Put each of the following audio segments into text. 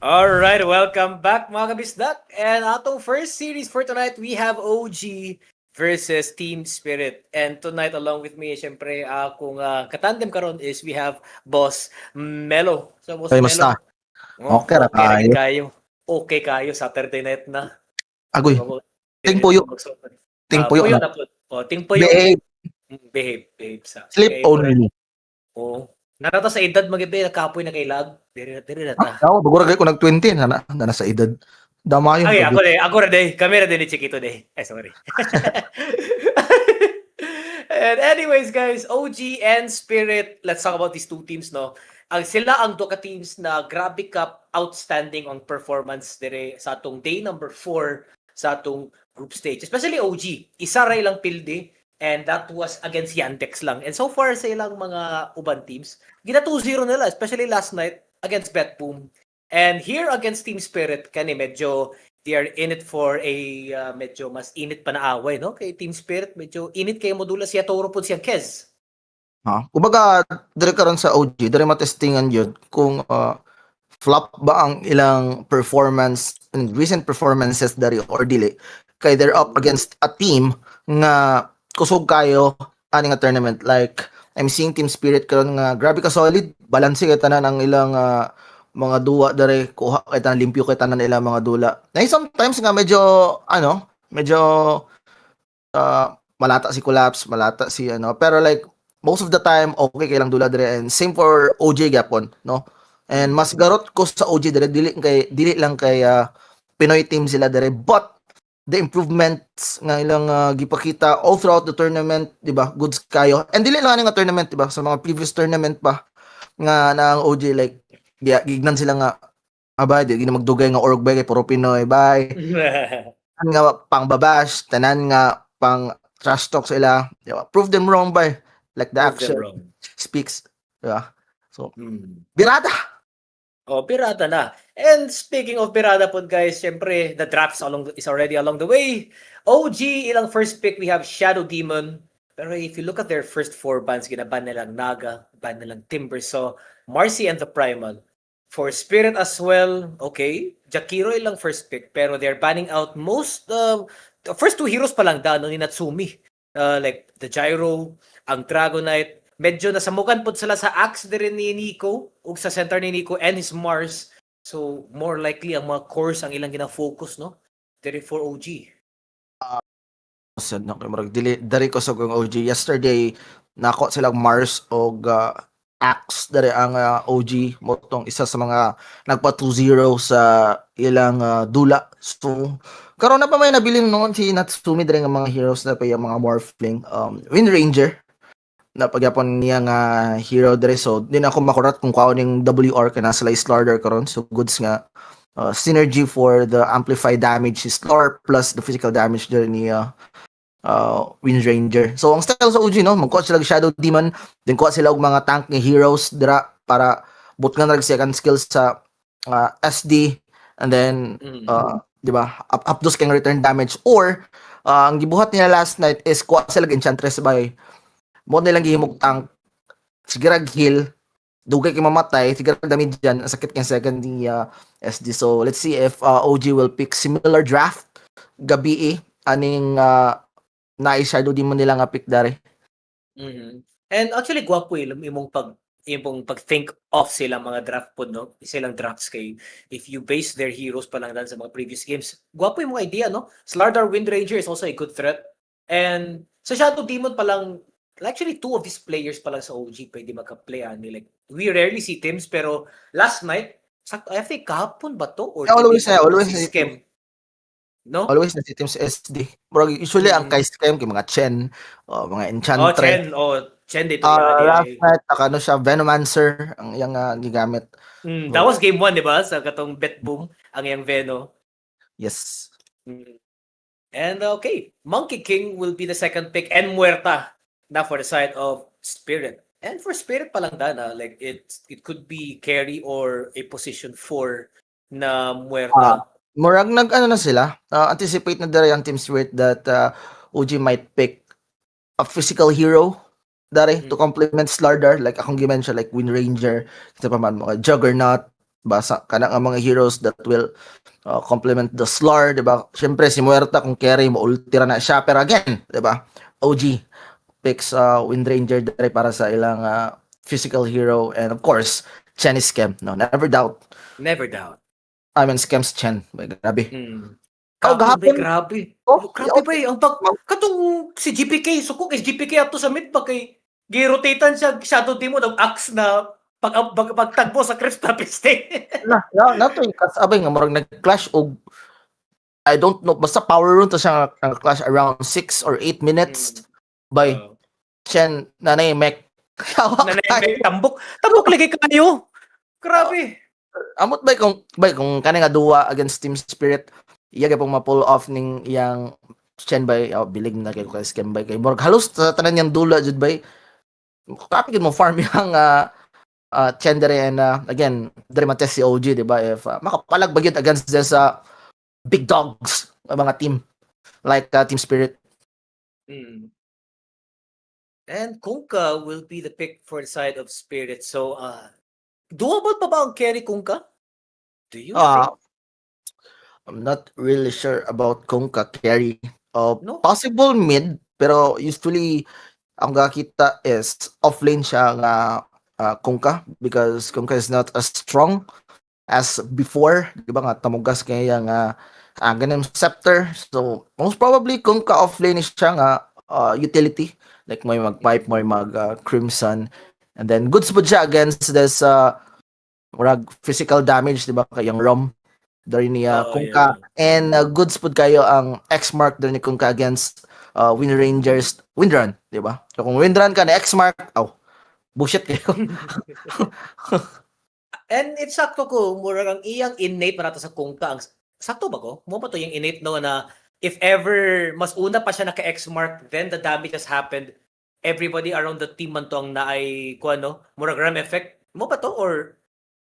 Alright, welcome back mga kabisdak. And atong first series for tonight, we have OG versus Team Spirit. And tonight along with me, syempre, akong katandem karon is we have Boss Melo. So Boss Ay, Melo, basta. Okay ra okay ra gid kayo. kayo. Okay kayo, Saturday night na. Agoy, Dili ting na puyo. mo magsuot. Ting puyo Puyo na. na po. Ting puyo. Behave. Behave sa. Sleep Kay murag, only. narata sa edad magibe, nakapoy na kay lag. Diri na ta. Ako, bagura kayo kung nag-20, na sa edad. Damayon Ay, ka, good. ako na day. Kami na din ni Chiquito day. Ay, sorry. And anyways, guys, OG and Spirit, let's talk about these two teams, no? Sila ang duka teams na grabe ka outstanding on performance dire sa atong day number 4 sa atong group stage. Especially OG. Isa ra ilang pilde and that was against Yandex lang. And so far sa ilang mga uban teams, gina 2-0 nila, especially last night against Betboom. And here against Team Spirit, kani medyo they are in it for a medyo mas init pa na away, no? Kay Team Spirit, medyo init kayo modula siya Toro po siya Kez. Kumbaga, dire karon sa OG, dire matestingan yun kung flop ba ang ilang performance, recent performances dari or dili. Kay they're up against a team nga kusog kayo ani nga tournament. Like, I'm seeing Team Spirit karon nga grabe ka solid, balanse kay tanan ang ilang mga duwa dari kuha kay tanan limpyo kay tanan ilang mga dula. Na sometimes nga medyo medyo malata si Collapse, malata si pero like most of the time okay kay lang dula dire, and same for OJ gapon, no? And mas garot ko sa OJ dire, dili lang kay Pinoy team sila dire, but the improvements nga ilang gipakita all throughout the tournament, di ba? Goods kayo. And dili lang nga tournament, di ba? Sa mga previous tournament pa nga na ang OJ, like gignan sila nga abay di gina magdugay nga org bay kay puro Pinoy bay. Tanan nga pangbabash, tanan nga pang trash talk sila. Di ba? Prove them wrong by like the action speaks. Di ba? So, birada. Pirata na. And speaking of pirata po guys, syempre the draft is already along the way. OG, ilang first pick, we have Shadow Demon. Pero if you look at their first 4 bans, ginaban nilang Naga, ban nilang Timber. So, Marcy and the Primal. For Spirit as well, okay. Jakiro ilang first pick, pero they're banning out most, the first 2 heroes pa lang ni Natsumi. Like the Gyro, ang Dragonite. Medyo nasamukan po sila sa Axe din ni Nico, ug sa center ni Nico and his Mars. So, more likely ang mga cores ang ilang gina-focus, no? Dari for OG. Sad na kay marag dili dari ko sa kong OG yesterday, nako silang Mars og Axe dari ang OG motong isa sa mga nagpa 2-0 sa ilang dula. So karon na pa may nabilin noon si Natsumi dari nga mga heroes na pa yung mga Morphling, Wind Ranger na pagyapon niya nga hero dire, so din ako makurat kung kaon ning WR kana sila Slarder karon, so goods nga synergy for the amplified damage is Slur plus the physical damage there ni Wind Ranger. So ang style sa OG, no, magkuha sila Shadow Demon, then kuha sila og mga tank ni heroes dira para but nga nag second skills sa SD, and then di ba, up those can return damage, or ang gibuhat nila last night is kuha sila Enchantress by mo nilang gihimog tank, sigurag heal, dugay kay mamatay, sigurag damage dyan, sakit kay second ni SD. So let's see if OG will pick similar draft gabi aning na-shadow din mo nila nga pick dari. And actually gwapo imong pag-think of sila mga draft po, no? Silang drafts kay if you base their heroes pa lang sa mga previous games. Gwapo yung mga idea, no? Slardar Wind Ranger is also a good threat. And sa Shadow Demon pa lang, actually 2 of these players pa lang sa OG pwede magka-play. Like, we rarely see teams, pero last night, I think kahapon ba to? Or always si Scam. No? Always na si Teams SD. Usually ang kay Scam kay mga Chen, mga Enchantress. Chen dito. Last night ano siya, Venomancer ang iyang gigamit. That was game 1, di ba? Sa katong Betboom ang iyang Veno. Yes. And okay, Monkey King will be the second pick, and Muerta na for the side of Spirit. And for Spirit pa lang dana, like it could be carry or a position 4 na Muerta. Murag nag-ano na sila, anticipate na dere ang Team Spirit that OG might pick a physical hero dare to complement Slardar, like akong gimension like Wind Ranger, kita pa man mga Juggernaut, basa kana nga mga heroes that will complement the Slar, 'di ba? Syempre si Muerta kung carry mo ultira na siya, pero again, 'di ba? OG picks Wind Ranger dere para sa ilang physical hero, and of course Chen is Scam. No, never doubt. Never doubt. I mean Scam's Chen. May grabe. Mm. Oh, Kapon bay, gahapon. grabe. Oh, Grabe ba ang katong si GPK, so kung is GPK ato sa mid ba kay gi-rotatean siya shadow team mo ng axe na pagtagbo sa Krista Piste. na to yung kasabay nga marag nag-clash og I don't know, basta power rune to siya nga clash around 6 or 8 minutes by Oh. Chen nanay Mek. Nanay tambok lagi kayo. Grabe. Amot kung kani nga duwa against Team Spirit, iya pong ma-pull off ning iyang Chen bay bilig na kay Scam bay kay murag halos sa tanan yang dula jud bay. Kapag mo farm yang Chen dere, and again dere matest si OG, di ba, if makapalag bagyod against this big dogs mga team like Team Spirit. And Kunkka will be the pick for the side of Spirit. So, doable pa ba ang carry Kunkka? Do you think? I'm not really sure about Kunkka carry. No? Possible mid, pero usually ang gakita is offlane siya nga Kunkka, because Kunkka is not as strong as before. Di ba nga, tamugas kaya nga ganun scepter. So, most probably Kunkka offlane siya nga utility. Like may mag-pipe, may mag-crimson. And then goods po siya against this murag physical damage, di ba, kayang ROM dari niya Kunkka. And goods po kayo ang X-Mark dari ni Kunkka against Wind Rangers Windrun, di ba? So kung Windrun ka na X-Mark, bullshit kayo. And it's sakto ko, murag ang iyang innate para sa Kunkka. Sakto ba ko? Mo pa to yung innate no na if ever mas una pa siya naka X-Mark, then the damage has happened. Everybody around the team man to ang naay kuano, murag ram effect. Mo pa to or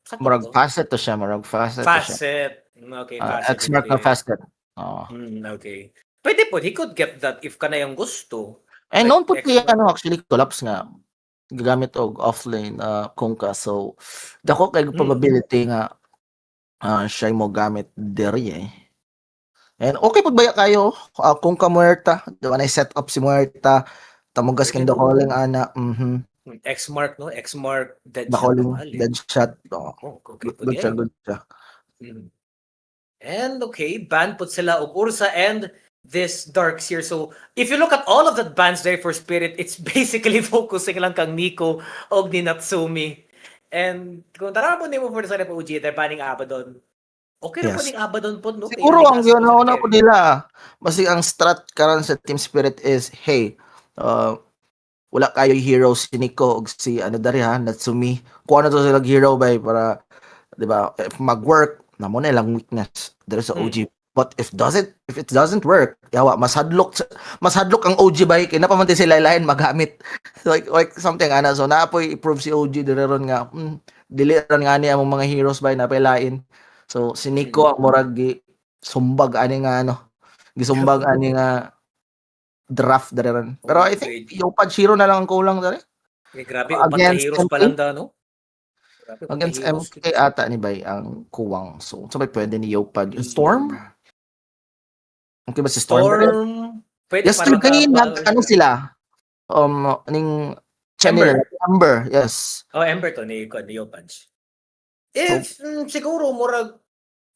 sakto Murag facet to siya, murag facet to siya. Facet. Okay, facet. X-Mark na facet. Okay. Pwede po, he could get that if kana yung gusto. And noon po kaya X-Mark. actually collapse nga gagamit og offlane Kunkka, so dako kay probability nga siya mo gamit diri eh. And okay pud baya kayo Kunkka Muerta, diba na set up si Muerta, tamugas kin the calling ana. X-Mark no, X-Mark dead The shot. calling dead shot. Okay, good siya. And okay, ban put sila og Ursa and this Dark Seer. So if you look at all of the bans there for Spirit, it's basically focusing lang kang Nico og ni Natsumi. And kung tarapon nimo for the side of OG, they're banning Abaddon. Okay na po ning Abaddon po, no? Siguro ang ginauna po nila, basi ang strat karon sa Team Spirit is, hey, wala kayo heroes si Nico og si dari Natsumi. Kuha na to sila hero bay para, di ba, if mag-work, namo na lang weakness there sa OG. But if it doesn't work, yawa, mas hadlok ang OG bay kay napamanti sila lain magamit. like something ana, so naapoy i-prove si OG dire ron nga dili ron nga ni among mga heroes bay napailain. So si Nico ang murag sumbag ani nga gisumbag ani nga draft dire ron. Pero I think yung Pachiro na lang ang kulang dere. Grabe, upat na heroes pa lang da, no? Against MK ata ni bay ang kuwang. So may pwede ni Yopad. Storm? Okay ba si Storm? Pwede yesterday sila? Ning channel Ember, yes. Ember to ni Yopad. If siguro murag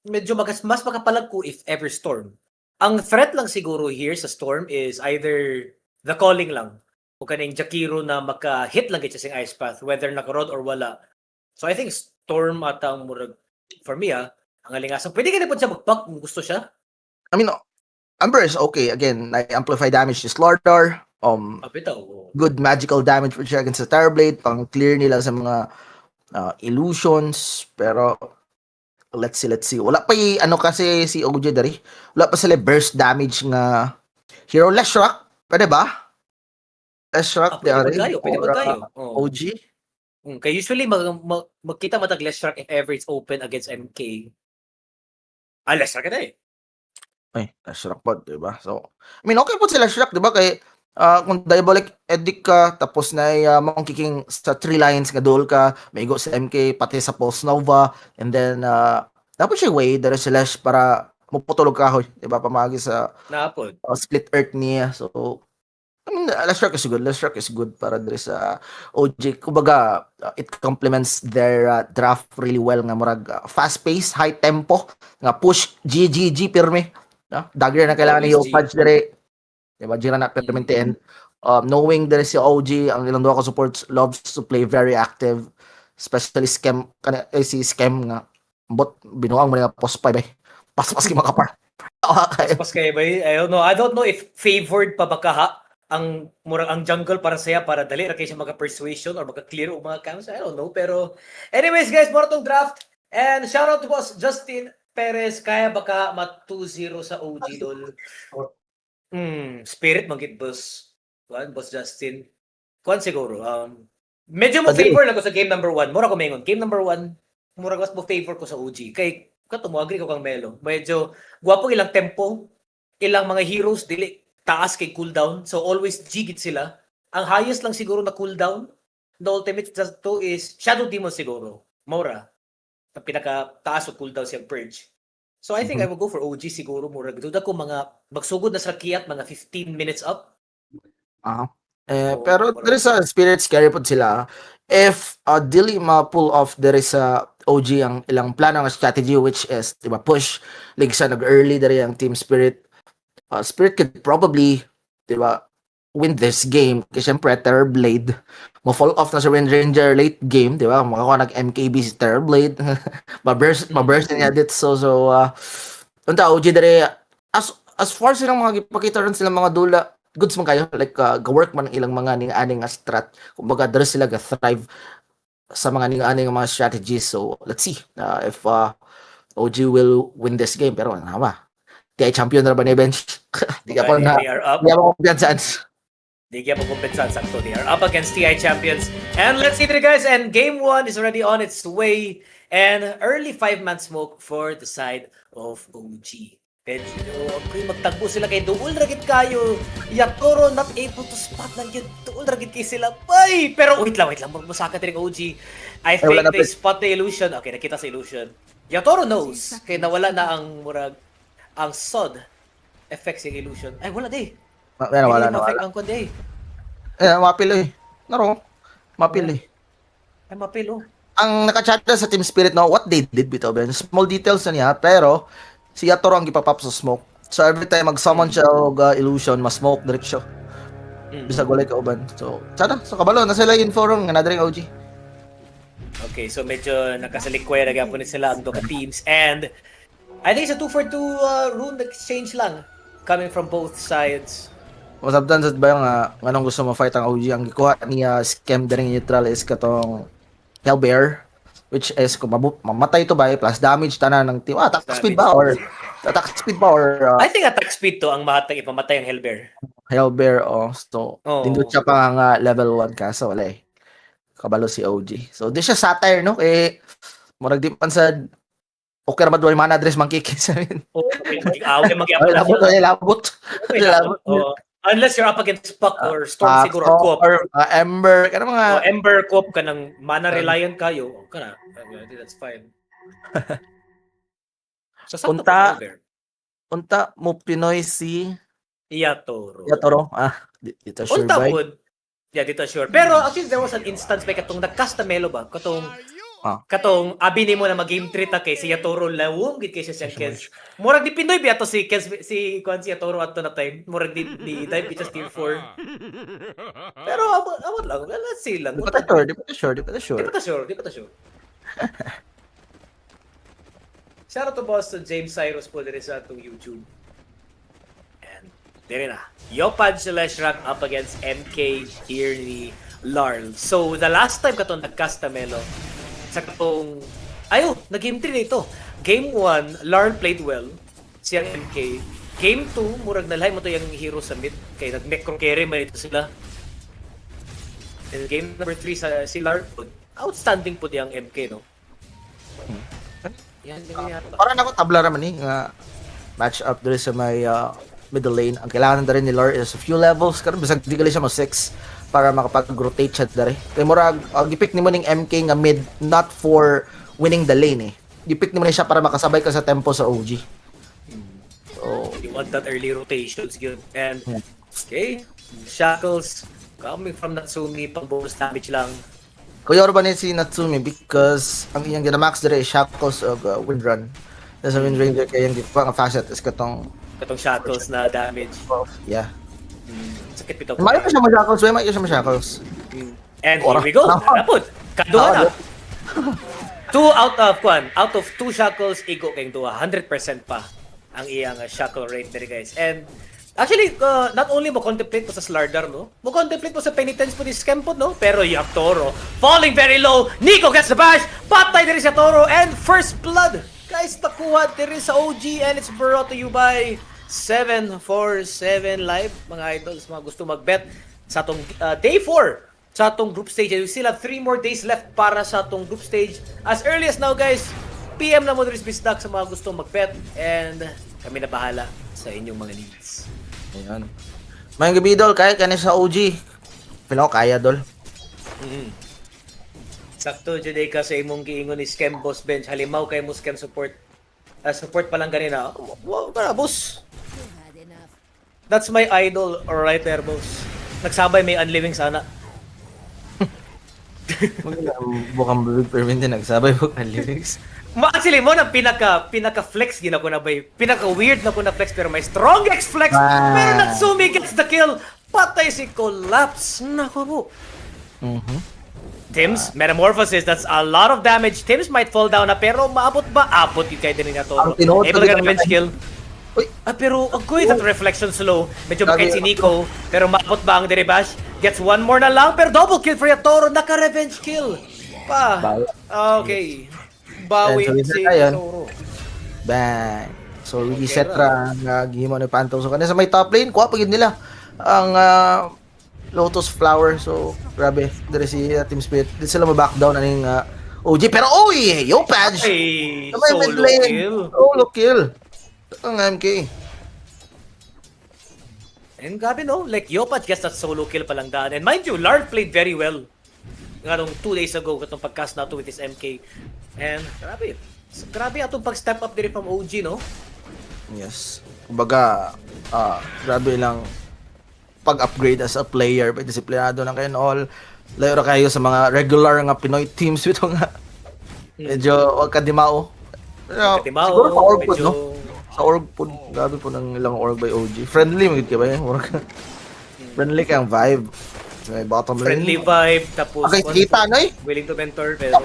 medyo mas makapalag ko if ever Storm. Ang threat lang siguro here sa Storm is either the calling lang o kaning Jakiro na maka-hit lang siya sing Ice Path whether naka-rod or wala. So I think Storm at ang murag for me ang alingasang pwede ka na po siya mag-pack kung gusto siya. I mean Ember is okay. Again, amplify damage to Slaughter. Good magical damage for siya against the Terrorblade. Pang clear nila sa mga illusions. Pero let's see. Wala pa kasi si OJ dari. Wala pa sila burst damage nga hero. Leshrac, pwede ba? Leshrac dari. Pwede ba kayo? OG? Kaya usually magkita matag Leshrac if ever it's open against MK. Leshrac ka na eh. Leshrac po, diba? So, I mean, okay po sila Leshrac, diba? Kay Kung diabolic edict ka tapos na monkey king sa 3 lines nga duel ka, maigo sa MK pati sa Pulse Nova, and then dapat siya way dari si Lash para muputulog kahoy, di ba, pamagi sa Napod. split earth niya. So I mean, Last Shark is good. Last Shark is good para diri sa OG. Kumbaga, it complements their draft really well nga murag fast pace, high tempo, nga push GGG pirme. No? Dagger na kailangan ni Always G. Yopaj diri. Diba, Jira na permanente. Knowing there si OG, ang ilang duha ka supports loves to play very active, especially Scam, si Scam nga, bot, binuang mo nga post 5 eh. Pas-pas ki makapar. Pas kayo ba? I don't know if favored pa ba kaha ang murang ang jungle para saya para dali ra kay siya maka-persuasion or maka-clear og mga camps. I don't know. Pero anyways guys, more tong draft. And shout out to boss Justin Perez. Kaya baka ma-2-0 sa OG dol. Spirit magit boss. Boss Justin. Kuan siguro. Medyo mo favor lang ko sa game number 1. Mura ko mengon. Game number 1, mura mas mo favor ko sa OG. Kay kato mo agree ko kang Melo. Medyo guwapo ilang tempo, ilang mga heroes dili taas kay cooldown. So always G-git sila. Ang highest lang siguro na cooldown the ultimate to is Shadow Demon siguro. Mora. Ang pinaka taas o cooldown siyang Purge. So I think I will go for OG siguro mura. Duda ko mga magsugod na sa kiyat mga 15 minutes up. Pero there is a spirit scary po sila. If dili ma-pull off there is a OG ang ilang plano ng strategy, which is diba push ligsa nag-early there ang team spirit. Spirit could probably diba win this game kasi syempre Terror Blade mo fall off na sa Wind Ranger late game, diba, makakuha nag MKB si Terror Blade. maburst niya dit. So unta OG there as far silang mga gipakita rin silang mga dula, goods man kayo, like ga-work man ang ilang mga ning-aning nga strat, kumbaga dere sila ga-thrive sa mga ning-aning mga strategies. So let's see if OG will win this game. Pero nama TI champion na ba ni BenJ? Di ka pa na, di ka pa kumpiyansan. Di ka pa kumpiyansan, sakto. They are up against TI champions. And let's see it guys, and game 1 is already on its way. And early 5-man smoke for the side of OG. Medyo magtagpo sila kay duol ragit kayo. Yatoro not able to spot lang yun. Duol ragit kay sila. Ay! Pero wait lang. Magmasaka din OG. I think they spot the illusion. Okay, nakita sa illusion. Yatoro knows. Kaya nawala na ang murag ang SOD effects yung illusion. Ay, wala di. Wala. Ang kundi. Mapil eh. Naro. Mapil eh. Ay, mapil oh. Ang nakachat sa Team Spirit, no, what they did bitaw Ben, small details na niya, pero si Yatoro ang gipapap sa smoke. So every time mag-summon siya og illusion, mas-smoke direct siya. Bisag walay kauban. So sana sa kabalo na sila info ron nga nadring OG. Okay, so medyo nakasalikway na gapon sila ang duka teams, and I think it's a 2-for-2 rune exchange lang coming from both sides. Masabtan sa ba yung anong gusto mo fight ang OG, ang gikuha niya scam din neutral is katong Hellbear, which is kung mamatay to ba plus damage tanan ng team. Attack speed ba or I think attack speed to ang ipamatay ang Hellbear so tindot siya pa nga level 1 kaso wala eh. Kabalo si OG. So di siya satire no eh murag di pan sa okay ra ba man address man kikis amin. Labot. Unless you're up against Puck or Storm siguro or Coop. Or Ember, kana mga Ember, Coop ka ng mana reliant kayo. Kana, that's fine. So, unta mo Pinoy si Yatoro. Dito sure ba? Yeah, dito sure. Pero actually there was an instance may katong nagcast na Melo ba? Katong abi nimo na mag-game 3 ta kay si Yatoro lawom gid kay siya Kens. Murag di Pinoy biya to si Kens si Yatoro ato na time. Murag di type just tier 4. Pero abot lang. Let's see lang. Di pa ta sure. Shout out to Boston James Cyrus po diri sa atong YouTube. And dire na. Yopaj/Rank up against MK Tierney Larl. So the last time katong nagcast na Melo sa katong nag-game 3 na ito. Game 1, Larl played well. Siyang MK. Game 2, murag nalhay mo to yung hero sa mid. Kaya nag-necro carry man ito sila. And game number 3 si Larl, outstanding po yung MK, no? Para nako tabla raman ni nga match up diri sa may middle lane. Ang kailangan na rin ni Lord is a few levels. Karon bisag di gali siya mo 6 para makapag-rotate siya dere. Kay murag gipick nimo ning MK nga mid not for winning the lane eh. Gipick nimo ni siya para makasabay ka sa tempo sa OG. So, You want that early rotations, good. And, okay, Shackles coming from Natsumi, pang bonus damage lang. kuya ba ni si Natsumi because ang iyang ginamax dere is Shackles of Wind Run. Sa Wind Ranger kaya yung gipa nga facet is katong Shackles na damage. yeah. Sakit pito. May pa siya ma-Shackles, may siya ma-Shackles. And here we go. Napod. Kaduha na. 2 out of 2 Shackles, igo kayong duha. 100% pa ang iyang shackle rate there, guys. And actually, not only mo contemplate mo sa Slardar, no? Mo contemplate mo sa penitence mo ni Skempod, no? Pero you have Toro falling very low. Nico gets the bash. Patay din sa Toro. And first blood. Guys, nakuha din sa OG. And it's brought to you by 747 Live. Mga idols, mga gusto mag-bet sa atong day 4 sa atong group stage. We still have 3 more days left para sa atong group stage. As early as now, guys, PM na mo din Bisdak sa mga gusto mag-bet. And kami na bahala sa inyong mga needs. Ayan. May gabi dol, kaya ka sa OG. Pila ko kaya dol. Sakto, Juday ka sa imong giingon ni Scam Boss Bench. Halimaw kay mo Scam support. Support pa lang ganina. Wow, para boss. That's my idol right there, boss. Nagsabay may unliving sana. Bukang bibig permin din nagsabay bukang lyrics. Actually, mo na pinaka-flex gina ko na ba? Pinaka-weird na ko na flex pero may strong X-flex. Pero Natsumi gets the kill. Patay si Collapse. Nako po. Tims, Metamorphosis, that's a lot of damage. Tims might fall down na pero maabot ba? Abot yung kaya din nga to. Able to revenge kill. Pero agoy that reflection slow. Medyo bakit si Nico. Pero maabot ba ang Deribash? Gets one more na lang pero double kill for Yatoro. Naka-revenge kill. Pa. Okay. Bawi si Toro. Bang. So reset ra nga gihimo ni Panto. So kanina sa may top lane, kuha pagid nila ang Lotus Flower. So grabe, dere si Team Spirit. Di sila ma-back down aning OG pero yo patch. Hey, solo kill. Ang MK. And grabe no, like Yopaj gets that solo kill palang daan. And mind you, Lard played very well. Nga nung 2 days ago, katong pag-cast na to with his MK. And grabe. So, grabe atong pag-step up din from OG, no? Yes. Kumbaga, grabe lang pag-upgrade as a player. By disiplinado lang kayo all. Layo kayo sa mga regular nga Pinoy teams. Ito nga. Medyo wag ka dimao. Siguro pa org po, no? Sa org po. Grabe po ng ilang org by OG. Friendly, magigit ka ba yun? Friendly kang vibe. May bottom lane. Friendly vibe, tapos okay, kita na eh. Willing to mentor, pero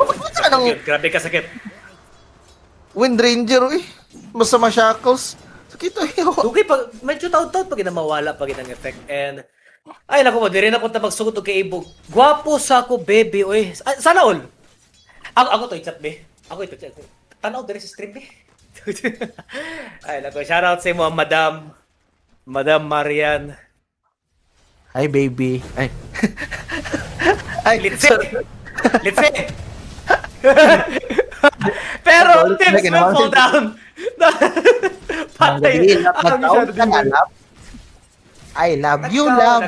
grabe ka sakit. Wind Ranger eh. Masama Shackles. Sakit eh. Okay, medyo taut-taut pag mawala pag ang effect. And, ay naku mo, di rin ako magsugod kay Ibog. Gwapo sa ako, baby, oy. Sana all. Ako to, i-chat, be. Ako ito, chat. Tanaw, di rin sa stream, be. Ay naku, shoutout sa mo, Madam Marian. Hi, baby. Ay. Litse! Litse! Pero, Tims will fall down. Patay. I love you, love.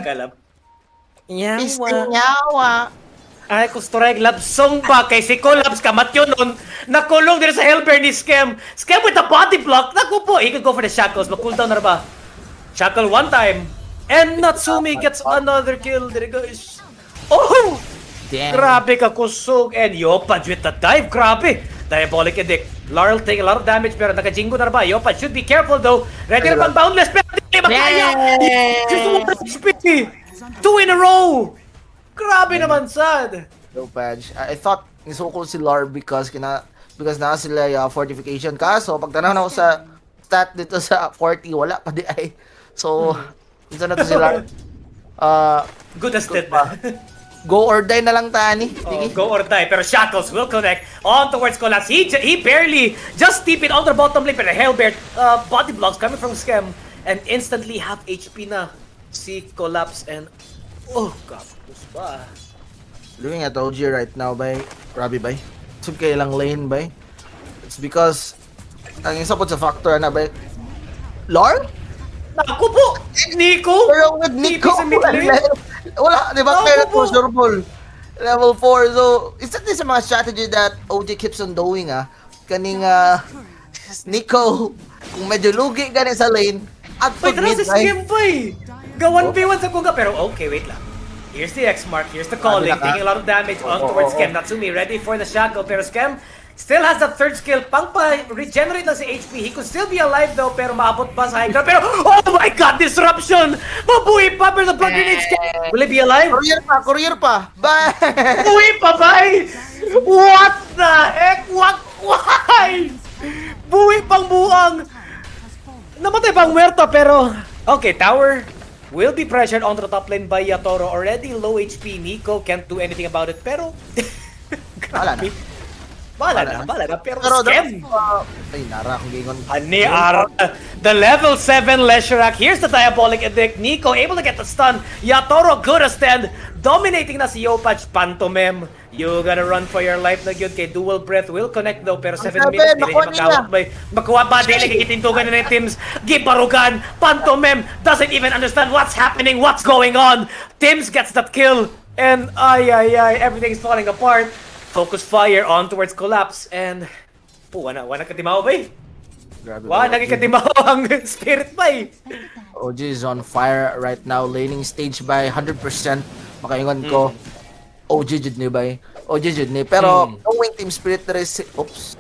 Nyawa. Ay, kustureg love song ba? Kay si Collapse kamatyo nun. Nakulong din sa Hellbear ni Scam. Scam with a body block. Naku po, he could go for the shackles. Mag-cooldown na ba? Shackle one time. And Natsumi gets another kill. There guys. Oh! Damn. Grabe ka kusog. And Yopaj with the dive. Grabe. Diabolic edict. Laurel take a lot of damage pero naka-jingo na ba? Yopaj should be careful though. Ready na pang boundless pero hindi makaya. Just 1 HP. 2 in a row. Grabe naman sad. Yopaj. I thought nisukol si Lar because na sila fortification. Kaso pag tanaw na ako sa stat dito sa 40 wala pa di ay. So isa na to si Lar. Good as dead na. Go or die na lang tani. Go or die. Pero Shackles will connect on towards Collapse. He barely just deep it on the bottom lane. Pero Hellbear body blocks coming from Scam. And instantly half HP na si Collapse. And oh god. Ba? Looking at OG right now by Robbie by. Sub kay lang lane by. It's because ang isa po sa factor na by Lord? Naku po! Nico! Pero with Nico, TP sa mid lane. wala, di ba? Naku Kaya po. for sure ball. Level 4. So, isa din sa mga strategy that OG keeps on doing, Kaning, Nico, kung medyo lugi gani sa lane, at Wait, pag tara mid, sa scam pa eh. Ga 1v1 sa Kunga, pero okay, wait lang. Here's the X mark, here's the calling, taking a lot of damage on towards Scam. Natsumi ready for the shackle, pero Scam still has that third skill. Pang pa-regenerate lang si HP. He could still be alive though, pero maabot pa sa high ground. Pero, oh my god, disruption! Mabuhay pa, pero the blood grenade Scam. Will he be alive? Courier pa. Bye! Buhay pa, bay! What the heck? Why? Buhay pang buang! Namatay pang muerto, pero... Okay, tower will be pressured onto the top lane by Yatoro. Already low HP, Nico can't do anything about it, pero... Wala na. Bala na. Pero Pero, Scam! ay, nara, kung gingon. Ani Ara, the level 7 Leshrac. Here's the Diabolic Edict. Nico able to get the stun. Yatoro good as stand. Dominating na si Yopach. Pantomime. You gotta run for your life na yun kay Dual Breath. Will connect though, pero 7 Ang minutes. sabi, Dili niya makawat ba? Makuha ba? Dili kikitintugan na ng teams. Gibarugan. Pantomime doesn't even understand what's happening, what's going on. Tims gets that kill. And ay, everything's falling apart. Focus fire on towards collapse. And wala katimaw ba eh? Grabe. Wala katimaw ang spirit ba eh? OG is on fire right now, laning stage by 100%. Makaingon ko, OG jud ni bay. OG jud ni. Pero, knowing team spirit there is, oops.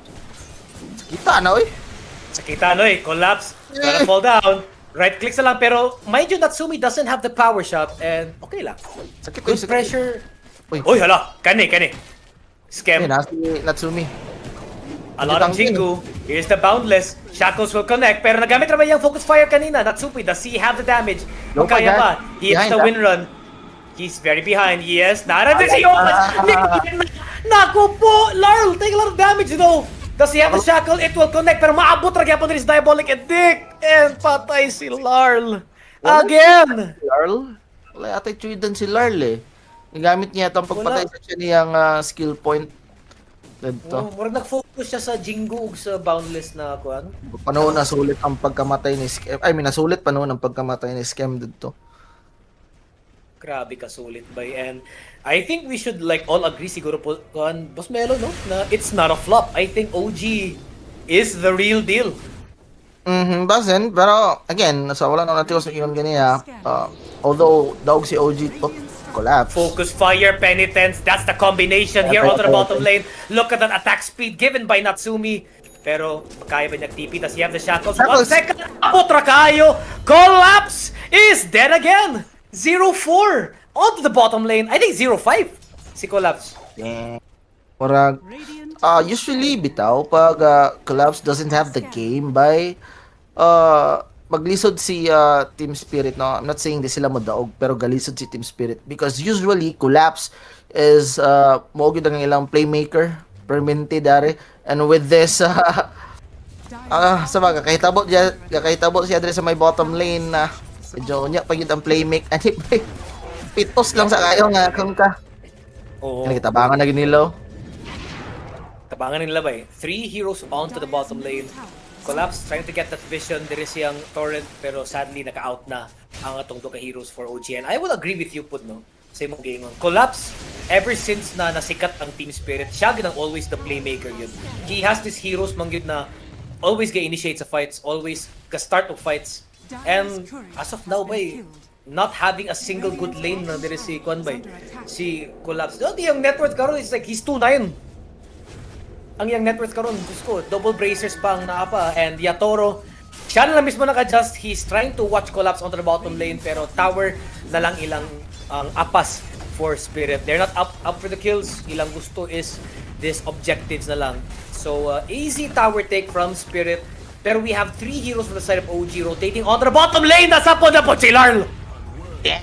Kita na, oy. Sakita no eh, collapse, gonna fall down. Right click sa lang, pero mind you, Natsumi doesn't have the power shot and okay lang. Sakit, Good sakit. pressure. Uy. Uy, hala, kani. Scam. Ayun, nasi Natsumi. A lot of Jingu. Here's the Boundless. Shackles will connect. Pero nagamit naman yung Focus Fire kanina. Natsumi, does he have the damage? Kung kaya pa. He hits the win run. He's very behind. Yes. Narating si Yomas. Naku po! Larl, take a lot of damage though. Does he have the shackle? It will connect. Pero maabot rin po this Diabolic Edict. And patay si Larl. Again! Larl? Wala yata yung si Larl eh. Nagamit niya itong pagpatay sa siya niyang skill point. Dito. Murag nag-focus siya sa Jingu ug sa Boundless na kuan. Panahon na sulit ang pagkamatay ni Scam. I mean, nasulit panahon ang pagkamatay ni Scam dito. Grabe ka sulit bay. And I think we should like all agree siguro po kuan Boss Melo no na it's not a flop. I think OG is the real deal. Basin, pero again, nasa wala na natin sa iyon ganiya. Although daog si OG collapse. Focus fire penitence. That's the combination here onto the bottom lane. Look at that attack speed given by Natsumi. Pero kaya ba niya TP? Does he have the shackles? 1 second. Apotra kayo. Collapse is dead again. 0-4 onto the bottom lane. I think 0-5 si Collapse. Yeah. Parang usually bitaw pag collapse doesn't have the game by maglisod si Team Spirit, no? I'm not saying di sila modaog, pero galisod si Team Spirit because usually collapse is mo gyud ang ilang playmaker permanente dare, and with this sa baga kahitabo siya dire sa may bottom lane na medyo nya pa gyud ang playmake ani pitos lang sa kayo nga kung ka. Oo. Ano kitabangan na ginilo. Tabangan nila ba eh. 3 heroes onto the bottom lane. Collapse trying to get that vision. There is yung Torrent pero sadly naka-out na ang atong duka heroes for OG. And I will agree with you, Pud, no? Sa imong game on. Collapse, ever since na nasikat ang Team Spirit, siya ginang always the playmaker yun. He has these heroes mangyud na always ga-initiate sa fights, always ga-start of fights. And as of now, bay, not having a single good lane na there is si Kwan bay, si Collapse. Dati yung net worth karon is like he's 2-9. Ang yung net worth karon, Diyos ko, double bracers pang naapa. And Yatoro, siya na lang mismo naka-adjust. He's trying to watch Collapse onto the bottom lane, pero tower na lang ilang apas for Spirit. They're not up for the kills. Ilang gusto is this objectives na lang. So, easy tower take from Spirit. Pero we have 3 heroes from the side of OG rotating onto the bottom lane. Nasa po na po si Larl.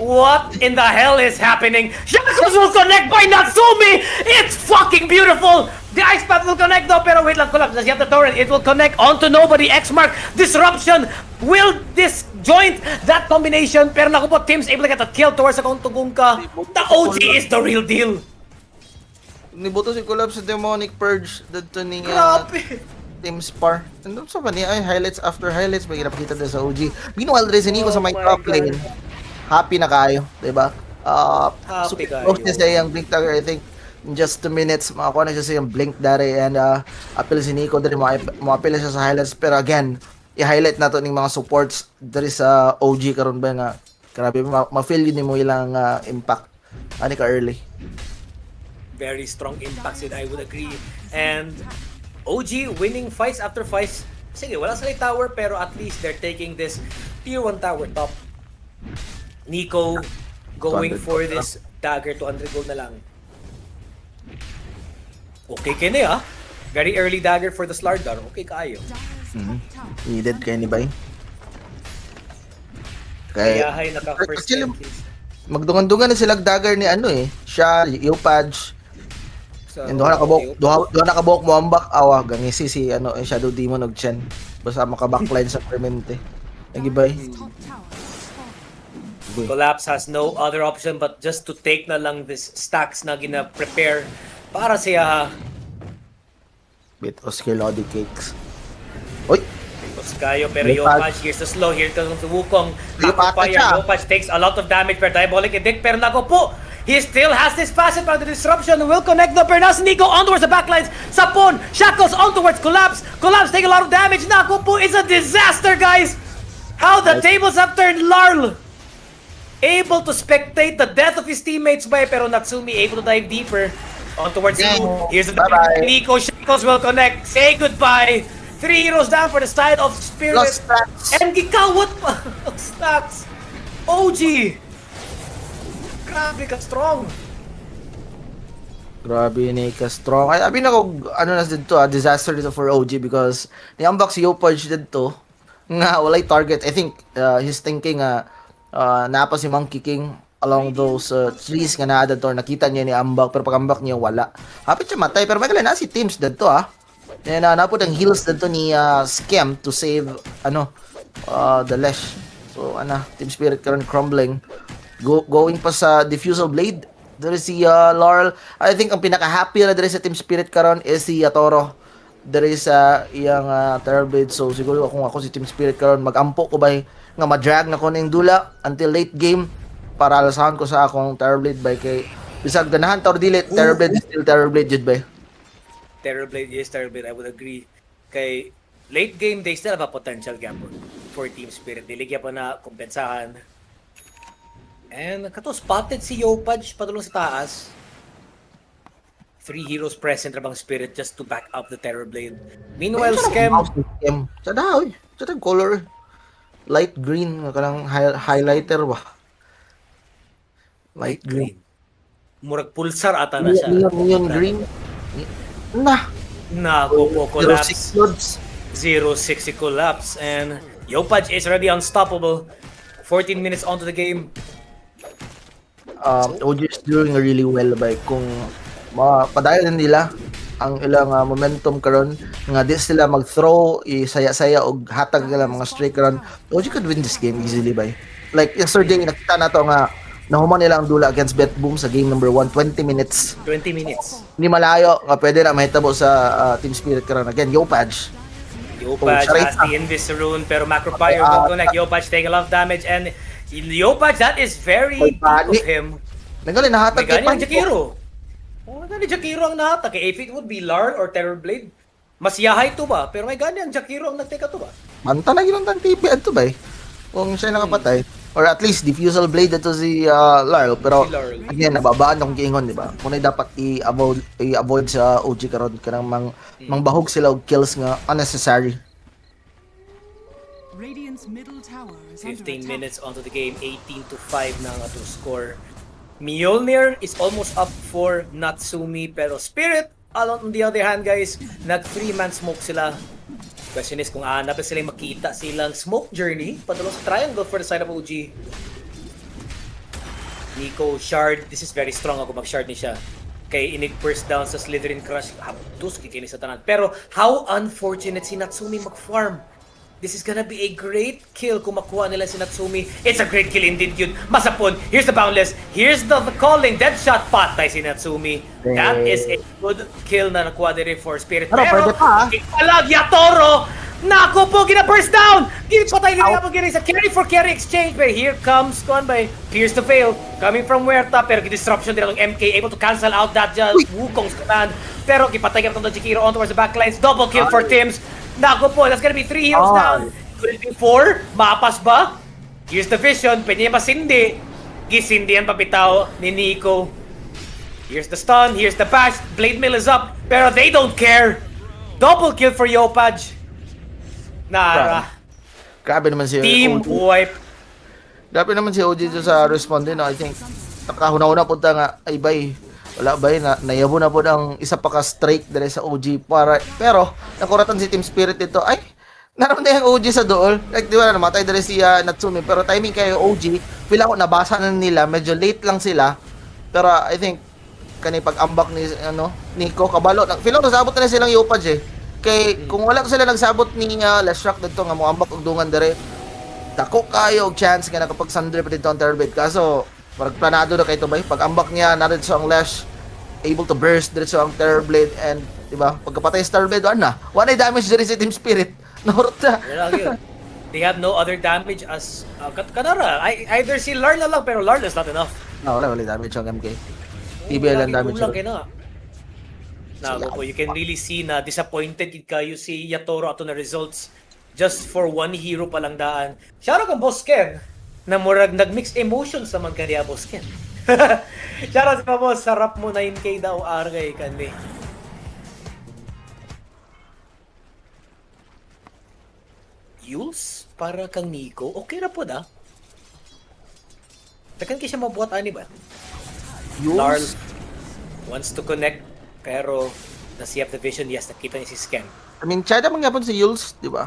What in the hell is happening? Shackles will connect by Natsumi! It's fucking beautiful! The Ice Path will connect though, pero wait lang, Collapse. Does he have the torrent? It will connect onto nobody. X-Mark, Disruption will disjoint that combination. Pero naku po, Tim's able to get a kill towards the Kontugungka. The OG is the real deal. Nibuto si Collapse sa Demonic Purge dito ni Grabe! team spar. And so ba niya ay highlights after highlights may ginapakita din sa OG. Meanwhile, Resin ko sa Oh my my top God. lane. Happy na kayo, 'di ba? Happy Super kayo. close niya sa yung blink tagger, I think in just 2 minutes makakuha na siya sa yung blink dari and appeal si Nico dari mo appeal siya sa highlights pero again i-highlight nato ning mga supports dari sa OG karon ba nga grabe ma-feel yun mo ilang impact ani ka early. Very strong impacts yun, I would agree. And OG winning fights after fights. Sige, wala sila tower pero at least they're taking this tier 1 tower top. Nico going 200 for gold this dagger, 200 gold na lang. Okay kini ah. Very early dagger for the Slardar. Okay kayo. Needed kay ni bay. Kaya Kaya hay naka first actually, 10 kills. magdungan-dungan na sila dagger ni ano siya Yopaj. So, And duha na kabuok mo ambak awa gangisi si Shadow Demon og Chen. Basta maka-backline sa Permente. Nagibay. Collapse has no other option but just to take na lang this stacks na gina-prepare para siya. Bit Oscar Lodi Cakes. Oy! Tapos kayo pero Yopaj. Yopaj here's the slow, here comes the Wukong. Yopaj Fire, siya. Yopaj takes a lot of damage per Diabolic Edict pero nako po! He still has this passive but the disruption will connect the Pernas. Nico on towards the backlines. Sapon, Shackles on towards Collapse. Collapse take a lot of damage. Nako po is a disaster guys! How the tables have turned. Larl able to spectate the death of his teammates by pero Natsumi able to dive deeper on towards Nico. Here's the Bye-bye. Nico, Shackles will connect. Say goodbye. 3 heroes down for the side of Spirit. Lost stacks. And gikawat pa. Stacks. OG. Grabe ka strong. Grabe ni ka strong. Ay abi na ko na dito disaster dito for OG because ni unbox si Yopaj dito nga walay target. I think he's thinking napa si Monkey King along those trees nga naa dito nakita niya ni ambak pero pag ambak niya wala. Hapit siya matay pero may na si Teams dito And napod ang heals dito ni Scam to save the Lesh. So Team Spirit karon crumbling. Going pa sa Diffusal Blade. There is si Laurel. I think ang pinaka-happy na there sa Team Spirit karon is si Toro. There is iyang Terror Blade. So siguro kung ako si Team Spirit karon magampo ko ba nga ma-drag na ko ning dula until late game para alasahan ko sa akong Terror Blade by kay bisag ganahan Toro dili Terror Blade is still Terror Blade jud ba. Terror Blade, yes, Terror Blade, I would agree. Kay late game, they still have a potential gamble for Team Spirit. Niligyan pa na kompensahan. And kato, spotted si Yopaj patulong sa taas. 3 heroes present rabang Spirit just to back up the Terror Blade. Meanwhile, Scam, Sa daw, sa tag color light green nga kanang highlighter ba. Light green. murag pulsar ata na siya. Neon green. Nako po, collapse. 06 loads. 0-6 collapse. And Yopaj is already unstoppable. 14 minutes onto the game. OG is doing really well by kung padayon nila ang ilang momentum karon nga di sila mag-throw isaya-saya og hatag nila mga streak karon. OG could win this game easily by. Like yesterday nakita nato nga nahuman nila ang dula against Bet Boom sa game number 1 20 minutes. 20 minutes. Hindi malayo nga pwede na mahitabo sa Team Spirit karon again. Yopaj Yopaj has the Invis Rune pero Macro Fire will connect. Yopaj take a lot of damage and Yopaj, that is very deep of him. Nagali nahatag kay Jakiro. Oh, gani Jakiro ang nahatag. If it would be Larl or Terror Blade, mas yahay to ba? Pero may gani ang Jakiro ang nagteka to ba? Manta na ginong TP adto ba? Kung siya nakapatay or at least diffusal blade ito si Larl pero again nababaan akong giingon di ba? Kung dapat i-avoid sa OG karon kanang mangbahog sila og kills nga unnecessary. 15 minutes onto the game, 18-5 na ang atong score. Mjolnir is almost up for Natsumi pero Spirit, on the other hand guys, nag 3-man smoke sila. Question is kung hanapin sila makita silang smoke journey patulong sa triangle for the side of OG. Nico, Shard, this is very strong ako mag-shard ni siya. Kay inig first down sa Slytherin Crush, hapdos kikini sa tanan. Pero how unfortunate si Natsumi mag-farm. This is gonna be a great kill kung makuha nila si Natsumi. It's a great kill indeed yun. Masapon, here's the boundless. Here's the calling. Dead shot patay si Natsumi. That is a good kill na nakuha din for Spirit. Pero pwede pa, ipalag Yatoro! Nako po, gina-burst down! Patay din nga po sa carry for carry exchange. But here comes, kuhan by Pierce the Veil. Coming from Huerta, pero disruption din ng MK. Able to cancel out that Wukong's command. Pero kipatay ka itong Chikiro on towards the backlines. Double kill for Tims. Nako po, that's gonna be 3 heroes down. Could it be 4? Maapas ba? Here's the vision. Pwede niya masindi. Gisindi yan papitaw ni Nico. Here's the stun. Here's the bash. Blade Mill is up. Pero they don't care. Double kill for Yopaj. Nara. grabe naman si Team OG. wipe. Grabe naman si OG dito sa respond din. I think, nakahuna-una po nga, ay bay, wala bay, nayabo na po ng isa pa ka-strike dahil sa OG. Pero, nakuratan si Team Spirit dito, ay, naroon na yung OG sa dool. Like, di ba, namatay dahil si Natsumi. Pero timing kayo OG, feel ako nabasa na nila, medyo late lang sila. Pero, I think, pag-ambak ni, Nico, kabalo, feel ako nasabot na silang Yopaj eh. Kay kung wala ko sila nagsabot ni Last Rock dito nga mo ambak og dungan dire. Dako kayo og chance nga nakapag-sunder pa dito ang Turbid. Kaso parang planado na kay to bay. Pag ambak niya narid sa ang Lash able to burst diretso ang Terrorblade and di ba? Pagkapatay sa Terrorblade ana. Wala damage diri sa Team Spirit. Nahurot na. They have no other damage as kanara. Either si Larl na lang pero Larl is not enough. No, wala damage ang MK. TBL lang damage. Now, you can really see na disappointed kayo si Yatoro ato na results just for one hero pa lang daan. Shoutout kang Boss Ken na murag nag-mix emotions naman kaniya Boss Ken. Shoutout sa boss, sarap mo 9k daw argay kani. Yules para kang Nico. Okay ra po da. Takan siya mabuhat ani ba? Larl wants to connect. Pero, na-see up the vision, yes, nakita niya si Scan. I mean, China mangyapon si Yules, di ba?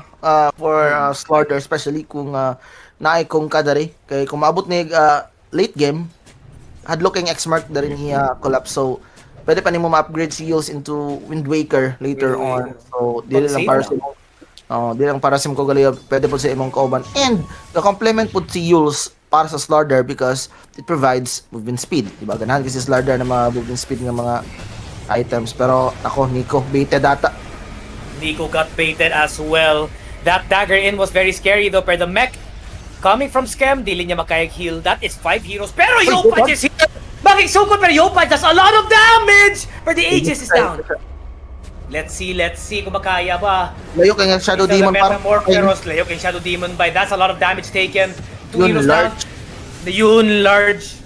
For Slaughter, especially kung naay kong kadari. Kaya kung maabot ni late game, hadlooking X-Mark na rin niya collapse. So, pwede pa ni mo ma-upgrade si Yules into Wind Waker later on. So, di lang para di lang para sa ko galiya, pwede po sa imong kauban. And, the-complement po si Yules para sa Slaughter because it provides movement speed. Di ba? Ganahan kasi Slaughter na mga movement speed ng mga items. Pero ako, Nico, baited data. Nico got baited as well. That dagger in was very scary though. Pero the mech coming from Scam, dili niya makayag heal. That is 5 heroes. Pero Yopaj is here! Bakit sukot? Pero Yopaj does a lot of damage! But the Aegis is down. Let's see kung makaya ba. Layo kay Shadow Demon para. Layo kay Shadow Demon by. That's a lot of damage taken. 2 heroes down. Yun large.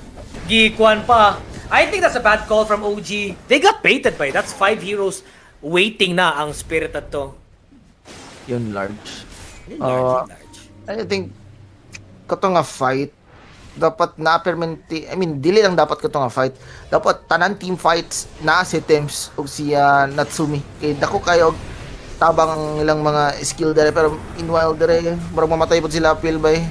Gikuan pa. I think that's a bad call from OG. They got baited by. That's 5 heroes waiting na ang Spirit at to. Yun large. Large. I think kato nga fight dapat na-permanente. I mean, dili lang dapat kato nga fight. Dapat tanan team fights na si Tems ug si Natsumi. Kay dako kayo tabang ang ilang mga skill dere pero meanwhile dere murag mamatay pud sila feel by.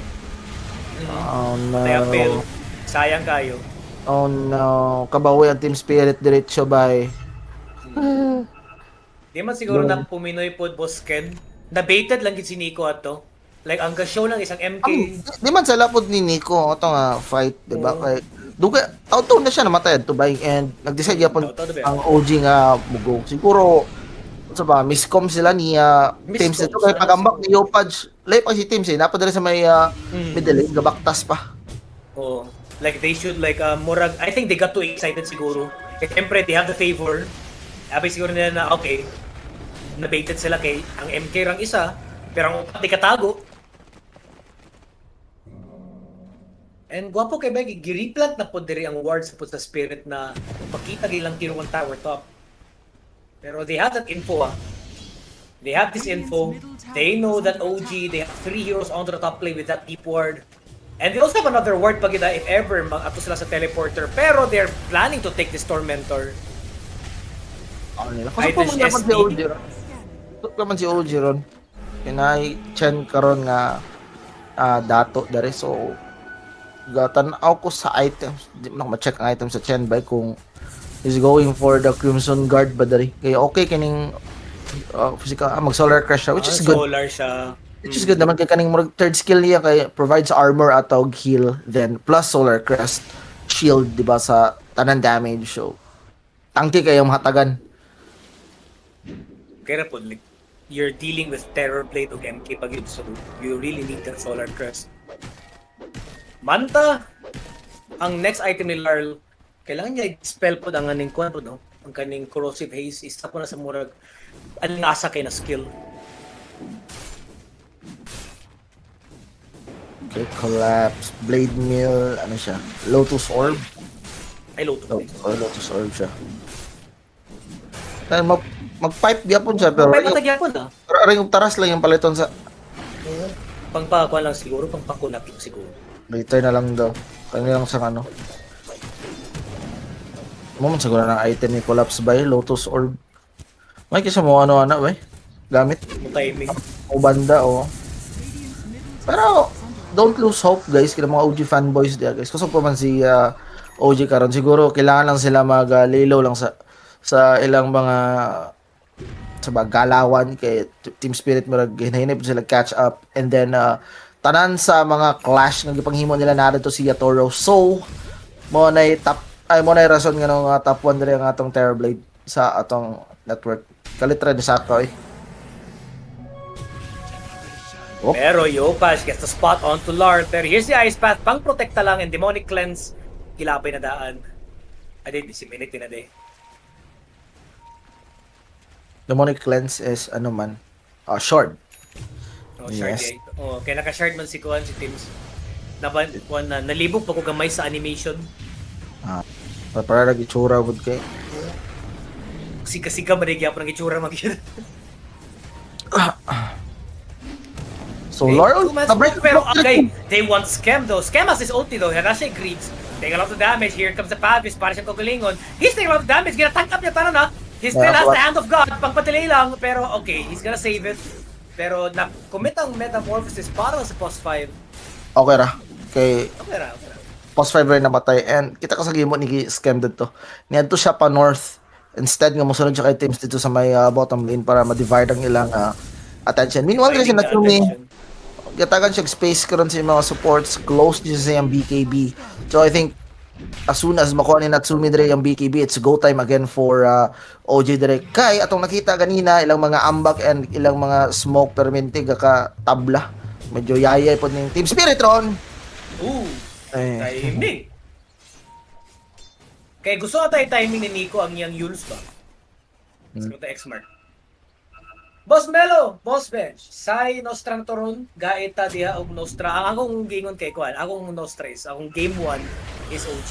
Oh no. Sayang kayo. Oh no, kabawi ang Team Spirit diretso bay. Di man siguro na puminoy pod Boss Ken. Na-baited lang gid si Nico ato. Like ang show lang isang MK. Di man sa lapod ni Nico ato nga fight, di ba? Kay duga auto na siya namatay to bay and nag-decide yapon ang OG nga bugog. Siguro sa ba miscom sila ni Teams ito kay pagambak ni Yopaj. Lay pa si Teams napadala sa may middle lane gabaktas pa. Oh. Like they should murag I think they got too excited siguro. Siyempre they have the favor. Abay siguro nila na okay. Na-baited sila kay ang MK rang isa pero ang upat di katago. And guwapo kay Becky, gireplant na po diri ang wards po sa Spirit na pakita gilang tier 1 tower top. Pero they have that info They have this info. They know that OG, they have 3 heroes onto the top lane with that deep ward. And they also have another ward pag if ever mag-ato sila sa teleporter. Pero they're planning to take this Tormentor. Kasi po man si OG ron. Ito man si OG ron. Kinay Chen karon nga dato dari. So gatan-aw ko sa items. Di mo na ma-check ang items sa Chen by kung is going for the Crimson Guard ba dari. Kaya okay kining physical mag-solar crush siya which is good. Solar siya. Which is good naman kay kaning murag third skill niya kay provides armor atog heal then plus solar crest shield di ba sa tanan damage so tangki kayong mahatagan. Kaya po, like, you're dealing with Terror Blade o MK pag yun, so you really need that Solar Crest. Manta, ang next item ni Larl, kailangan niya i-spell po ang aning kwan po, no? Ang kaning Corrosive Haze, isa po na sa murag, nasa kay na skill. Okay, collapse, blade mill, ano siya? Lotus orb. Ay, Lotus. Lotus orb siya. Then mag-pipe gyapon siya pero May matagyan po na. pero yung taras lang yung paliton sa Pangpakuan lang siguro, pangpakunat lang siguro. later na lang daw. Kanya lang sa ano. Mo man siguro ng item ni collapse by Lotus orb. May kisa mo ano-ano ba? Gamit Yung timing. o banda o. Pero don't lose hope guys kaya mga OG fanboys dia guys. Kusog pa man si OG karon siguro kailangan lang sila mag-lilo lang sa ilang mga sa galawan kay Team Spirit murag hinahinay sila catch up and then tanan sa mga clash nga gipanghimo nila na to si Yatoro. So mo na top ay mo na rason nga nung top 1 diri ang atong Terrorblade sa atong network. Kalitra ni Sako eh. Oh. Pero Yopash gets the spot onto Lard. Pero here's the Ice Path. Pang protekta lang and Demonic Cleanse. Kilapay na daan. Adi, disiminity na day. Demonic Cleanse is ano man short. Oh, shard Yes. Oh, kaya naka-shard man si Kuan, si Tims. Nalibog pa ko gamay sa animation. Para lagi tsura gud kay. Siga-siga manigya po ng itsura magyud. So Laurel Pero okay, they want Scam though. Scam has his ulti though. Hanasha greets. Take a lot of damage. Here comes the Pavis para siyang kagalingon. He's taking a lot of damage. Ginatangkap niya para na. He still has the hand of God. Pangpatilay lang. Pero okay, he's gonna save it. Pero na-commit ang Metamorphosis para sa post 5. Okay ra. Kay Okay ra. post 5 rin namatay and kita ka sa game mo ni scam dito. Niadto siya pa north. Instead nga mosunod siya kay teams dito sa may bottom lane para ma-divide ang ilang attention. Meanwhile kasi Natsumi gatagan siya space karon sa mga supports close niya sa yung BKB. So I think as soon as makuha ni Natsumi dire yung BKB, it's go time again for OG dire. Kay atong nakita kanina ilang mga ambak and ilang mga smoke permintig ka tabla. Medyo yayay po ng Team Spiritron. Ooh, Ay. timing. Kaya gusto nga tayo timing ni Nico ang yung Yules ba? Gusto tayo X-Mark. Boss Melo, Boss Benj, Sai Nostrang Toron, Gaeta diha og Nostra. Ang akong gingon kay Kuan, akong Nostra is, akong game 1 is OG.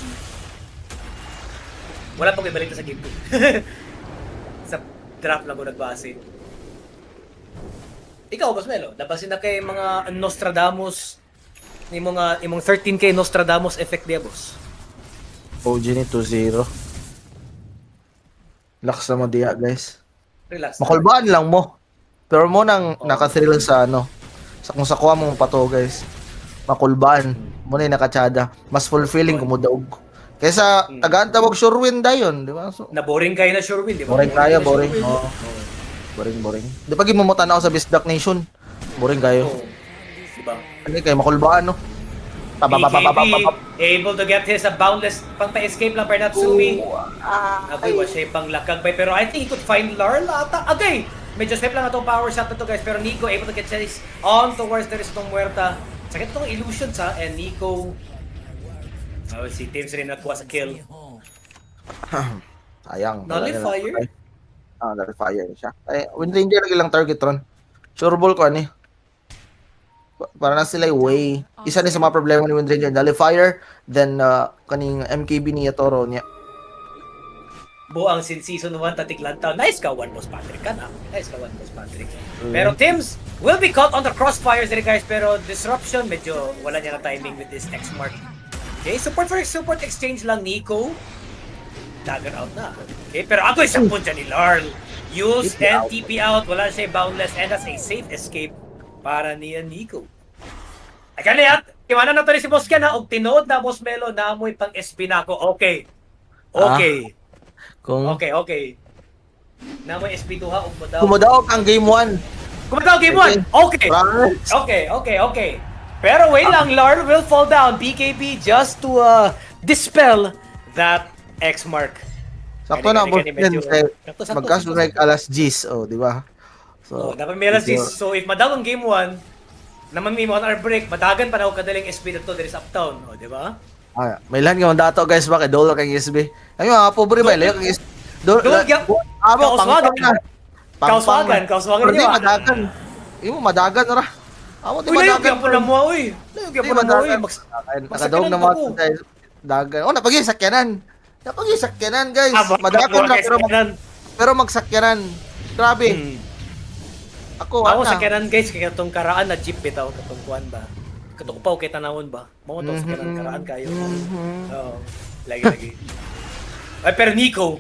Wala pang ibalik sa game 2. Sa draft lang ko nagbase. Ikaw, Boss Melo, labasin na kay mga Nostradamus, imong 13k Nostradamus effect diya, boss. OG ni 2-0. Lakas naman diya guys. Relax. Makulbaan lang mo. Pero mo nang nakathrill sa ano. Sa kung sa kuha mong pato guys. Makulbaan. Mo na yung nakachada. Mas fulfilling kung mudaog. Kaysa tagaan tawag sure win dayon, di ba? So, Na-boring kayo na sure win, di ba? boring kaya, boring. Oo. Boring. Di pa gimutan ako sa Bisdak Nation. Boring kayo. Oh, di ba? Ano kayo makulbaan no. BKB able to get his boundless pang pa-escape lang per Natsumi. Agoy, was siya pang lakag pa. Pero I think he could find Larl ata. Okay, medyo step lang itong power shot na to guys. Pero Nico able to get chase on towards the rest ng Muerta. Sakit itong illusions ha. And Nico, si Tims rin nakuha sa kill. Sayang. Nullifier? Nullifier siya. Ay, Wind Ranger lagi lang target ron. Sure ball ko ani. Para na sila way. Isa ni sa mga problema ni Wind Ranger, Nullifier, then kaning MKB ni Yatoro niya. Buang sin season 1 tatiklantaw. Nice ka, one boss Patrick ka na. Nice ka, one boss Patrick. Pero Tims will be caught on the crossfires there guys. Pero disruption, medyo wala niya na timing with this X mark. Okay, support for support exchange lang Nico. Dagger out na. Okay, pero ako isang punta ni Larl. Use and TP out. Wala siya boundless and that's a safe escape para niya Nico. Ay kaniyat, iwanan na to ni si Boss Ken na og tinood na Boss Melo na amoy pang SP na ako. Okay. Kung Okay. Na mo SP2 ha og modaw. kumadaog ang game 1, Kumataw game 1. Okay. Right. Okay. Pero wait lang, Lard will fall down. BKB just to disspel that X mark. Sakto na, boss. Medyo- Sakto. Magkasunod alas 10, oh, di ba? Oh, So, dapat may alas medyo- 10. So if madaw ang game 1, naman may 1 hour break, madagan pa na ako kadaling SB dito, there is uptown. O, di ba? may lan nga dato guys ba kay Dolo kay SB. Ay mga pobre ba layo kay Dolo. Amo Kauswagan. Kauswagan Hindi niyo. madagan. Imo madagan ra. Amo di Uy, layo madagan. kaya po na mo, uy. Layo kaya po na mo, uy. Nakadaog na Masakyanan mo guys. Dagan. Oh, napag-sakyanan. Napag-sakyanan guys. Ah, Madagan ra sakyanan. pero magsakyanan. Grabe. Ako Ako ana. sakyanan guys, kaya itong karaan na jeep bitaw, katong kuwan ba? Katong upaw kay tanawon ba? Mo to sakyanan karaan kayo. Oo. Lagi. Ay, pero Nico,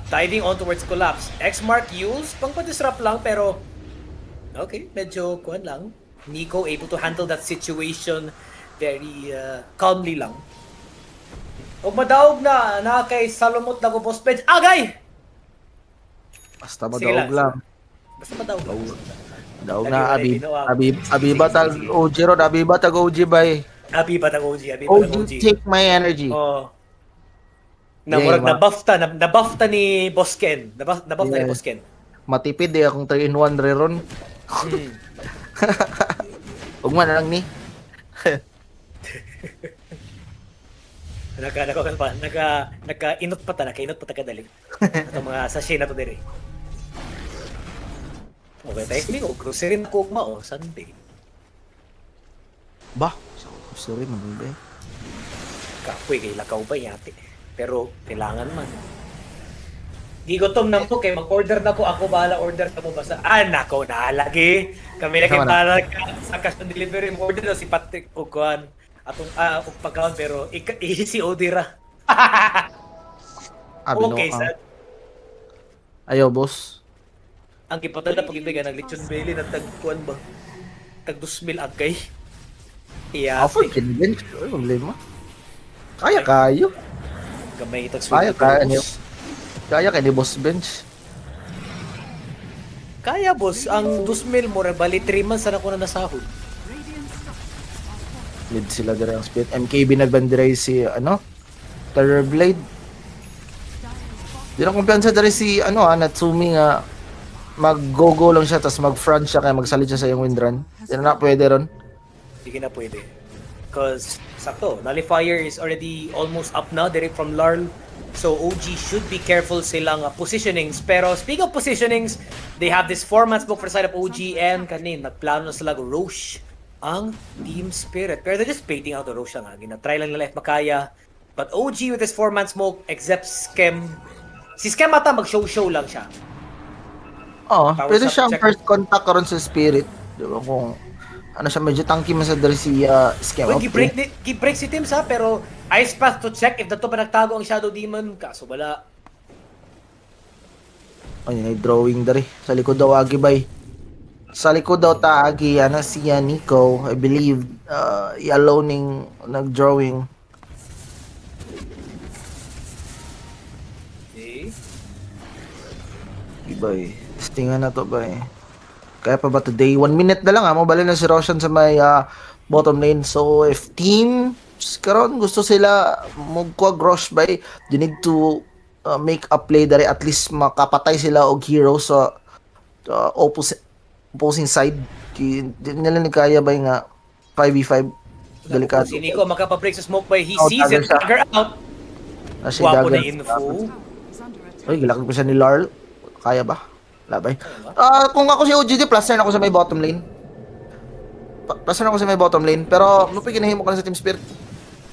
diving on towards collapse. X-Mark use, pang pa-disrupt lang, pero okay, medyo kuwan lang. Nico able to handle that situation very calmly lang. O madaog na kay Salomot na ko boss bench. Agay! Basta Sige madaog lang. Basta madaog lang. Daog Lagi na wala ginawa. Abiba tag OG ro, Abiba tag OG bay. Abi ba tag OG? OG take my energy. Oh. Yeah, Nabuff ta ni Boss Ken. Nabuff ta ni Yeah. Boss Ken. Matipid eh akong 3-in-1 reron. Ugma na lang ni. Naka-inot pa ta kadali. Itong mga sachet na to dire. Okay, tayo hindi ko. Grocery na ko ugma Sunday. Ba, sorry man ba. Kapoy kay lakaw ba yate. Pero kailangan man. Di gutom na po kay mag-order na po ako bahala order na po basta nako na lagi. Kami na kay Tama na. bahala sa cash on delivery mo order na si Patrick Uguan atong og pagkaon pero si Odira. Abi no. Okay, sad. Ayo boss. Ang kipatal na pag-ibigan ng lechon belly na tagkuan ba? Tag 2,000 agay. Iya. Offer din. Oy, problema. Kaya kayo. Gamay tag Kaya niyo. Kaya kay ni Boss Bench. Kaya boss, ang 2,000 mo bali 3 months na ako na nasahod. Mid sila dere ang split. MKB nagbandiray si Terror Blade. Di na kumpiyansa dere si Natsumi nga mag-go-go lang siya tapos mag-front siya kaya magsalit siya sa iyong windrun. Di na pwede ron. Hindi na pwede. Because, sakto, Nullifier is already almost up now, direct from Larl. So, OG should be careful silang positionings. Pero, speaking of positionings, they have this 4-month book for the side of OG and nagplano na sila Roche ang Team Spirit. Pero they're just baiting out the Roche nga. Gina-try lang nila if makaya. But OG with this 4-month smoke, except Skem. Si Skem ata mag-show-show lang siya. Power Pwede up, siyang check. first contact karon sa Spirit. Di ba kung siya medyo tanky man sa dere si Scam. Well, gi-break si Tim sa pero Ice Path to check if dato pa nagtago ang Shadow Demon. Kaso wala. Ay, drawing dere. Sa likod daw agi bay. Sa likod daw taagi si Nico, I believe, yellow ning nag-drawing. Okay. Ibay. Testingan na to bay. Kaya pa ba today? 1 minute na lang mabalik na si Roshan sa may bottom lane. So if team karon gusto sila magkuha rush bay, you need to make a play dari at least makapatay sila og hero sa opposing side. Di nila ni kaya bay nga 5v5 delikado. Si Nico makapabreak sa smoke by he Oh, sees it. dagger siya. Dagger out. Kasi Wapo na dagan. info. Ay, gilakad ko siya ni Larl. Kaya ba? Labay. Kung ako si OGD, plus na ako sa may bottom lane. Plus na ako sa may bottom lane. Pero, mapiginahin mo ka na sa Team Spirit.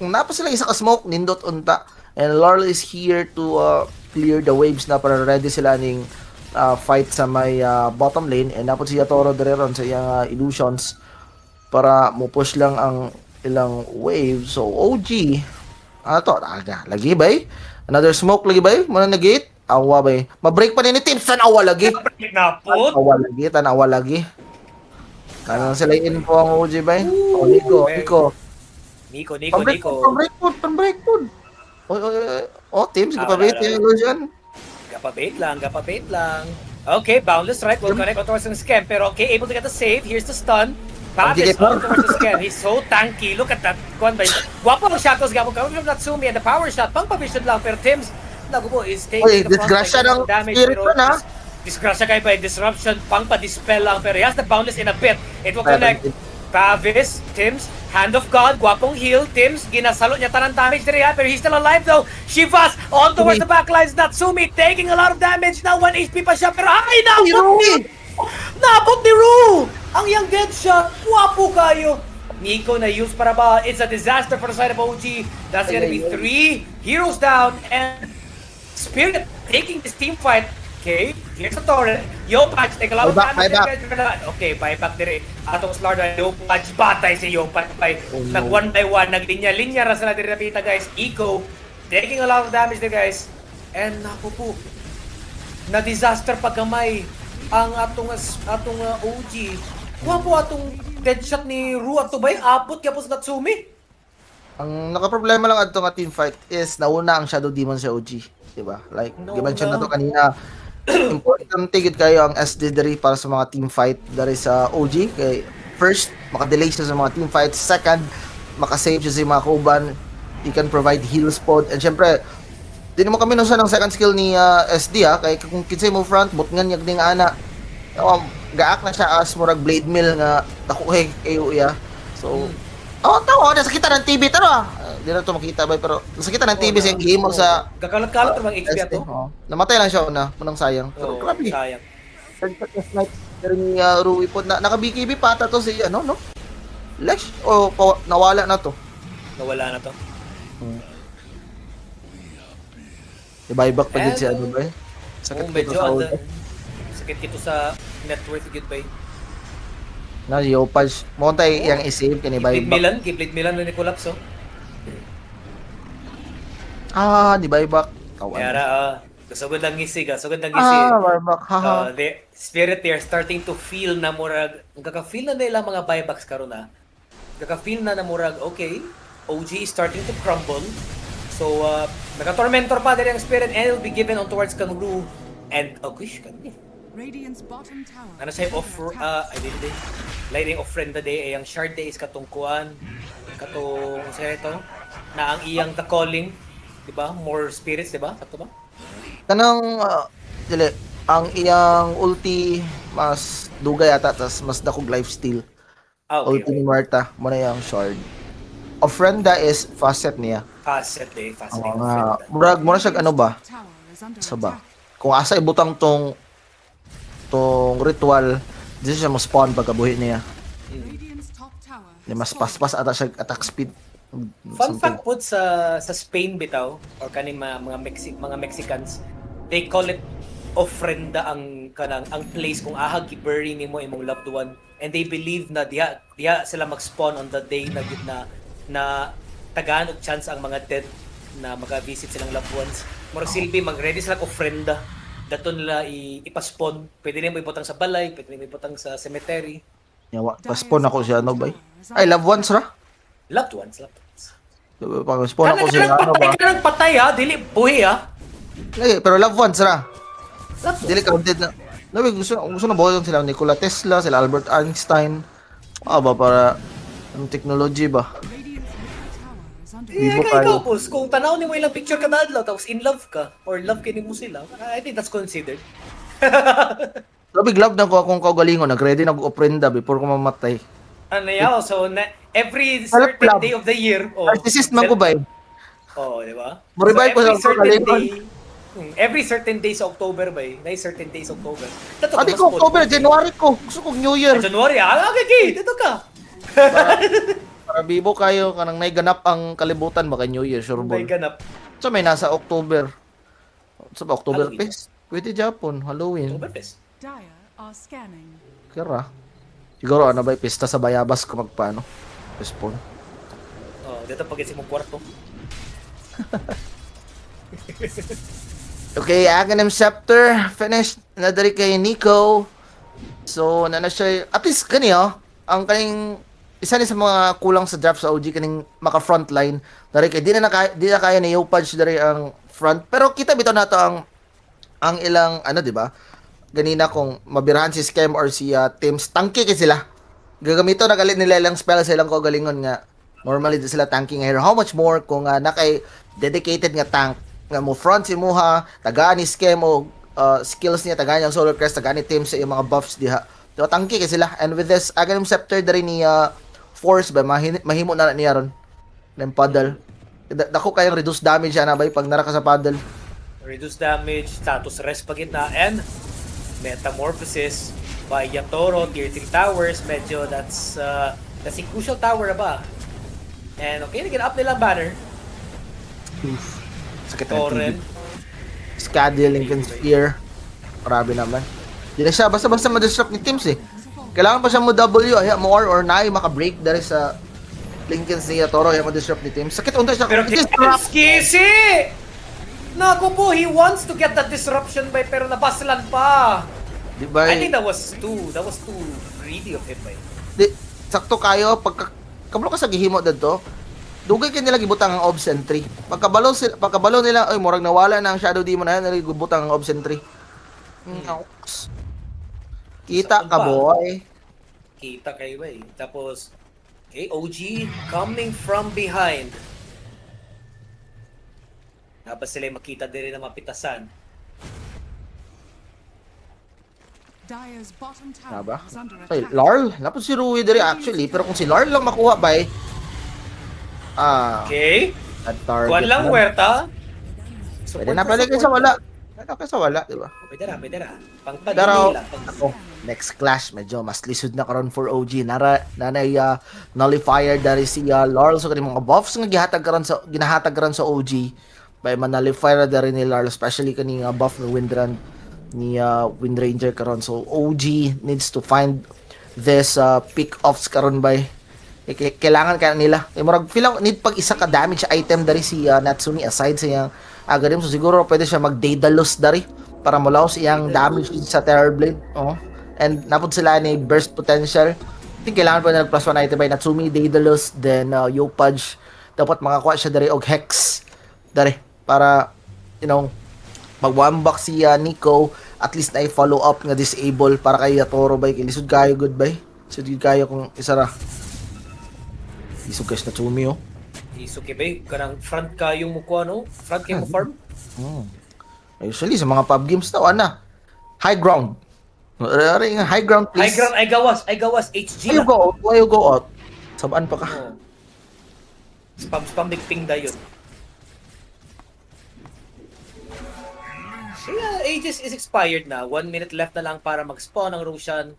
Kung napa sila isa ka smoke, nindot unta. And Larl is here to clear the waves na para ready sila ning fight sa may bottom lane. And napot siya Toro Dereron sa iyang illusions para mo push lang ang ilang wave. So, OG, lagi ba eh? Another smoke lagi ba eh? Muna na gate? Awa ba eh? Mabreak pa din ni Team. San awa lagi? Napot. Tanawa lagi. Kanang sila info ang OG ba eh? Nico. Pambreak po. Team, sige pa bait yung illusion. Gapabait lang. Okay, Boundless Strike will connect on towards the scam. Pero okay, able to get the save. Here's the stun. Pavis Ang on towards the scam. He's so tanky. Look at that. Guwapo ang shackles gabo from Natsumi and the power shot. Pang pavision lang. Pero Tim's Nagubo is taking the front disgrasya ng damage. spirit Pero na. disgrasya kayo by disruption. Pang pa-dispel lang. Pero he has the Boundless in a bit. It will connect. Pavis, Tim's, Hand of God, guwapong heal. Tim's, ginasalo niya tanang damage diri ha, pero he's still alive though. Shivas, on towards the backlines. Natsumi, taking a lot of damage now. 1 HP pa siya, pero ay, nabot ni Ru! Ang young dead siya, guwapo kayo. Nico na use para ba? It's a disaster for the side of OG. That's gonna be 3 heroes down, and Spirit taking this team fight. Okay, here's the torrent. Yo, Patch, take a lot of damage. Okay, buyback dire. Atong Slard, Yo, Patch, batay si Yo, Patch. Nag 1 by 1, naglinya-linya ra sila dire napita, guys. Eco, taking a lot of damage there, guys. And naku po, na-disaster pagkamay ang atong OG. Wapo atong deadshot ni Ru ato bay, abot kaya po sa Natsumi. Ang nakaproblema lang adto nga team fight is nauna ang Shadow Demon sa OG, diba? Like, gimension na to kanina. Important tigit kayo ang SD dari para sa mga team fight dari sa OG. Kay first, makadelay siya sa mga team fight. Second, makasave siya sa mga kuban. He can provide heal spot. And syempre, di mo kami nusa ng second skill ni SD ha. Kay kung kinsay mo front, butngan yag ning ana. Gaak na siya as murag blade mill nga takuhay kayo iya. So, tawa na sakita ng TV taro. Di na to makita ba pero sakita ng TV sa game mo sa gakalat-kalat ng HP ato. Namatay lang siya una, munang sayang. Pero grabe. Sayang. Snipe pero ni Rui po na naka-BKB pata to si ano no? Lesh o nawala na to. Nawala na to. I-buyback pa din si ano ba? Sakit kito sa net worth goodbye. Na yo punch mo tay yang i-save kani buyback. Giplit Milan ni collapse oh. Di buyback. Kaya kasugod lang ngisi. Buyback. The spirit they are starting to feel na murag, kaka-feel na nila mga buybacks karon na. Kaka-feel na murag, okay, OG is starting to crumble. So, naka-tormentor pa din ang spirit and it will be given on towards Kangru and Aguish kanini. Radiant's bottom tower. Ano siya offer, lighting offrend the day, ang shard day is katungkuan, siya ito, na ang iyang ka-calling, diba? More spirits, diba? Sakto ba? Kanang dili ang iyang ulti mas dugay ata tas mas dakog lifesteal. Okay. Ulti ni Marta mo na yung shard. Ofrenda is facet niya. Facet day. Murag mo na siya ano ba? Sa ba? Kung asa ibutang tong ritual, di siya mo spawn pagkabuhi niya. Ni mas paspas ata siya attack speed. Fun fact po sa Spain bitaw or kani mga Mexicans, they call it ofrenda ang place kung ahag gibury nimo imong loved one, and they believe na diha sila mag-spawn on the day na tagaan og chance ang mga dead na maka-visit silang loved ones. Murag silbi mag-ready sila og ofrenda daton nila ipaspawn. Pwede nimo iputang sa balay, pwede nimo iputang sa cemetery. Yawa, pa-spawn ako siya ano ba? Ay, loved ones ra? Loved ones. Pag-spawn ako siya ano ba? Kanang patay ha, dili buhi ha. Pero loved ones ra. Loved ones. Dili counted na. Nabi, gusto na boy sila Nikola Tesla, sila Albert Einstein. Ba para ang technology ba? Yeah, ikaw po, kung tanaw ni mo ilang picture ka na adlaw, tapos in love ka, or love ka ni mo sila, I think that's considered. Labig love na ko akong kaugalingon, nag-ready na ko-oprenda before ko mamatay. Ano yaw, so every certain day of the year, Narcissist man ko ba eh? Di ba? Mo-revive ko sa kaugalingon. Every certain day sa October ba eh? Certain days sa October. Adi ko, October, January ko. Gusto kong New Year. January, okay, dito ka. Para bibo kayo, kanang naiganap ang kalibutan, baka New Year, sure ball. Naiganap. So may nasa October. Sa ba, October Halloween. Fest? Pwede Japon, Halloween. Oktoberfest. Dire are scanning. Kira. Siguro ano ba, pista sa Bayabas ko magpaano. Respond. Dito pag-isip mong kwarto. Okay, Aghanim Scepter. Finished na dari kay Nico. So, na siya, at least kaniyo, ang kaning isa ni sa mga kulang sa draft sa OG kaning maka frontline dari kay di na kaya ni Punch dari ang front pero kita bitaw nato ang ilang ano di ba ganina kung mabirahan si Scam or si Teams, tangke kay sila. Gagamito na galit nila ilang spell sa ilang kagalingon nga. Normally di sila tanking here. How much more kung nakay dedicated nga tank nga mo front si Muha, tagaan ni Scam o skills niya, tagaan niya Solar Crest, tagaan ni Teams sa iyong mga buffs diha. So tangke kay sila. And with this, Aghanim Scepter dari ni Force ba, mahimo na niya ron. Ng paddle. Dako kayang reduce damage na bay pag nara ka sa paddle. Reduce damage, status rest pa gitna, and Metamorphosis by Yatoro, tier 3 towers, medyo that's a crucial tower na ba? And okay, nag up nila ang banner. Sakit na Torrent. Scadil, Lincoln Sphere. Grabe naman. Di na siya, basta-basta ma-disrupt ni Teams eh. Kailangan pa siya mo W, ay more or nai maka-break dari sa Lincoln ni Toro, ay ma-disrupt ni Teams. Sakit unta siya. Pero Kisi! Naku po, he wants to get that disruption by pero nabaslan pa. Di ba? I think that was too greedy of him by. Di, sakto kayo, pagka kabalo ka sa gihimo dito, dugay ka nila gibutang ang Obs entry. Pagkabalo nila, ay murag nawala na ang Shadow Demon na yan, nila gibutang ang Obs entry. Kita ka, boy. Kita kayo ba eh. Tapos, okay, OG coming from behind. Tapos sila makita din rin na mapitasan. Dire's bottom tower Ba? is under Ay, attack. Larl. Napos si Rui diri actually, pero kung si Larl lang makuha ba Okay. at target. Kuan lang, Huerta. Pwede na pala kayo sa wala. Pwede kayo sa wala, di ba? Pwede na. Pang Pero, Manila. ako, next clash, medyo mas lisod na karon for OG. Nanay nullifier dari si Larl. So, kani mga buffs nga ginahatag karon sa OG. By man-nullifier dari ni Larl, especially kani nga buff ni Wind Ranger karon. So, OG needs to find this pick-offs karon by kailangan kaya nila. Murag feel ako need pag isa ka damage item dari si Natsumi aside sa iyang Agarim. So siguro pwede siya mag Daedalus dari para mulaw iyang damage sa Terror Blade. And napod sila ni burst potential. I think kailangan pa nila plus 1 item by Natsumi, Daedalus, then Yopaj. Dapat makakuha siya dari og Hex dari para mag one box si Nico, at least na i-follow up nga disable para kay Toro bay kilisod kayo good bay. So di kayo kung isara. Isog guys na Tsumi Isuki ba? Kanang front ka yung mukha, no? Front kayo mo farm? Usually sa mga pub games daw high ground. High ground please. High ground, ay gawas, HG Why you na. go out? Why you go out? Sabaan pa ka? Oh. Spam big ping da yun. Yeah, Aegis is expired na. 1 minute left na lang para mag-spawn ang Roshan.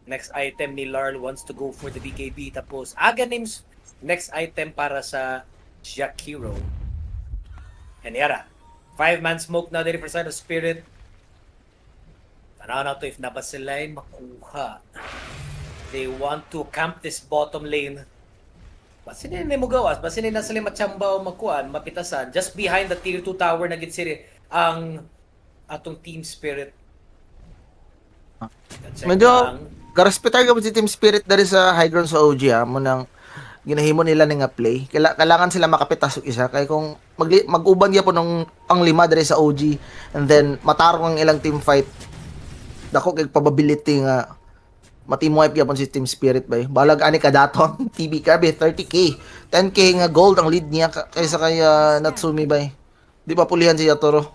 Next item ni Larl wants to go for the BKB. Tapos Aghanim's next item para sa Jakiro. And yara. 5-man smoke na dito for Sign of Spirit. Tanaw na to if nabasilay makuha. They want to camp this bottom lane. Basinin mo gawas. Basinin na sila matsamba o makuhaan, mapitasan. Just behind the tier 2 tower na gitsiri ang atong Team Spirit. Medyo garespetar ka si Team Spirit dari sa high ground sa OG mo nang ginahimo nila nga play. Kailangan sila makapitas og isa kay kung mag-uban gyapon ang 5 dari sa OG and then matarong ang ilang team fight. Dako kay probability nga ma-team wipe gyapon si Team Spirit bay. Balag ani ka daton TB ka 30k. 10k nga gold ang lead niya kaysa kay Natsumi bay. Di pa pulihan si Yatoro.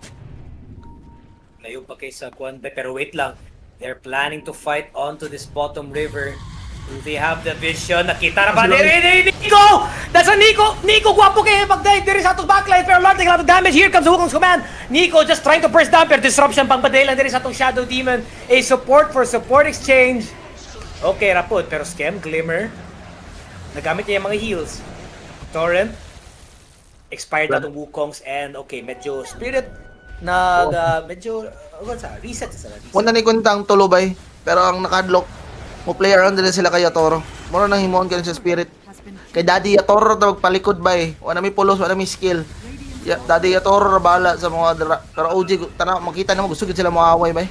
Layo pa kay sa Kwan bay, pero wait lang. They're planning to fight onto this bottom river. Do they have the vision? Nakita na ba? Nico! That's a Nico! Nico, guwapo kayo pag-dive diri sa atong backline. Pero Lord, taking a lot of damage. Here comes Wukong's command. Nico just trying to burst down. Pero disruption pang padala diri sa atong Shadow Demon. A support for support exchange. Okay, rapod. Pero Scam, Glimmer. Nagamit niya yung mga heals. Torrent. Expired na itong Wukong's. And okay, medyo Spirit. Medyo reset sa reset. Wala ni kuntang tulo bay, pero ang nakadlock mo play around din sila kay Yatoro. Mura nang himuon ka sa Spirit. Kay Daddy Yatoro na magpalikod bay. Wala mi pulos, wala mi skill. Daddy Yatoro ra bala sa mga pero OG tanaw makita na mo gusto gid sila moaway bay.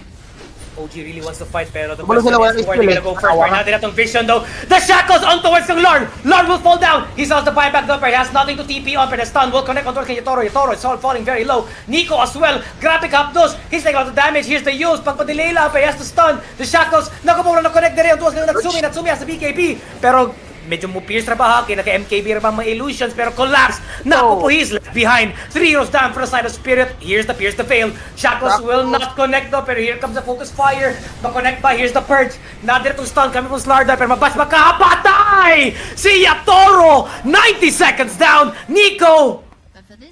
OG really wants to fight, pero the Kabalo question sila, wala is who are skill they eh. gonna go first? Awa Right ka. now, they have tong vision though. The shackles on towards ng Lord. Lord will fall down. He saws the buyback though, but he has nothing to TP on, but the stun will connect on towards kay Yatoro. Yatoro is all falling very low. Nico as well. Grabe Kapdos. He's taking a lot of damage. Here's the use. Pagpa-delay lang, but he has to stun. The shackles. Nakamura na connect dire on towards kay Natsumi. Natsumi has the BKB. Pero medyo mo pierce na ba ha? Naka-MKB na ba mga illusions? Pero collapse. Naku po, he's left behind. 3 heroes down for the side of Spirit. Here's the pierce the fail. Shackles will not connect though, pero here comes the focus fire. Ma-connect ba? Here's the purge. Nadir itong stun kami from Slarda, pero mabas makapatay! Si Yatoro! 90 seconds down! Nico!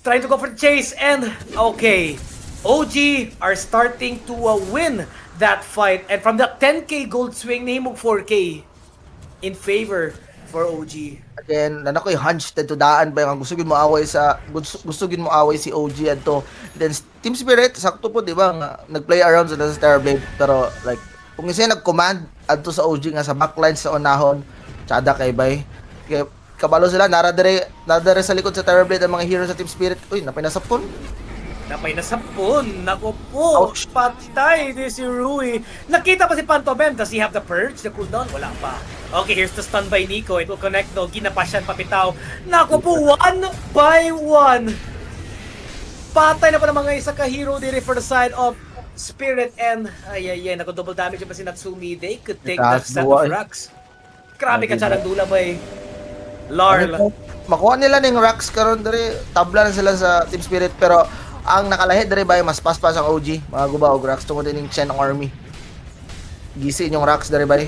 Trying to go for the chase, and okay. OG are starting to win that fight. And from the 10k gold swing, nahimog 4k in favor for OG. Again, nana ko yung hunch to daan ba yung gusto gid mo away sa gusto gid mo away si OG adto. Then Team Spirit sakto po di ba nga nagplay around sa Starblade pero like kung isa nag-command adto sa OG nga sa backline sa unahon tsada kay bay. Kaya kabalo sila nara dire sa likod sa Starblade ang mga hero sa Team Spirit. Uy, napay nasapon. Napay na sapon. Nako po. Ouch. Patay ni si Rui. Nakita pa si Pantobem. Does he have the purge? The cooldown? Wala pa. Okay, here's the stun by Nico. It will connect though. Ginapasyan papitaw. Nako po. 1 by 1. Patay na pa ng mga isa ka-hero dire for the side of Spirit and ay. Nako double damage pa si Natsumi. They could take that set of racks. Grabe ka ng dula ba eh. Larl. Makuha nila ning racks karon dire tabla na sila sa Team Spirit pero ang nakalahi dire ba mas paspas ang OG mga guba og racks tungod ning Chen ang army. Gisi yung racks dire ba?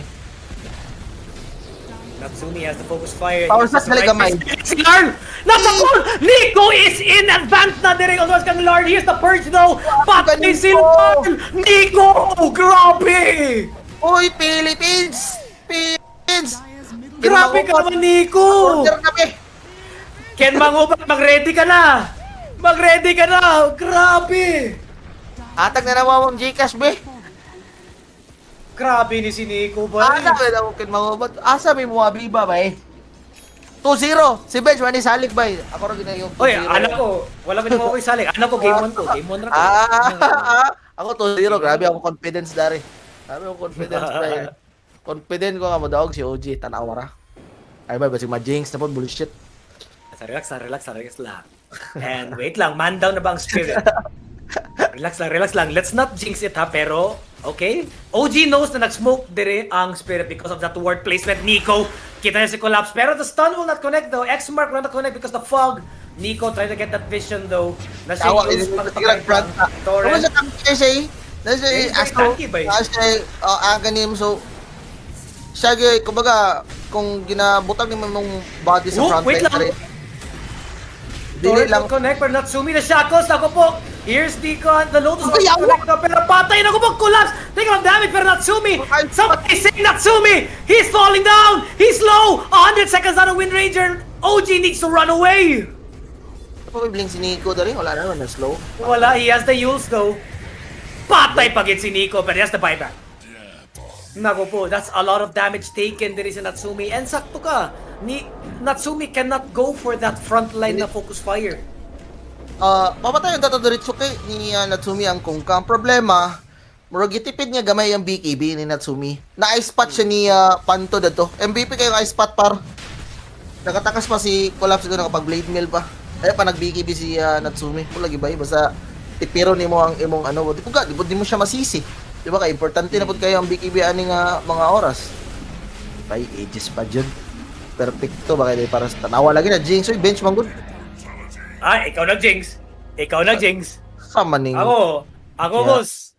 Natsumi has the focus fire. Power shot na gamay. Si Larl! Nasa pool! Nico is in advance na direct on kang Larl. Here's the purge though. Patay si Larl! Nico! Grabe! Uy, Philippines! Philippines! Dire's middle Grabe ka naman, Nico! Order kami! Ken Mangubat, mag-ready ka na! Mag-ready ka na! Grabe! Atag na nawawang Gcash, be! Grabe ni si Nico ba? Asa ba daw kin mawabot? Asa may muabiba ba eh? 2-0! Si Benj, mani salik ba eh? Ako rin ginayon 2-0. Oy, anak ko, wala ko ko isalik. Anak ko, game 1 ko. Game 1 na ko. Ako 2-0. Grabe ako confidence dari. Grabe ako confidence ba eh. Confident ko nga mo daog si OG. Tanawara. Ay ba, basig ma-jinx na po, bullshit. Relax lang. And wait lang, man down na ba ang Spirit? Relax lang. Let's not jinx it ha, pero okay? OG knows na nag-smoke dire ang Spirit because of that ward placement. Nico, kita niya si Collapse, pero the stun will not connect though. X-Mark will not connect because the fog. Nico trying to get that vision though. Na siya Tawa, use ini front na. Ano siya tanky siya eh? Nasa Very aso. tanky ba eh? Siya ang ganim so siya kumbaga kung ginabutang ni mong body sa Oh, front wait line lang. dire. Dili lang. Connect for Natsumi, the shackles. Ako po. Here's the Lotus. Ay, yawa! Connect na, pero patay na ko po. Collapse. Take on damage for Natsumi. Ay, Somebody save Natsumi. He's falling down. He's low. 100 seconds out of Wind Ranger. OG needs to run away. Ano bling si Nico dari? Wala naman na slow. Wala. He has the Yules though. Patay pagit si Nico, but he has the buyback. Nako po, that's a lot of damage taken din si Natsumi. And sakto ka. Natsumi cannot go for that front line na focus fire. Papatay ang tatadiritso kay ni Natsumi ang kungka. Ang problema, murag gitipid niya gamay ang BKB ni Natsumi. Na-ice spot siya ni Panto dato. MVP kayo ice spot par. Nakatakas pa si Collapse ko nakapag blade mill pa. Ay pa nag-BKB si Natsumi. Kung lagi ba basta tipiro nimo ang imong ano, di mo siya masisi. Di ba ka importante na pud kayo ang BKB aning mga oras. By ages pa jud. Perfecto ba kay para sa tanawa lagi na Jinx oy bench man good. Ay, ikaw nag-jinx. Sama ning Ako, Yeah. boss.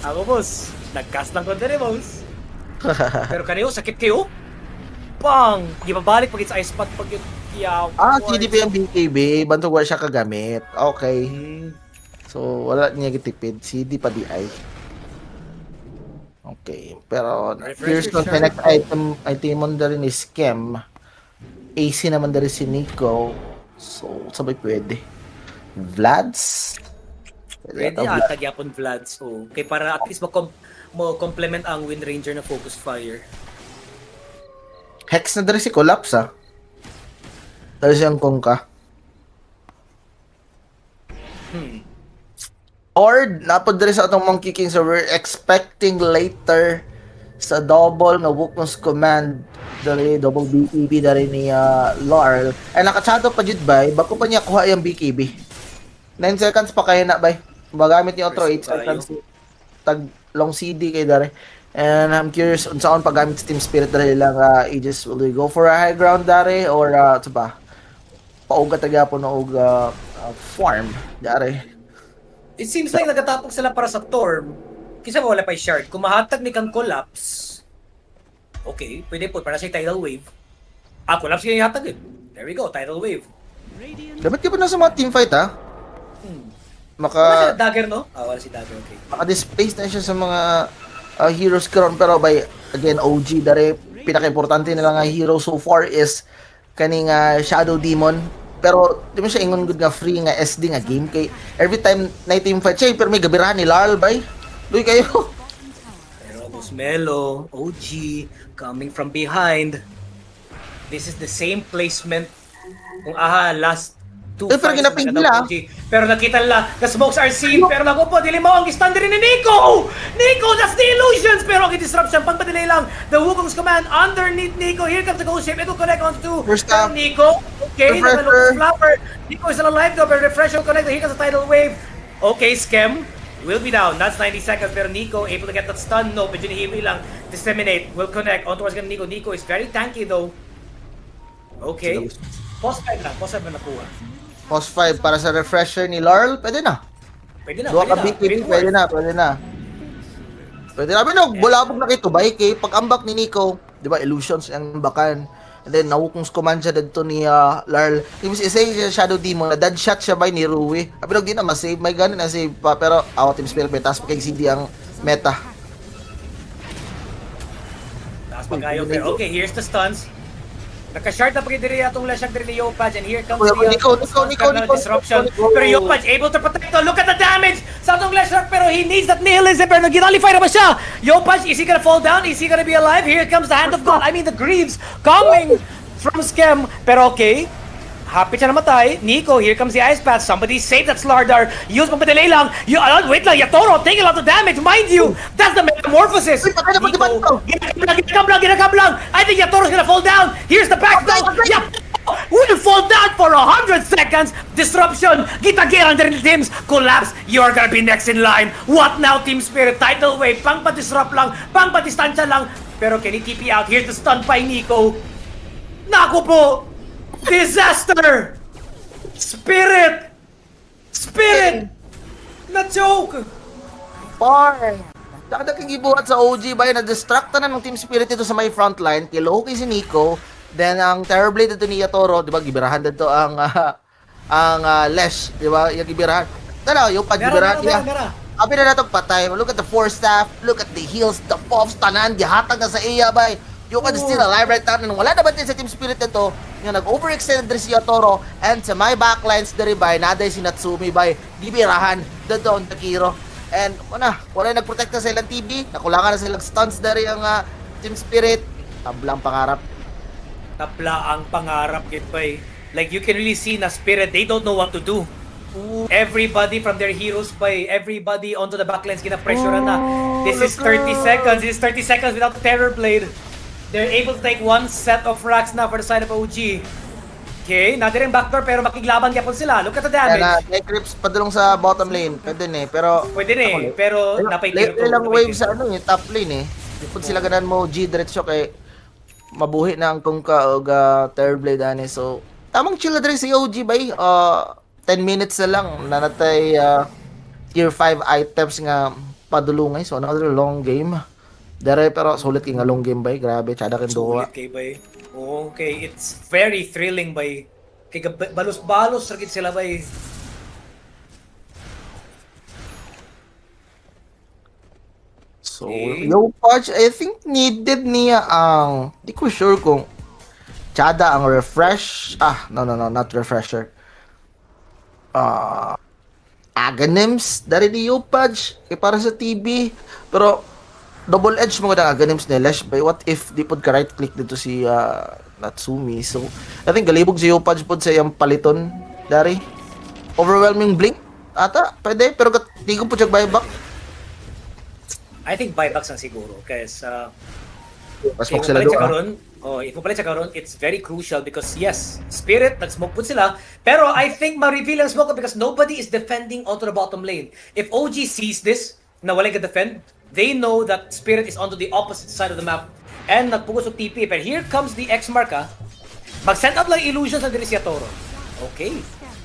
Boss. Nag-cast lang ko din, boss. Pero kaniyo, sakit kayo. Pang! Di ba balik pag sa ice spot pag yung kiyaw. CDP ang BKB, bantog wala siya kagamit. Okay. So, wala niya gitipid. CD pa DI. Okay. Pero, Refresh here's your the next item on rin is Scam. AC naman rin si Nico. So, sabay pwede. Vlads? Pwede ata gyapon Vlads. Oh. Kay para at least mo complement ang Wind Ranger na focus fire. Hex na rin si Collapse ah. Dahil siyang kongka. Or napod diri sa atong Monkey King, so we're expecting later sa double nga Wukong's command dari double BKB dari ni Laurel. Ay nakachato pa jud bay, bako pa niya kuha yung BKB. 9 seconds pa kaya na bay. Magamit niya outro 8 seconds. Tag long CD kay dari. And I'm curious unsaon paggamit sa Team Spirit dari lang Aegis, will they go for a high ground dari or ito ba? Pauga tagapon og farm dari. It seems like nagatapok sila para sa Torm. Kisa wala pa shard. Kung mahatag ni kang collapse, okay, pwede po para sa tidal wave. Collapse yung ihatag eh. There we go, tidal wave. Dapat ka pa na sa mga teamfight ha? Wala siya dagger, no? Wala si dagger, okay. Maka-displace na siya sa mga heroes karon, pero by again OG dari pinaka-importante nila nga hero so far is kaning Shadow Demon. Pero di mo siya ingon good nga free nga SD nga game kay every time na team fight siya pero may gabirahan ni Larl bay. Luy kayo. Pero Mel0, OG coming from behind. This is the same placement kung last 2 pero fights ginaping na nila. OG. Pero nakita nila, the smokes are seen, pero naku po, dili mo ang stand rin ni Nico! Nico, that's the illusions! Pero ang disruption, pang-padelay lang. The Wukong's command underneath Nico. Here comes the ghost ship. It will connect onto Nico. Okay, nakalong flower. Nico is still alive though, but refresh will connect. Here comes the tidal wave. Okay, Skem will be down. That's 90 seconds, pero Nico able to get that stun. No, but Junihimi lang. Disseminate will connect on towards Nico. Nico is very tanky though. Okay. Post 5 lang. Post 5 na nakuha. Post 5 para sa refresher ni Larl, pwede na. Pwede na, Duha ka BKB, pwede na. Pwede na. Pero bulabog na kay Tubay kay pag-ambak ni Nico, di ba, illusions ang ambakan. And then nawukong command siya dito ni Larl. Ibig isay siya Shadow Demon, na dead shot siya by ni Rui. Pero di na ma-save, may ganun na save pa. Pero Team Spirit may taas pa kay CD ang meta. Taas pa kayo, pero okay, here's the stuns. Naka-shard na pagkidiri atong lasyag diri ni Yopaj, and here comes the Nico, disruption. Pero Yopaj able to protect. Look at the damage sa atong lasyag, pero he needs that nihilism. Pero nag-nullify na ba siya? Yopaj, is he gonna fall down? Is he gonna be alive? Here comes the hand of God. I mean the Greaves coming from Skem. Pero okay, happy siya namatay. Nico, here comes the Ice Path. Somebody save that Slardar. Use mo delay lang. Wait lang, Yatoro taking a lot of damage. Mind you, that's the metamorphosis. Nico, ginakam lang. I think Yatoro's gonna fall down. Here's the back though. Will fall down for 100 seconds. Disruption. Gitagiran din teams. Collapse. You're gonna be next in line. What now, Team Spirit? Tidal wave. Pang pa-disrupt lang. Pang pa-distansya lang. Pero can he TP out? Here's the stun by Nico. Naku po. Disaster! Spirit! Na-choke! Par! Dagdag kang gibuhat sa OG ba na-distracta na ng Team Spirit ito sa may frontline. Kilo kay si Nico. Then ang Terrorblade ito ni Yatoro, di ba, gibirahan dito ang Lesh, di ba, yung gibirahan. Tala, yung pag-gibirahan niya. Abi na natong patay. Look at the 4 staff, look at the heals, the buffs, tanan, gihatag na sa iya ba. Yung is still alive right now. Wala naman din sa Team Spirit nito. Yung nag-overextend rin si Yatoro. And sa my backlines na rin ba, naday si Natsumi ba, gibirahan dito ang Takiro. And wala nagprotekta sa ilang TV. Nakulangan na silang stunts na rin ang Team Spirit. Tablang pangarap. Tabla ang pangarap, Kitpay. Like, you can really see na Spirit, they don't know what to do. Everybody from their heroes by everybody onto the backlines, kina-pressure na. This is 30 seconds. This is 30 seconds without the Terror Blade. They're able to take one set of racks now for the side of OG. Okay, natin rin backdoor pero makiglaban kaya po sila. Look at the damage. May creeps padulong sa bottom lane. Pwede ne, pero... Pwede ne, pero napay-tiro to. Lang wave sa top lane Pag sila ganan mo G-diretso kay mabuhi na ang Kungka o Terrorblade ani. So, tamang chill na rin si OG bay. 10 minutes na lang nanatay tier 5 items nga padulungay. So, another long game. Dere pero sulit kay nga long game bay. Grabe, tsada kin duwa. Sulit kay bay. Okay, it's very thrilling bay. Kay balos-balos ra gid sila bay. So, Yo Patch, I think needed niya ang di ko sure kung tsada ang refresh. No, not refresher. Aghanim's dari ni Yo Patch para sa TV. Pero double edge mo nga Aghanim's ni Lesh by what if di pod ka right click dito si Natsumi. So I think galibog si Yopaj pod sa iyang paliton dari overwhelming blink ata pwede pero Hindi ko po check buyback. I think buybacks ang siguro. Kasi Mas if smoke sila mapalit siya doon. karon, if mapalit siya karon, it's very crucial because yes, Spirit, nag-smoke po sila. Pero I think ma-reveal ang smoke because nobody is defending onto the bottom lane. If OG sees this, na walang ka-defend, they know that Spirit is onto the opposite side of the map. And nagpugos og TP. Pero here comes the X-Mark ha. Mag-send out lang illusion sa diri siya Toro. Okay.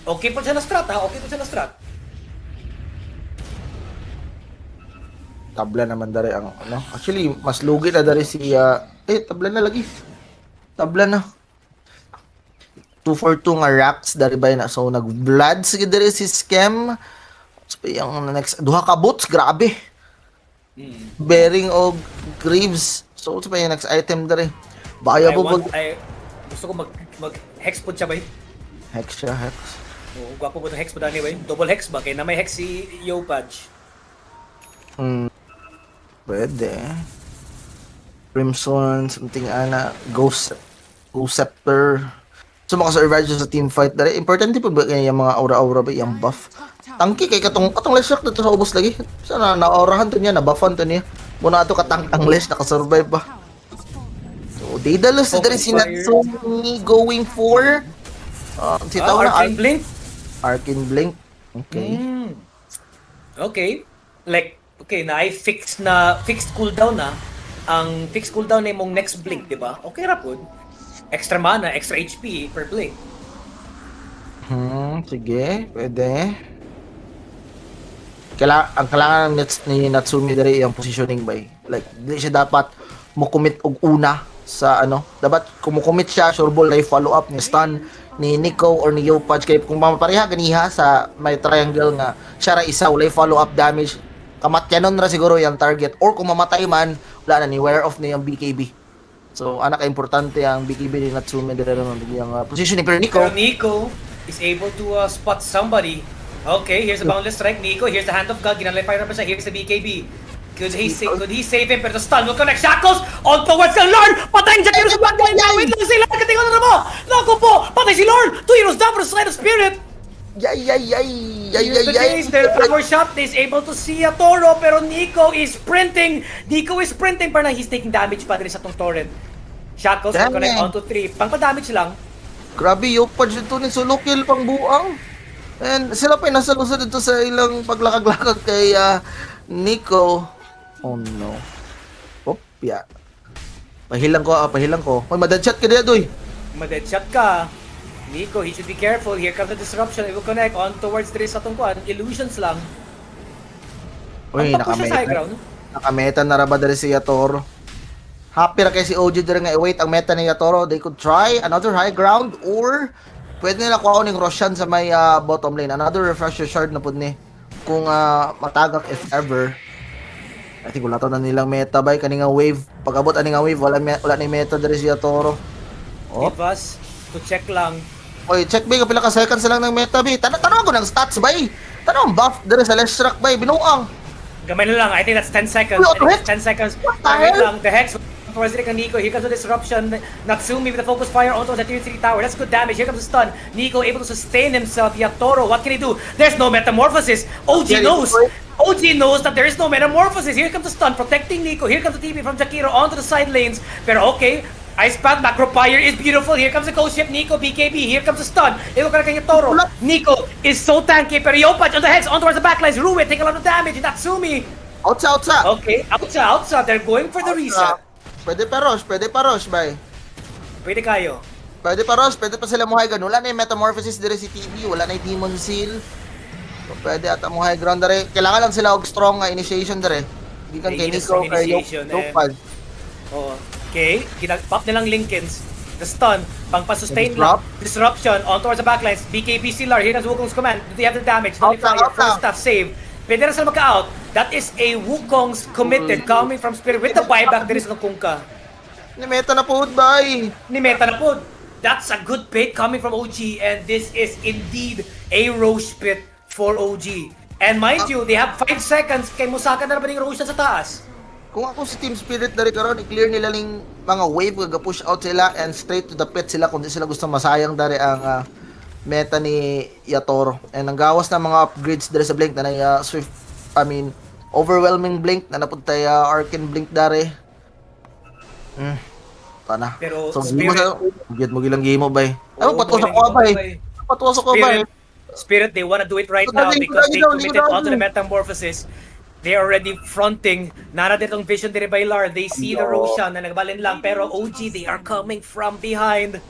Okay po siya na strat ha. Okay po siya na strat. Tabla naman dari ang ano. Actually, mas lugi na dari si tabla na lagi. Tabla na. 242 nga racks dari ba na. So nag-blood sige dari si Scam. So yung next duha ka boots, grabe. Bearing og Greaves. So pa yung next item dari. Baya po Gusto ko mag-hex po siya ba yun? Hex siya, hex. Oo, gwapo po itong hex po anyway. Double hex ba? Kaya na may hex si Yopaj. Pwede. Crimson, something Ghost Scepter. So makasurvive sa team fight dari. Importante po ba kaya yung mga aura-aura ba yung buff? Tangki kay katong Lesh Rock dito sa ubos lagi. Sana na-aurahan to niya, na-buffan to niya. Muna ato katang Lesh nakasurvive ba. So Daedalus dari si Natsumi going for sitaw na Arcane Blink? Arcane Blink. Okay. Okay. Okay, na ay fixed cooldown na. Ang fixed cooldown na yung next blink, di ba? Okay ra po. Extra mana, extra HP per blink. Sige, pwede. Ang kailangan ni Natsumi dari yung positioning ba. Like, hindi siya dapat mo-commit og una sa ano. Dapat kumukomit siya, sure ball, na follow up ni stun ni Nico or ni Yopaj. Kaya kung mamapareha ganiha sa may triangle nga siya ra isa, wala follow up damage. Kamatyanon ra siguro yung target. Or kung mamatay man, wala na ni wear off na yung BKB. So, anak importante ang BKB ni Natsumi dari yung positioning. Pero Nico is able to spot somebody. Okay, here's the boundless strike. Nico, here's the hand of God. Ginalay-fire na pa siya. Here's the BKB. Could he save him? Pero the stun will connect. Shackles on towards the Lord! Patayin siya! Heroes backline! Wait lang si Lord! Katingan na mo! Naku po! Patay si Lord! 2 heroes down for the slide of Spirit! Here's the chase. There's a power shot. He's able to see a Toro. Pero Nico is sprinting. Para na he's taking damage pa din sa tong torrent. Shackles will connect onto 3. Pang-damage lang. Grabe, Yopaj dito ni solo kill pang buang. And sila pa yung nasa lusod dito sa ilang paglakag-lakag kay Nico. Oh no. Yeah. Pahilang ko. May madadshot ka diya, doy. Madadshot ka. Nico, he should be careful. Here comes the disruption. It will connect on towards the sa tong kuan. Illusions lang. Uy, nakameta na raba dari si Yatoro. Happy ra kay si OG dire nga i-wait ang meta ni Yatoro. They could try another high ground or pwede nila kuha ning Roshan sa may bottom lane. Another refresher shard na pud ni. Kung matagak if ever. I think wala to na nilang meta bay kaninga wave. Pag-abot ani nga wave wala ni meta dire si Yatoro. Give us to check lang. Oy, check bay kapila ka seconds lang ng meta bay. Tanong ko ng stats bay. Tanong buff dire sa Lesh Rock bay binuang. Gamay na lang. I think that's 10 seconds. What the heck? 10 seconds. What the Wait hell? lang. The Hex towards Nico. Here comes the disruption. Natsumi with the focus fire onto the tier 3 tower. That's good damage. Here comes the stun. Nico able to sustain himself. Yatoro, what can he do? There's no metamorphosis. OG knows. OG knows that there is no metamorphosis. Here comes the stun protecting Nico. Here comes the TP from Jakiro onto the side lanes. Pero okay. Ice Path, Macro Fire is beautiful. Here comes the Ghost Ship, Nico, BKB. Here comes the stun. Ito ka na kanya Toro. Nico is so tanky. Pero Yopaj on the heads, on towards the backlines. Ruin, take a lot of damage. Natsumi. Outsa. Okay, outsa. They're going for the reset. Pwede pa rush, bay. Pwede kayo. Pwede pa sila mo high ground. Wala na yung metamorphosis dire si TV, wala na yung demon seal. So, pwede ata mo high ground dire. Kailangan lang sila og strong initiation dire. Hindi kan kay Nico kay Yopaj. Oo. Okay, pop nilang Linkens. The stun, pang-sustain lang. Disruption on towards the backlines. BKB Silar, here comes Wukong's command. Do they have the damage? First staff save. Pwede na sila maka-out. That is a Wukong's committed coming from Spirit with the buyback. There is no Kungka. Ni meta na po, bay. That's a good bait coming from OG, and this is indeed a Roche pit for OG. And mind you, they have 5 seconds kay Musaka na naman yung Roche sa taas. Kung ako si Team Spirit dari karon, i-clear nila ning mga wave, ga-push out sila and straight to the pit sila kung di sila gusto masayang dari ang meta ni Yatoro. And ang gawas na mga upgrades dere sa Blink na Swift, overwhelming Blink na napunta Arcane Blink dare. Pana. Pero So, gimo Spirit, sa gid mo gilang gimo bay. Ay, oo, patusok magaling ko yung bay. babay. Patusok ko bay. Spirit, they want to do it right So, now galing, because they galing, committed galing. onto the metamorphosis. They are already fronting. Nara ditong vision dire by Lar. They see the Roshan na nagbalin lang. Pero OG, they are coming from behind.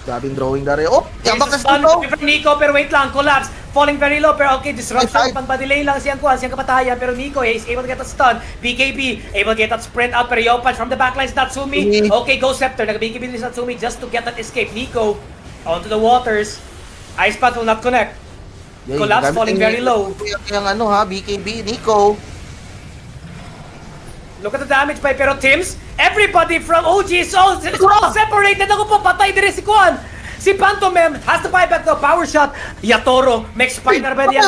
Grabing drawing dare. Oh, There's yabak a na stun Nico. from Nico, pero wait lang, collapse. Falling very low, pero okay, disruption, pang-delay lang siyang kuhan, siyang kapatayan, pero Nico is able to get that stun. BKB, able to get that sprint out, pero Yopaj from the backlines, Natsumi. Okay, go Scepter, nag-BKB ni Natsumi just to get that escape. Nico, onto the waters. Ice Path will not connect. Collapse, falling very low. Yung BKB, Nico. Look at the damage by pero Tims. Everybody from OG is all separated. Ako po, patay dire si Kuan. Si Pantomem has to buy back the power shot. Yatoro makes Spiner by the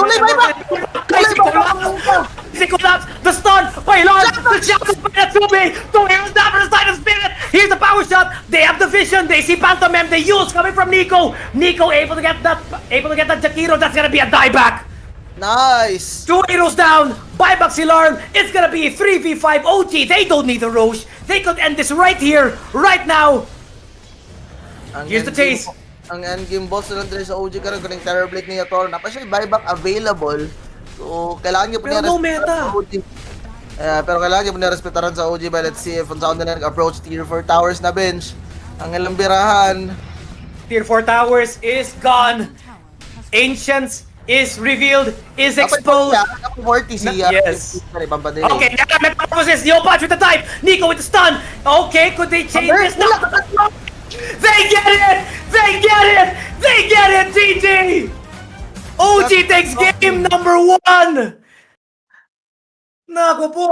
Si Collapse, the stun by Lord, the shot by Natsumi. Two heroes down for the side of Spirit. Here's the power shot. They have the vision. They see Pantomem. They use coming from Nico. Nico able to get that Jakiro. That's gonna be a dieback. Nice. Two heroes down, buyback si Larn. It's gonna be a 3v5 OG. They don't need a Roche. They could end this right here, right now. Here's the chase. Ang endgame boss na lang sa OG karon kuning Terror Blade ni Yatoro. Na pa siya buyback available. So, kailangan niyo po Pero niya no meta. pero kailangan niyo po niya respetaran sa OG by let's see if on sound na nag-approach tier 4 towers na bench. Ang ilang birahan. Tier 4 towers is gone. Ancients is revealed, is exposed. Yes. Okay, Metamorphosis, Yopaj with the type, Nico with the stun. Okay, could they change this? No. They get it! They get it! They get it, GG! OG takes game number 1! Naku po!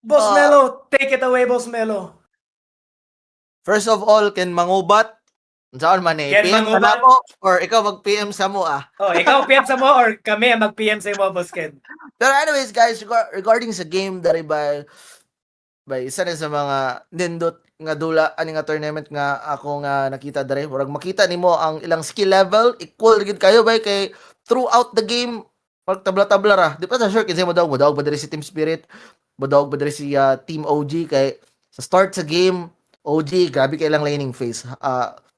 Boss Melo, take it away, Boss Melo. First of all, can mangubat. Saan man eh? Ken PM ka mangubat. na ako or ikaw mag-PM sa mo Oh, ikaw PM sa mo or kami ang mag-PM sa mo, Boss Ken? Pero anyways guys, regarding sa game dari by isa na sa mga nindot nga dula ani nga tournament nga ako nga nakita dari, murag makita nimo ang ilang skill level equal gid kayo bay kay throughout the game pag tabla-tabla ra. Di pa sa sure kinsa mo daw ba diri si Team Spirit, mo daw ba diri si Team OG kay sa start sa game OG grabe kay lang laning phase.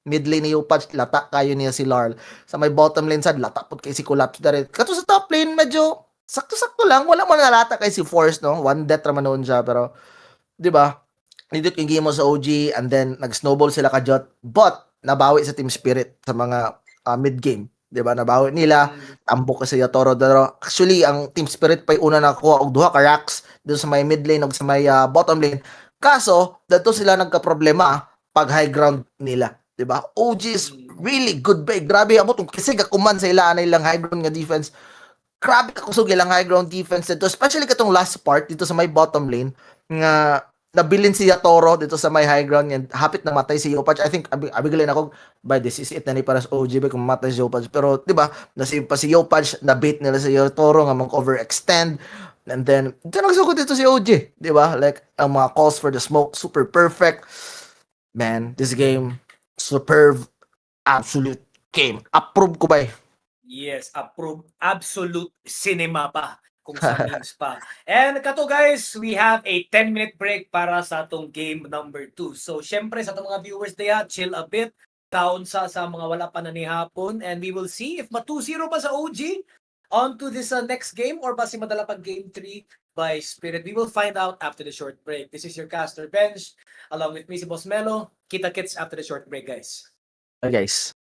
Mid lane ni Upach, lata kayo niya si Larl. Sa may bottom lane sad, lata po kay si Collapse dari. Kato sa top lane, medyo sakto-sakto lang. Wala mo nalata kay si Force, no? One death naman noon siya, pero, di ba? Nidot yung game mo sa OG, and then, nag-snowball sila ka Jot. But, nabawi sa Team Spirit sa mga mid-game. Di ba? Nabawi nila. Tampok kasi Yatoro. Pero, actually, ang Team Spirit pa yung una nakuha og duha ka racks doon sa may mid lane o sa may bottom lane. Kaso, dito sila nagka-problema pag high ground nila. Diba? OG is really good ba? Grabe ako kasi gakuman sa ilaan ilang high ground nga defense. Grabe kakusog ilang high ground defense dito. Especially katong last part dito sa may bottom lane nga nabilin si Yatoro dito sa may high ground and hapit na matay si Yopaj. I think abigalin ako by this is it na ni para sa OG ba kung matay si Yopaj. Pero diba? Nasi pa si Yopaj na bait nila si Yatoro nga mag-overextend. And then nagsugod dito si OG. Diba? Like ang mga calls for the smoke super perfect. Man, this game superb, absolute game. Approve ko ba eh? Yes, approve. Absolute cinema pa. Kung sa memes pa. And kato guys, we have a 10-minute break para sa atong game number 2. So, syempre sa atong mga viewers diya, chill a bit. Down sa mga wala pa na ni hapon. And we will see if ma-2-0 pa sa OG on to this next game or basi madala pag game 3 by Spirit. We will find out after the short break. This is your caster BenJ, along with me si Boss Melo. Kita-kits after the short break, guys. Okay, guys.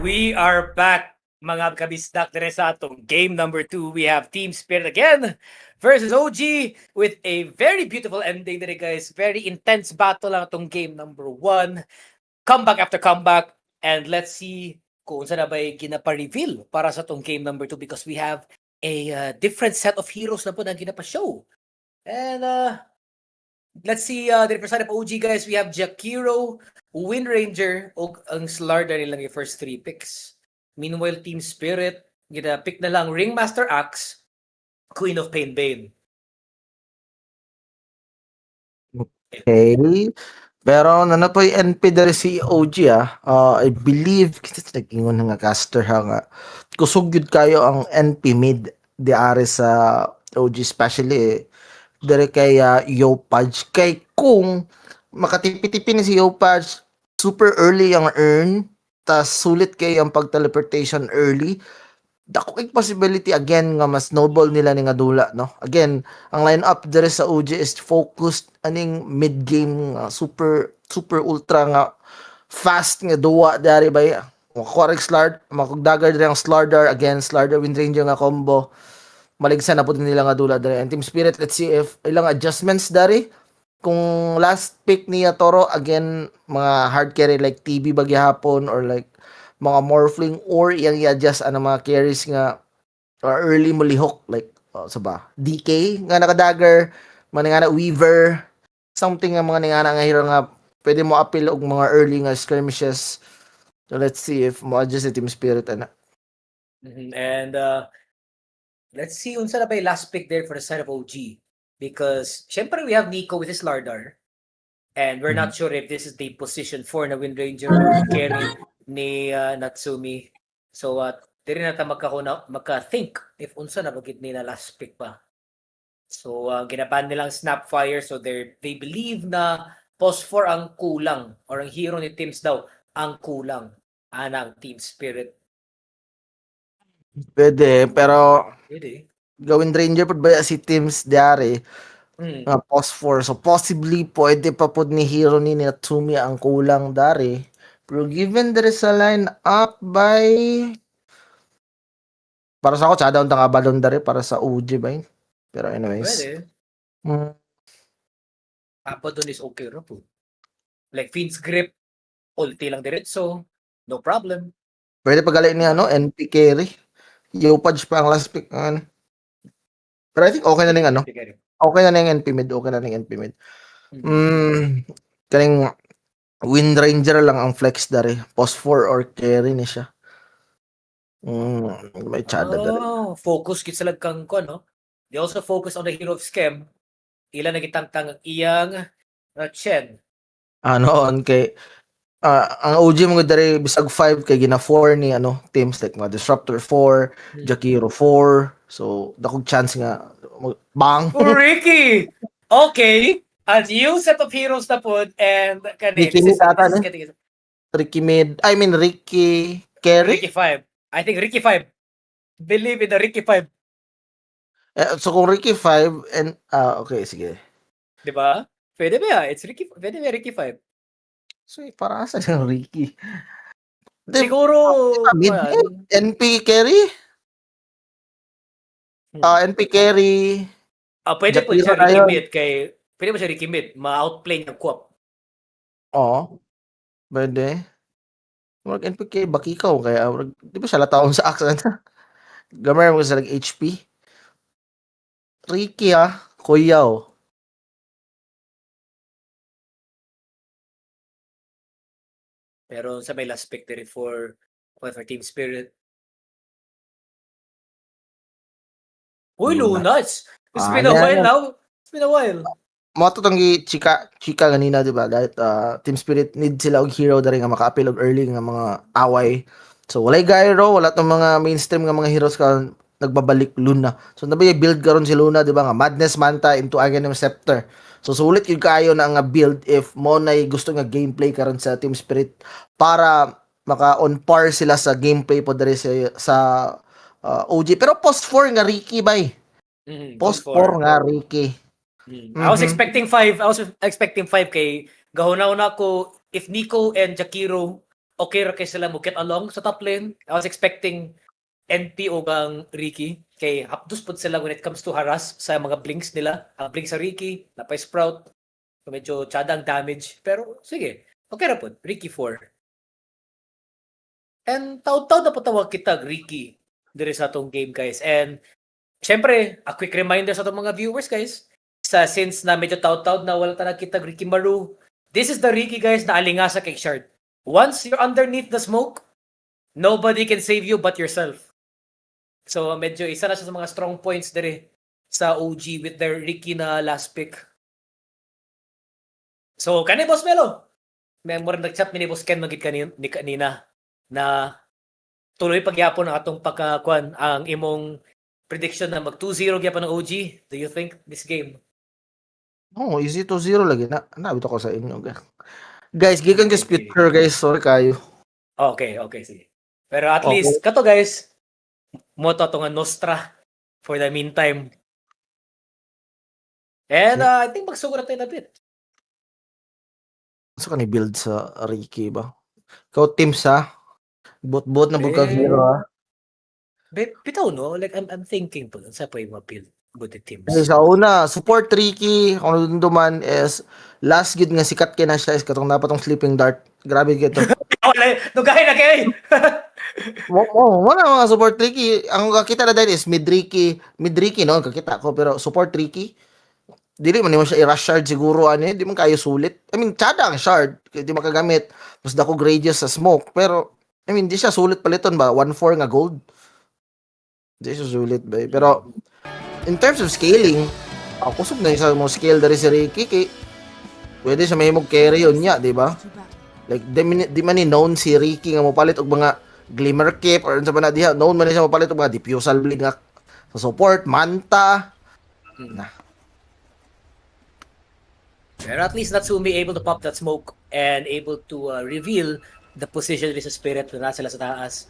We are back, mga kabisdak, dire sa atong game number 2. We have Team Spirit again versus OG with a very beautiful ending dire, guys. Very intense battle lang atong game number 1. Comeback after comeback. And let's see kung saan na ba'y ginapa-reveal para sa atong game number 2 because we have a different set of heroes na po na ginapa-show. And let's see, the representative OG, guys. We have Jakiro, Wind Ranger, o ang Slardar nilang yung first 3 picks. Meanwhile, Team Spirit, gina-pick na lang Ringmaster Axe, Queen of Pain Bane. Okay. Pero na po yung NP dari si OG I believe kita nag-ingon nga caster nga kusog yun kayo ang NP mid di are sa OG especially dari kay Yopaj kay kung makatipi-tipi ni si Yopaj super early ang earn tas sulit kay ang pag-teleportation early dako kay possibility again nga mas noble nila ni nga dula no again ang lineup dire sa OG is focused aning mid game super ultra nga fast nga duwa dari bay correct slard makugdagar dire ang Slardar again Slardar Wind Ranger nga combo maligsan na po nila nga dula dire and Team Spirit let's see if ilang adjustments dari kung last pick niya Toro again mga hard carry like TB bagyahapon or like mga morphling or yang i-adjust ang mga carries nga early mo lihok like sa ba DK nga nakadagger mga nga weaver something nga mga nga hero nga pwede mo appeal og mga early nga skirmishes so let's see if mo adjust si Team Spirit ana. And let's see unsa na ba yung last pick there for the side of OG because syempre we have Nico with his Lardar and we're not sure if this is the position for na Wind Ranger or carry ni Natsumi. So diri na ta maka-think if unsa na bagid nila last pick pa. So ginaban nilang Snapfire so they believe na Phosphor ang kulang or ang hero ni Teams daw ang kulang anang Team Spirit. Pwede pero Pwede. gawin Ranger pud ba si Teams diare nga Phosphor so possibly pwede pa pud ni hero ni Natsumi ang kulang dari pero given there is a line up by para sa ako tsada untang abalon dari para sa OG ba yun? Pero anyways Pwede. Apa doon is okay ra po. Like Fiend's Grip, ulti lang diretso, no problem. pwede pagalay ni NP carry Yopaj pa ang last pick pero I think okay na ning okay na ning NP mid okay na ning NP mid kaning Wind Ranger lang ang flex dari Phosphor or carry ni siya may tsada dari Focus kit sila kang ko, no? They also focus on the hero of scam. Ilan na kitang iyang Chen. on kay ang OG mo dari bisag 5 kay gina 4 ni teams like mga Disruptor 4 Jakiro 4 so dakog chance nga bang Ricky! Okay. At yung set of heroes na po and Ricky mid I mean Ricky carry Ricky 5. I think Ricky 5. Believe in the Ricky 5. so kung Ricky 5 and okay sige Di ba? Pwede ba? It's Ricky. Pwede ba Ricky 5? so para sa yung Ricky Siguro mid NP carry NP carry pwede po siya Jakiro Ricky na yun. mid kay pwede mo siya Ricky mid ma-outplay ng Quap. Pwede mag NPK bakikaw kaya di ba siya lataon sa accent gamay mo sa HP Ricky kuyaw Pero sa may last pick there for Team Spirit. Uy, Luna! It's been a while now. It's been a while. Mo to tanggi chika ganina di ba dahil Team Spirit need sila og hero dari nga maka-appeal og early nga mga away so walay gyro wala tong mga mainstream nga mga heroes ka nagbabalik Luna so nabay build karon si Luna di ba nga Madness Manta into Aghanim Scepter so sulit yun kayo na nga build if mo na gusto nga gameplay karon sa Team Spirit para maka on par sila sa gameplay po dari sa OG pero post 4 nga Ricky bay post 4 nga Ricky I was expecting 5. I was expecting 5 kay gahuna-una ko if Nico and Jakiro okay ra kay sila mo get along sa top lane. I was expecting NP o gang Ricky. Kay hapdos pod sila when it comes to harass sa mga blinks nila. Ang blink sa Ricky, napay Sprout. So medyo tsada ang damage. Pero sige, okay ra pod. Ricky 4. And taw-taw na patawag kita Ricky diri sa atong game guys. And syempre, a quick reminder sa atong mga viewers guys. Since na medyo taw-taw na wala ta nakita Ricky Maru. This is the Ricky guys na alingasa kay Shard. Once you're underneath the smoke, nobody can save you but yourself. So medyo isa na siya sa mga strong points dere sa OG with their Ricky na last pick. So kani Boss Melo, may mura nag-chat ni Boss Ken magid kanina na tuloy pagyapon ang atong pagkakuan ang imong prediction na mag 2-0 gyapon ng OG. Do you think this game? Oh, easy 2-0 lagi na. Nabito ko sa inyo. Guys, gikan just picture guys. Sorry kayo. Okay, sige. Pero at Okay. least kato guys, mo to nga Nostra for the meantime. And I think magsugod na tayo na bit. Sa ka ni build sa Ricky ba? Ikaw team sa bot na bugkag hero ha. Bitaw no, like I'm thinking po sa pwede ma-build good the teams. Kasi sa una, support Ricky, kung duman is last gid nga sikat kay na siya is katong dapat tong sleeping dart. Grabe gito. Wala, nugahin na kayo. Wala mga support Ricky. Ang kakita na dahil is mid Ricky no, kakita ko pero support Ricky. Dili man nimo siya i-rush shard siguro di man kayo sulit. I mean, tsada ang shard, kaya di makagamit. Mas dako gradius sa smoke, pero I mean, di siya sulit paliton ba? 1-4 nga gold. Di siya sulit ba? Pero in terms of scaling, ako kusog na isa mo scale dari si Ricky kay pwede siya mahimog carry yun niya, di ba? Like di man ni known si Ricky nga mopalit og mga glimmer cape or sa na diha, known man ni siya mopalit og mga diffusal blade nga sa support, manta. Pero at least Natsumi able to pop that smoke and able to reveal the position of spirit na sila sa taas.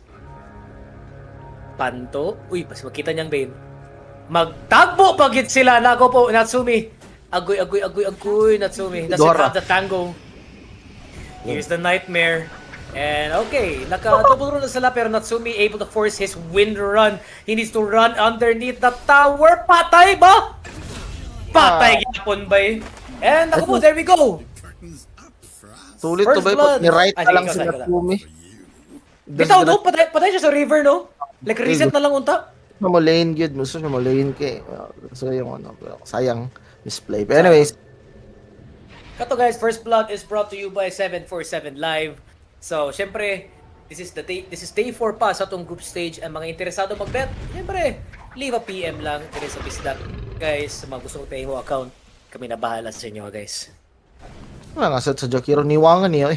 Panto. Uy, pas makita niyang Bane. Magtagbo pagit sila. Nako po, Natsumi. Agoy, Natsumi. Doesn't have the tango. Here's the nightmare. And okay, naka-double run na sila pero Natsumi able to force his wind run. He needs to run underneath the tower. Patay ba? Patay gyapon ba eh? And ako po, there we go. Sulit First to ba? blood. Ni right Ay, na lang ikaw, sila ikaw. Kumi. Bitaw no, patay siya sa river no? Like reset na lang unta. Mo lane good, gusto niya mo lane kay. So yung pero sayang display. But anyways, Kato guys, First Blood is brought to you by 747 Live. So, syempre, this is day 4 pa sa itong group stage. Ang mga interesado mag-bet, syempre, leave a PM lang dito sa Bisdak. Guys, sa mga gusto mag-pay mo account, kami na bahala sa inyo guys. wala nga sa Jakiro niwangan niya.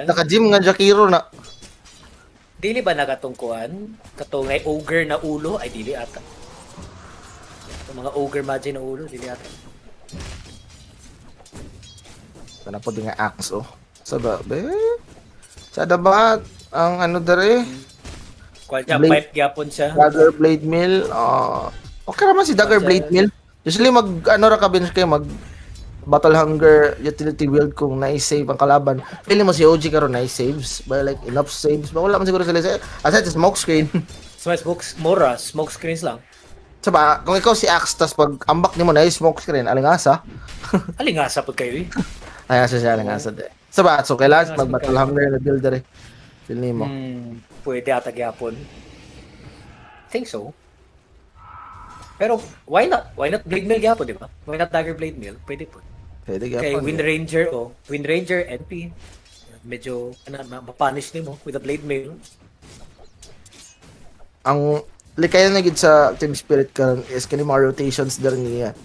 Naka-gym nga Jakiro na. Dili ba nakatungkuan? Katong ngay ogre na ulo? Ay, dili ata. Yung mga ogre magi na ulo, dili ata. Kana po di nga axe oh. Sada ba ang ano dere? Kuwan siya, Blade. pipe gyapon siya. Dagger Blade Mill. Okay naman si Dagger Blade Mill. Usually mag ano ra ka bench kayo mag Battle Hunger utility build kung na-save ang kalaban. Pili mo si OG karon na-saves. But like enough saves. Ba wala man siguro sila sa aside sa smoke screen. Smoke screens lang. Saba, kung ikaw si Axe tas pag ambak nimo na smoke screen, alingasa. Alingasa po kayo eh. Ay asa siya alingasa de. Saba, so kailangan mag Battle Hunger na build dere. Feel nimo. Pwede ata gyapon. Think so. Pero why not? Why not Blade Mill gyapon, di ba? Why not Dagger Blade Mill? Pwede po. Pwede Kay gyapon. Wind Ranger Wind Ranger NP. Medyo mapunish nimo with a Blade Mill. Ang likaya na gid sa Team Spirit karon is kani mga rotations der niya.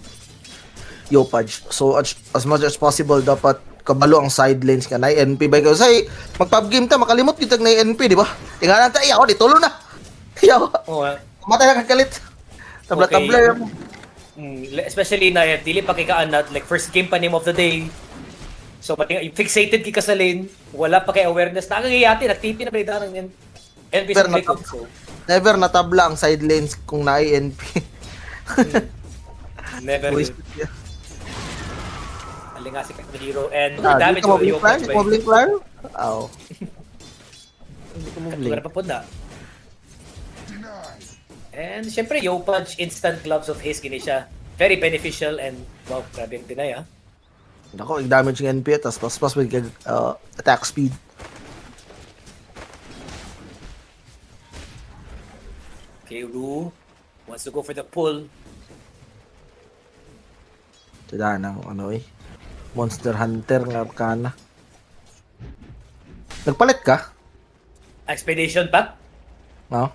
Yopaj. So as much as possible dapat kabalo ang side lanes ka na NP by kasi mag-pub game ta makalimot kitag na NP di ba? Tingalan ta ako ditulo na. Yaw. Oo. Matay na kagalit. Tabla-tabla. Especially na dili pa kay kaanat like first game pa nimo of the day. So pati fixated ki ka sa lane, wala pa kay awareness. Nakagayati, nagtipi na balita ng NP sa Pero likod. So Never natabla ang side lanes kung na NP. never. Galing nga si Hero. And Di damage ka to mo-blink plan? Yopaj Di ka mo-blink plan? Oo. Hindi ko Wala mo-blink. pa po na. And syempre, Yopaj, instant gloves of haste gini siya. Very beneficial and wow, grabe yung tinay ah. Ako, damage ng NP, tapos pas with attack speed. Okay, Ru wants to go for the pull. Tila na, ano eh. Monster Hunter nga kana. Nagpalit ka? Expedition pack. No?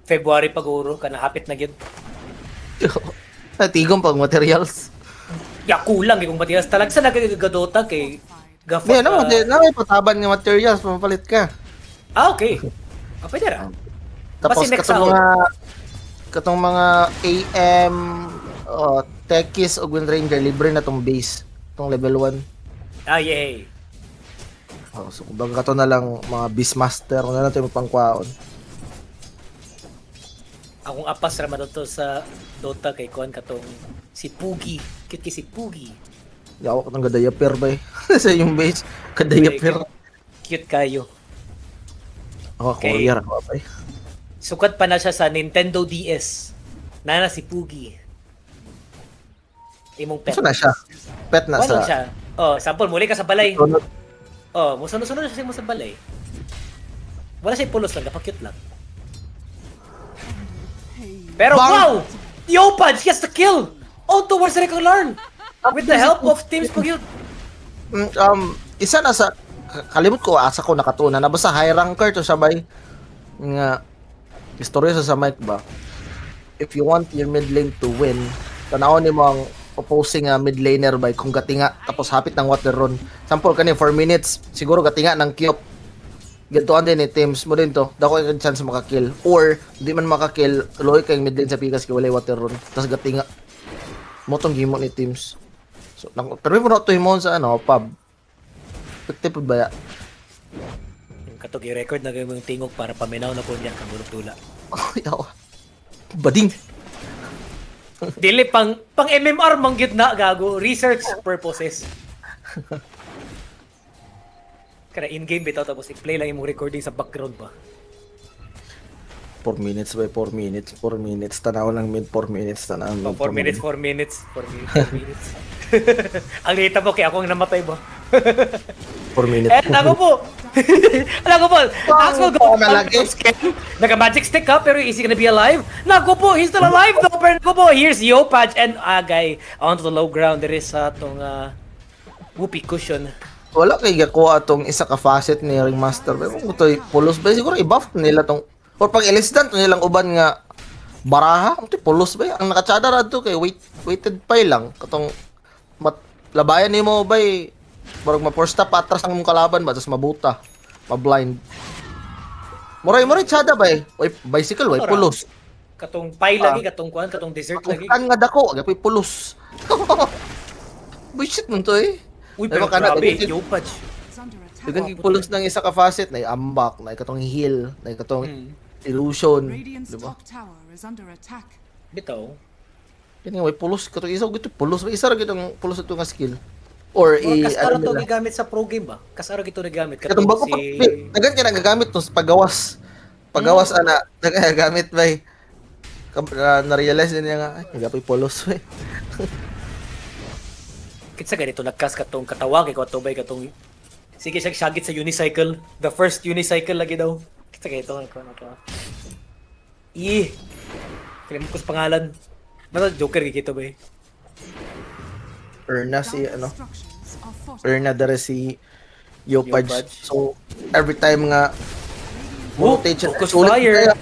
February pag-uro, kanahapit na yun. Tigong pag materials. Ya, kulang kung materials talaga sa nagagadota kay Gafa. Hindi, ano, may pataban nga materials, mapalit ka. Okay. Pwede ra. Tapos Basi next katong mga AM, Tekis o Wind Ranger, libre na tong base. Tong level 1. Yay. So, kumbaga kato na lang mga Beastmaster, ano na ito yung pangkwaon. Akong apas raman to sa Dota kay Kon katong si Pugi. Cute kay si Pugi. Yawa ko ng gadayapir ba eh. Sa yung base, gadayapir. Cute kayo. Ako, Okay. courier ako ba eh. Sukat pa na siya sa Nintendo DS. Nana si Pugi. Imong pet. Saan na siya? Pet na Ano sa... siya? Oh, sample muli ka sa balay. Sunod. Oh, musunod-sunod na siya mo sa balay. Wala siya pulos lang, kapag-cute lang. Pero wow! Yopaj gets the kill! On towards the Rekolarn! With the help of Teams Pag-Yut. Isa na sa... Kalimut ko, asa ko nakatuna na. Basta high ranker to sabay. Nga... Istorya sa mic ba? If you want your mid lane to win, tanawon ni mo ang opposing mid laner by kung gatinga tapos hapit ng water run. Sample kani 4 minutes, siguro gatinga ng Kyop. Gantuan din ni teams mo din to. Dako yung chance makakill. Or di man makakill, loy kay mid lane sa pikas kay walay water run. Tapos gatinga. Mo tong gimo ni teams. So, pero mo na to himon sa ano, pub. Effective ba ya? Katog i-record na gawin yung tingog para paminaw na po niya kang tula. Yaw. Bading. Dili pang MMR manggit na gago. Research purposes. Kaya in-game bitaw tapos i-play lang yung recording sa background ba. 4 minutes by 4 minutes, 4 minutes. Tanaw lang mid 4 minutes, tanaw lang 4 minutes, 4 minutes, 4 minutes. Ang lita po, kaya ako ang namatay ba? 4 minutes. Eh, ako po! Alam ko po, Axel go nalagay. Naka-magic stick ka, pero is he gonna be alive? Naku po, he's still alive though, pero naku po, here's Yopaj and Agay onto the low ground. There is itong whoopee cushion. Wala kay gakuha atong isa ka facet ni Ringmaster. Pero kung ito'y pulos ba, siguro i-buff nila tong... Or pag ilisdan to nilang uban nga baraha, ito'y pulos ba? Ang nakatsada ra to kay weighted pile lang. Katong labayan ni mo ba barag ma-force stop atras ang mong kalaban ba, tapos mabuta, ma-blind. Muray tsada ba eh? Oy, bicycle, way pulos. Katong pie lagi, katong kuan, katong dessert lagi. Ang nga dako, agapoy pulos. Bullshit mo to eh. Uy, pero Diba, grabe, kana- Yopaj. It's under attack. Dagan pulos ng isa ka facet, na ambak, na katong heal, na katong illusion, Radiant's di ba? top tower is under attack. Bitaw. Kini way pulos katong isa gito pulos, may isa ra gitong pulos ito nga skill. Or Kasara ano to nila. gigamit sa pro game ba? Kasara gito nagamit. Katong bago dagan ka nagagamit to sa paggawas. Paggawas ana, nagagamit bay. Na-realize din niya nga, ay, nagapoy pulos bay. Kitsa ganito nagkas katong katawang kay katubay katong sige siya sagit sa unicycle. The first unicycle lagi daw. Kitsa ganito ano to. Kailan mo ko sa pangalan. Ano Joker kikito ba eh? Erna si ano, Structures are fortified. Erna dere si Yopaj. Yopaj. So every time nga Oh, rotation, focus sulit fire. kaya.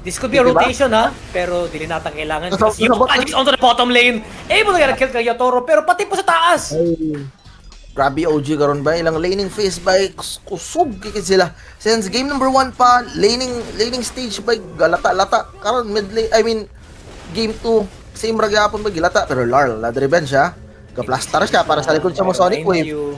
This could be a Diba? rotation ha, pero di rin natin kailangan. So, Because Yopaj is onto the bottom lane. Able to get a kill kay Yatoro, pero pati po sa taas. Ay, grabe OG karon ba ilang laning phase by kusog kay sila since game number 1 pa laning stage by galata-lata karon mid lane game 2 same ra gyapon ba gilata pero Larl la revenge siya ka-plaster siya para sa likod sa mo Sonic Wave. Yes,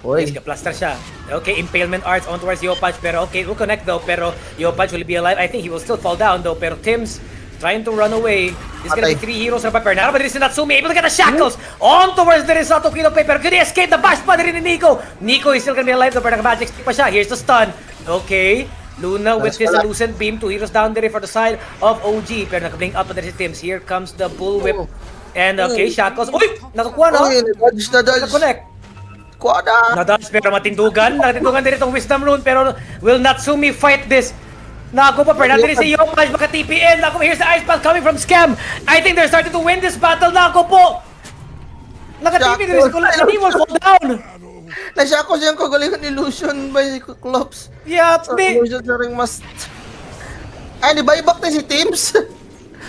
Oy, ka-plaster siya. Okay, Impalement Arts on towards Yopaj, pero okay, we'll connect though, pero Yopaj will be alive. I think he will still fall down though, pero Tims trying to run away. There's gonna be Patay. 3 heroes na pa. Pero naman din si Natsumi, able to get the shackles on towards the Risato Kino Paper. Could he escape the bash pa rin ni Nico? Nico is still gonna be alive, pero naka-magic stick pa siya. Here's the stun. Okay. Luna with his Lucent Beam. 2 heroes down there for the side of OG. Pero naka-blink up pa rin si Tims. Here comes the Bullwhip. And okay, shackles. Uy! Nakakuha na. Uy, na-dodge. Naka-connect. Kuha na. Nadodge pero matindugan. Natindugan din itong Wisdom Rune. Pero will Natsumi fight this? Nago pa, pero natin si Yopaj maka-TPN. Nago, here's the Ice Path coming from Scam. I think they're starting to win this battle. Nago po. Naka-TP din si Kulas. He will fall down. Nasya ko siyang kagalingan illusion by Klops. Yeah, di. Illusion na rin mas... Ay, ni buyback na si Teams.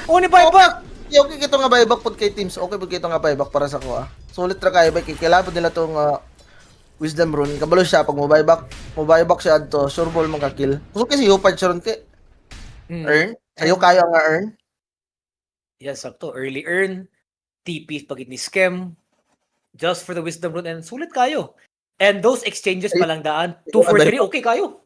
Uni buyback. Okay, kito nga buyback pod kay Teams. Okay, pod kito nga buyback para sa ko, ah. Sulit ra kayo, kailangan nila tong Wisdom Rune. Kabalo siya, pag mo buyback siya adto, sure ball makakill. Gusto kasi Yopaj siya ron kay earn. Sa'yo kayo nga earn. Yes, sakto. Early earn. TP pag ni Scam. Just for the Wisdom Rune. And sulit kayo. And those exchanges pa lang daan. 2 for 3, okay kayo.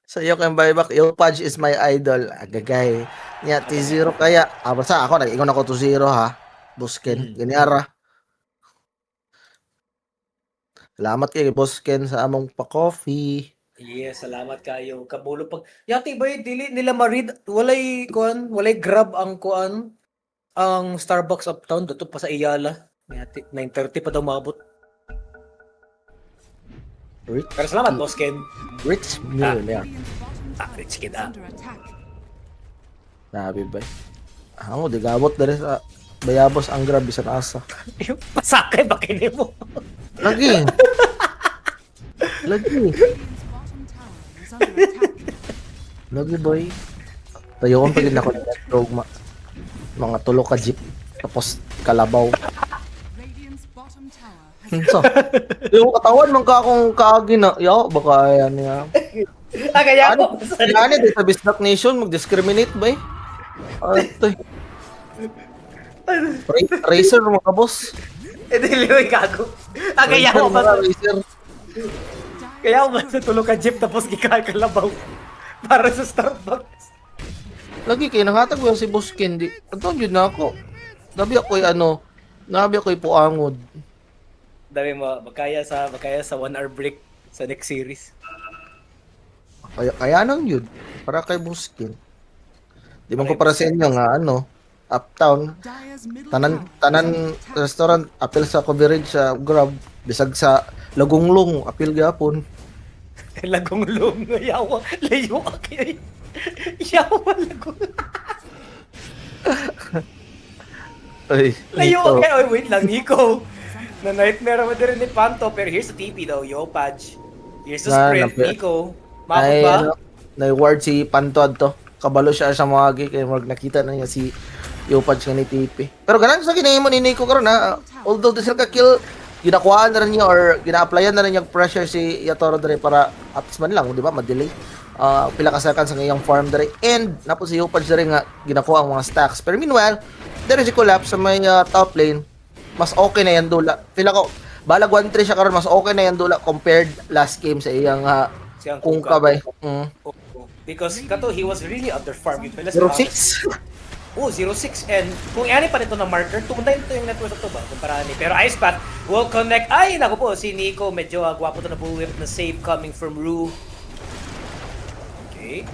Sa'yo kayong buyback, Yopaj is my idol. Agagay. Nya, T0 kaya. Basta ako, nag-ingon ako 2-0 ha. Busken. Ganyara. Salamat kay Boss Ken sa among pa-coffee. Yes, salamat kayo. Kabulo pag yati ba dili nila ma-read walay walay grab ang ang Starbucks uptown dito pa sa Iyala. Yati 9:30 pa daw maabot. Rich, Pero salamat Boss Ken. rich millionaire. Rich kid ah. Under attack. Nabi ba? Ako, di gabot na rin sa bayabos ang grab sa asa. Pasakay ba kini mo? Lagi. Lagi. Radiant's bottom tower is under attack. Lagi boy. Tayo kong pagin ako ng dogma. Mga tulo ka jeep. Tapos kalabaw. Radiant's bottom tower has Hinsa. Yung katawan man ka akong kaagi na. Yaw, baka yan niya. Kaya Ano? ko. Ano din sa Bisdak Nation mag-discriminate ba eh? Ito eh. Racer mga boss. Dili ko gago. Kaya Racer, ko ba mga racer. kaya ko ba sa tulog ka jeep tapos gikakalabaw para sa Starbucks. Lagi kayo nangatag ko si Boss Candy. Anton yun na ako. Nabi ako'y puangod. Dami mo makaya sa 1 hour break sa next series. Kaya nang yun. Para kay Boss Ken. Di man ko para sa inyo nga uptown. Dire's middle Tanan tower is under attack. restaurant apil sa coverage sa Grab bisag sa Lagunglong apil gyapon. Lagong-long. Yawa. Layo akay. Yawa lagong. Ay, Layo Nico. akay. Oy, wait lang, Nico. Na nightmare mo din ni Panto. Pero here's the TP daw. Yopaj. Here's the sprint, Nico. Mabot ba? Na-ward si Pantod to. Kabalo siya sa mga gi kay mag nakita na niya si Yopaj nga ni TP. Pero ganun sa ginahimo ni Nico karon ha. Although di sila ka kill, ginakuhaan na rin niya or gina-applyan na rin niya pressure si Yatoro dere para at least man lang, di ba, ma-delay. Pila ka seconds ang iyang farm dere. And napo si Yopaj dere nga ginakuha ang mga stacks. Pero meanwhile, there is a collapse sa may top lane. Mas okay na yan dula. Pila ko, balag 1-3 siya karon, mas okay na yan dula compared last game sa iyang Siyang kung Kuka. kabay. Because kato, he was really underfarmed. 0-6. Oh, 0-6. And kung yani pa nito ng marker, tunay ito yung network ito ba? Kumpara ni. Pero Ice Path will connect. Ay, naku po, si Nico. Medyo gwapo to na bullwhip na save coming from Rue. Okay.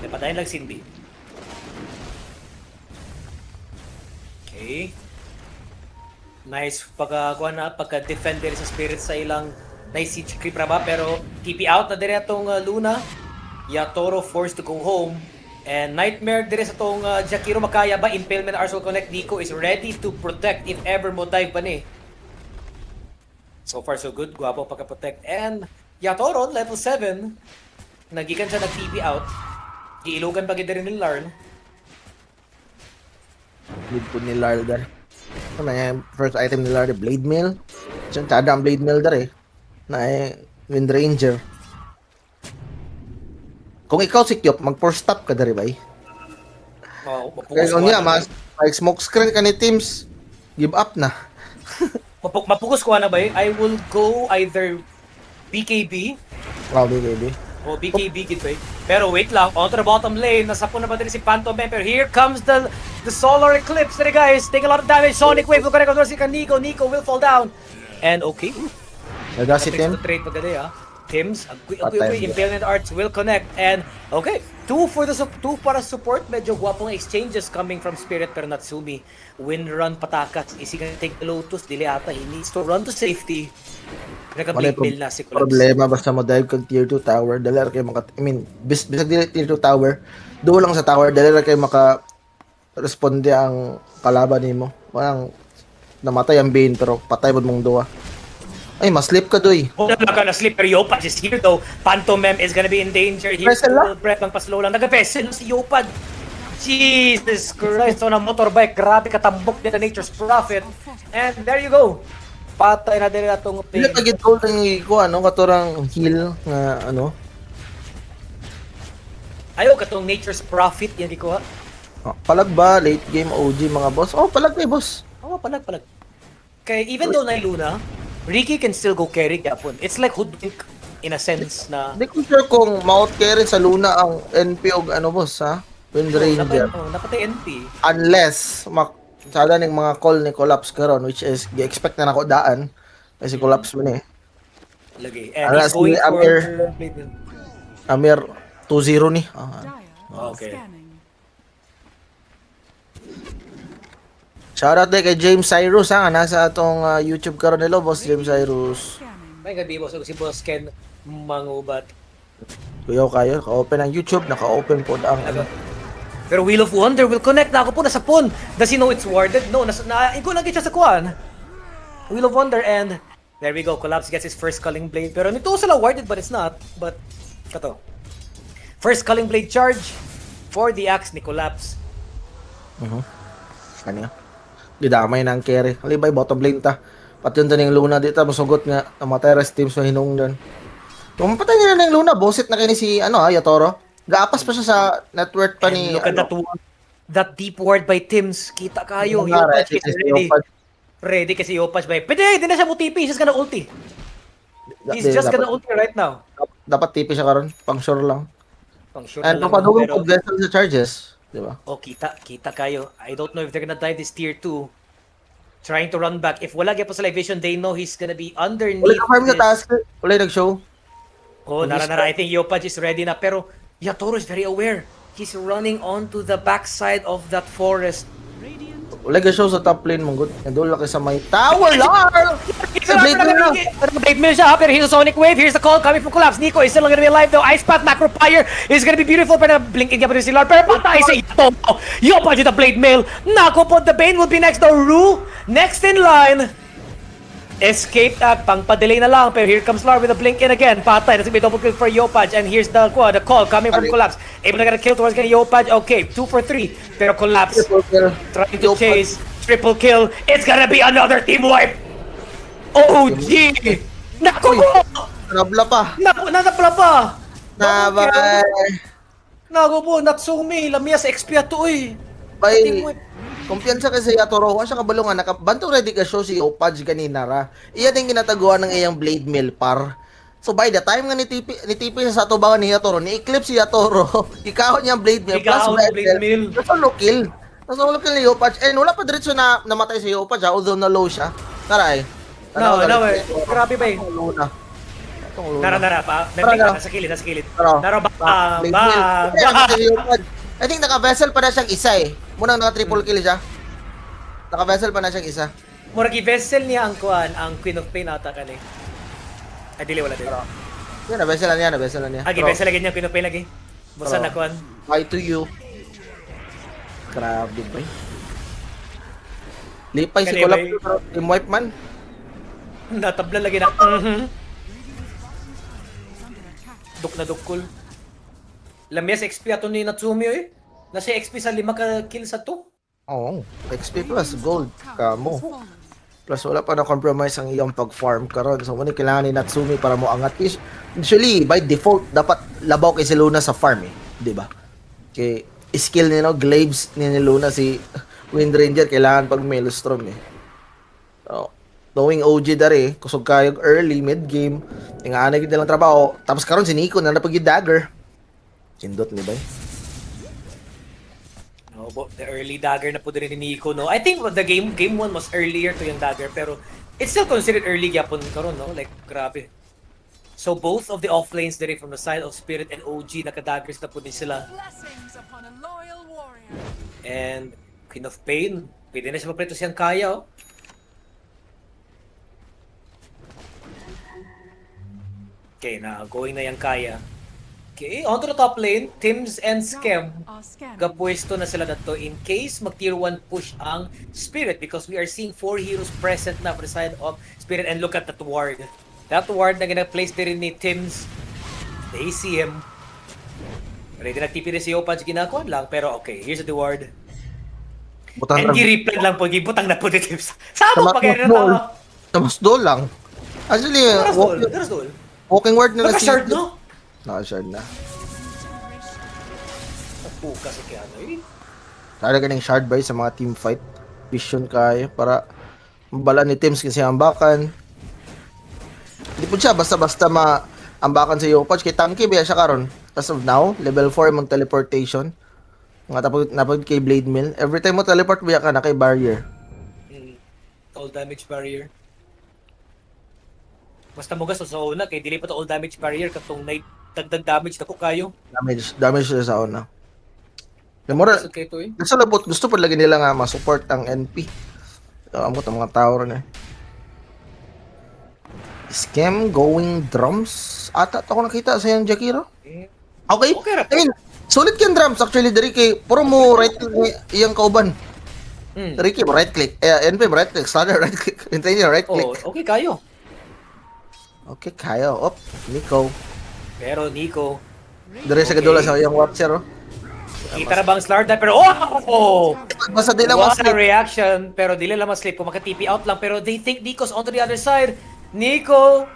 Pinapatayin lang Cindy. Okay. Nice pagka-defend din sa Spirit sa ilang nice siege creep ra ba? Pero TP out na dire atong Luna. Yatoro forced to go home. And Nightmare dire sa tong Jakiro makaya ba? Impalement Arsenal Connect. Nico is ready to protect if ever mo dive pa ni. So far so good. Guwapo pagka-protect. And Yatoro, level 7. Nagikan siya nag-TP out. Giilugan pa gid rin ni Larn. Lead po ni Lardar. Ano yung first item ni Lardar? Blade Mail. Diyan, tada ang Blade Mail dar eh. Na Wind Ranger. Kung ikaw si Kyop, mag-force stop ka dari ba eh? Oh, Kaya kung niya, mas smoke screen ka ni teams, give up na. Mapugos ko na ba eh? I will go either BKB Wow, baby. Oh, BKB gid ba? Pero wait lang, onto the bottom lane, nasapon na ba din si Phantom Man, pero here comes the solar eclipse there guys, take a lot of damage, Sonic Wave will connect on si Nico, Nico will fall down. And okay, Naga si Tim. trade pagkada ya. Tims, Patay. Impalement Arts will connect, and okay, two para support, medyo gwapong exchanges coming from Spirit pero Natsumi. Win run patakas, is he gonna take the Lotus? Dili ata, he needs to run to safety. Naka-blade mail na si Collapse. Problema basta mo dive kag tier 2 tower, dali ra kay maka bisag dili tier 2 tower. Duo lang sa tower, dali ra kay maka responde ang kalaban nimo. Walang namatay ang Bane pero patay pod mong duwa. Ay, mas-slip ka doy. Oh, not gonna slip, pero Yopad is here though. Phantom Mem is gonna be in danger. Here's Vessel the prep lang, pa-slow lang. Nag-vessel si Yopad. Jesus Christ, on a motorbike. Grabe katambok nila Nature's Prophet. And there you go. Patay na din itong Dili pain. pagid gold ang ko ano katurang heal nga ano. Ayaw katong Nature's Prophet yan gikuha. Palag ba late game OG mga boss? Oh, palag kay boss. Oh, palag. Kaya even though na Luna, Ricky can still go carry gapon. It's like hoodwink in a sense na Di ko sure kung ma-out carry sa Luna ang NP og ano boss ha. Wind Ranger. napatay NP. Unless sada ning mga call ni Collapse karon which is gi-expect na nako daan kasi Collapse man eh. Lagi. And Ala, he's going si for Amir. blade mill. Amir 2-0 ni. Dire Okay. scanning. Shoutout din kay James Cyrus ha, nga nasa atong YouTube karon nilo boss James Cyrus. Scanning. May gabi boss, si Boss Ken mangubat. Kuyaw kayo, ka-open ang YouTube, naka-open po ang ano. Pero Wheel of Wonder will connect na ako po nasa pon. Does he know it's warded? No, igo lang siya sa kuan. Wheel of Wonder and there we go. Collapse gets his first Culling Blade. Pero nito sila warded but it's not. But kato. First Culling Blade charge for the axe ni Collapse. Kanya. Gidamay na ang carry. Halibay, bottom lane ta. Pati yun taning Luna dito, masugot nga. Namatay rest team sa hinungdan. Kung mapatay nila ng Luna, bosit na kini si Yatoro. Gaapas pa siya sa net worth pa And ni look at that deep ward by Tims. Kita kayo. Yopaj Yopaj is ready. Ready kasi Yopaj by. Pwede, hindi na siya mo TP. He's just gonna ulti. He's just gonna ulti right now. Dapat TP siya karon, pang sure lang. Pang sure And na lang, papadugong pero- pag vessel sa charges, di ba? Oh, kita kayo. I don't know if they're gonna dive this tier 2. Trying to run back. If wala gyud pa sa live vision, they know he's gonna be underneath. Wala ka farm sa this- task, wala nag-show. Oh, nara. I think Yopaj is ready na. Pero Yatoro is very aware. He's running onto the backside of that forest. Radiant Wala ka-show sa top lane mong good. Nandun lang sa may tower lang! Sa blade mo na! Blade mill siya, pero here's a Sonic Wave. Here's the call coming from Collapse. Nico is still gonna be alive though. Ice Path, Macro Fire is gonna be beautiful. Pero blinking niya pa rin si Lord. Pero patay si Yatoro. Yopaj with the Blade Mill. Nako po, the Bane will be next. The Rue, next in line. Escape at pang-delay na lang, pero here comes Lar with a blink in again. Patay, that's gonna be double kill for Yopaj, and here's the call coming from Collapse. Able to get a kill towards Yopaj, okay, 2 for 3, pero Collapse trying to chase, triple kill, it's gonna be another team wipe! OG! Naku po! Nabla pa! Nanapla pa! Nabay! Naku po, Natsumi, lamia sa XP ato eh. Bay, Team wipe. kumpiyansa kasi Yatoro, siya kabalungan, nakabantong ready ka show si Opaj kanina ra. Iya din ginataguan ng iyang blade mill par. So by the time nga nitipi sa tubangan ni Yatoro, ni-eclipse si Yatoro, ikahon niya ang blade mill, plus Ikahon ang blade mill. solo kill. Solo kill ni Opaj, and wala pa diretso na namatay si Opaj, although na low siya. Taray. No, eh. Grabe ba eh. Luna. Nara pa. Nasa kilid. Nara ba? I think naka-vessel pa na siyang isa eh. Munang naka-triple kill siya. Naka-vessel pa na siyang isa. Murag i-vessel niya ang kuan, ang Queen of Pain ata kani. Ay dili wala dili. Yun, na-vessel na niya. Agi vessel lagi niya Queen of Pain lagi. Busa Pero- na kuan. Bye to you. Grabe ba eh. Lipay si Kani, Kulap. bay. Team wipe man. Natabla lagi na. Duk na dukol. Lamia sa XP ato ni Natsumi eh. Nasa XP sa 5 ka kill sa 2. Oo. XP plus gold. Kamo. fallen. Plus wala pa na compromise ang iyong pag-farm karon. So muna kailangan ni Natsumi para mo angat. Usually by default dapat labaw kay si Luna sa farm eh, 'di ba? Kay skill ni glaives ni Luna si Wind Ranger kailangan pag Maelstrom eh. So, knowing OG dari, kusog kayo early, mid-game, yung anay gid lang trabaho. Tapos karon si Nico na napag dagger. Sindot ni bay. No, the early dagger na po din ni Nico, no? I think the game 1 was earlier to yung dagger, pero it's still considered early gyapon karon, no? Like, grabe. So both of the offlanes diri from the side of Spirit and OG, naka-daggers na po din sila. Blessings upon a loyal warrior. And Queen of Pain, pwede na siya mapreto siyang kaya, oh. Okay, na going na yung kaya. Okay, onto the top lane, Tims and Scam. Our scam. Gapwesto na sila dito in case mag tier 1 push ang Spirit because we are seeing 4 heroes present na for the side of Spirit and look at that ward. That ward na gina-place din ni Tims. They see him. Ready na TP rin si Opaj ginakuan lang pero okay, here's the ward. Butang And gi-replan lang po, gibutang na po ni Tims. Saan mo pag-air na tao? Tamas do lang. Actually, There's goal. walking word nila Naka-shard, no? Naka-shard na. Napuka si Keanu, eh. Talaga ng shard by sa mga team fight. Vision kayo para mabala ni Tims kasi ambakan. Hindi po siya basta-basta maambakan sa Yopaj. Kay Tanky ba siya karon? As of now, level 4 mong teleportation. Nga tapos kay Blade Mill. Every time mo teleport biya ka na kay barrier. All damage barrier. Basta mo gasto sa una, kay dili pa to all damage barrier, katong dagdag damage na ko kayo. Damage siya sa una. Memora, Gusto kayo to eh. gusto pa lagi nila nga ma-support ang NP. Amot ang mga tower na. Scam going drums. Ata ako nakita sa yung Jakiro. Okay. Okay ra. I mean, solid kang drums actually dari kay puro mo right click iyang kauban. Dari kay right click. NP right click, standard right click. Hintayin niyo right click. Oh, okay kayo. Okay, kaya. Op, Nico. Pero Nico, Dari sa gadula sa iyang watcher. Oh. kita na bang Slard na pero Basta di lang what a mas reaction, pero dili lang ma-slip kung maka-TP out lang, pero they think Nico's onto the other side. Nico,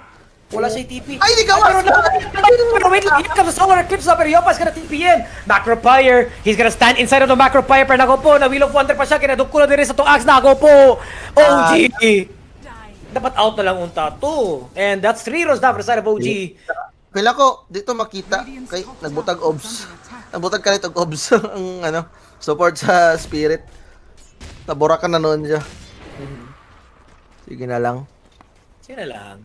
wala siya TP. Ay, di ka Pero wait lang, here comes the solar eclipse pero Yopa's gonna TP in. Macropire, he's gonna stand inside of the Macropire pero nago po, na Wheel of Wonder pa siya, kinadukko na din sa itong axe, nago po. OG! Dapat out na lang unta to. And that's 3 heroes na for the side of OG. Kailan ko dito makita kay nagbutag obs. Nagbutag ka nito obs ang ano, support sa spirit. Tabura ka na noon siya. Sige na lang. Sige na lang.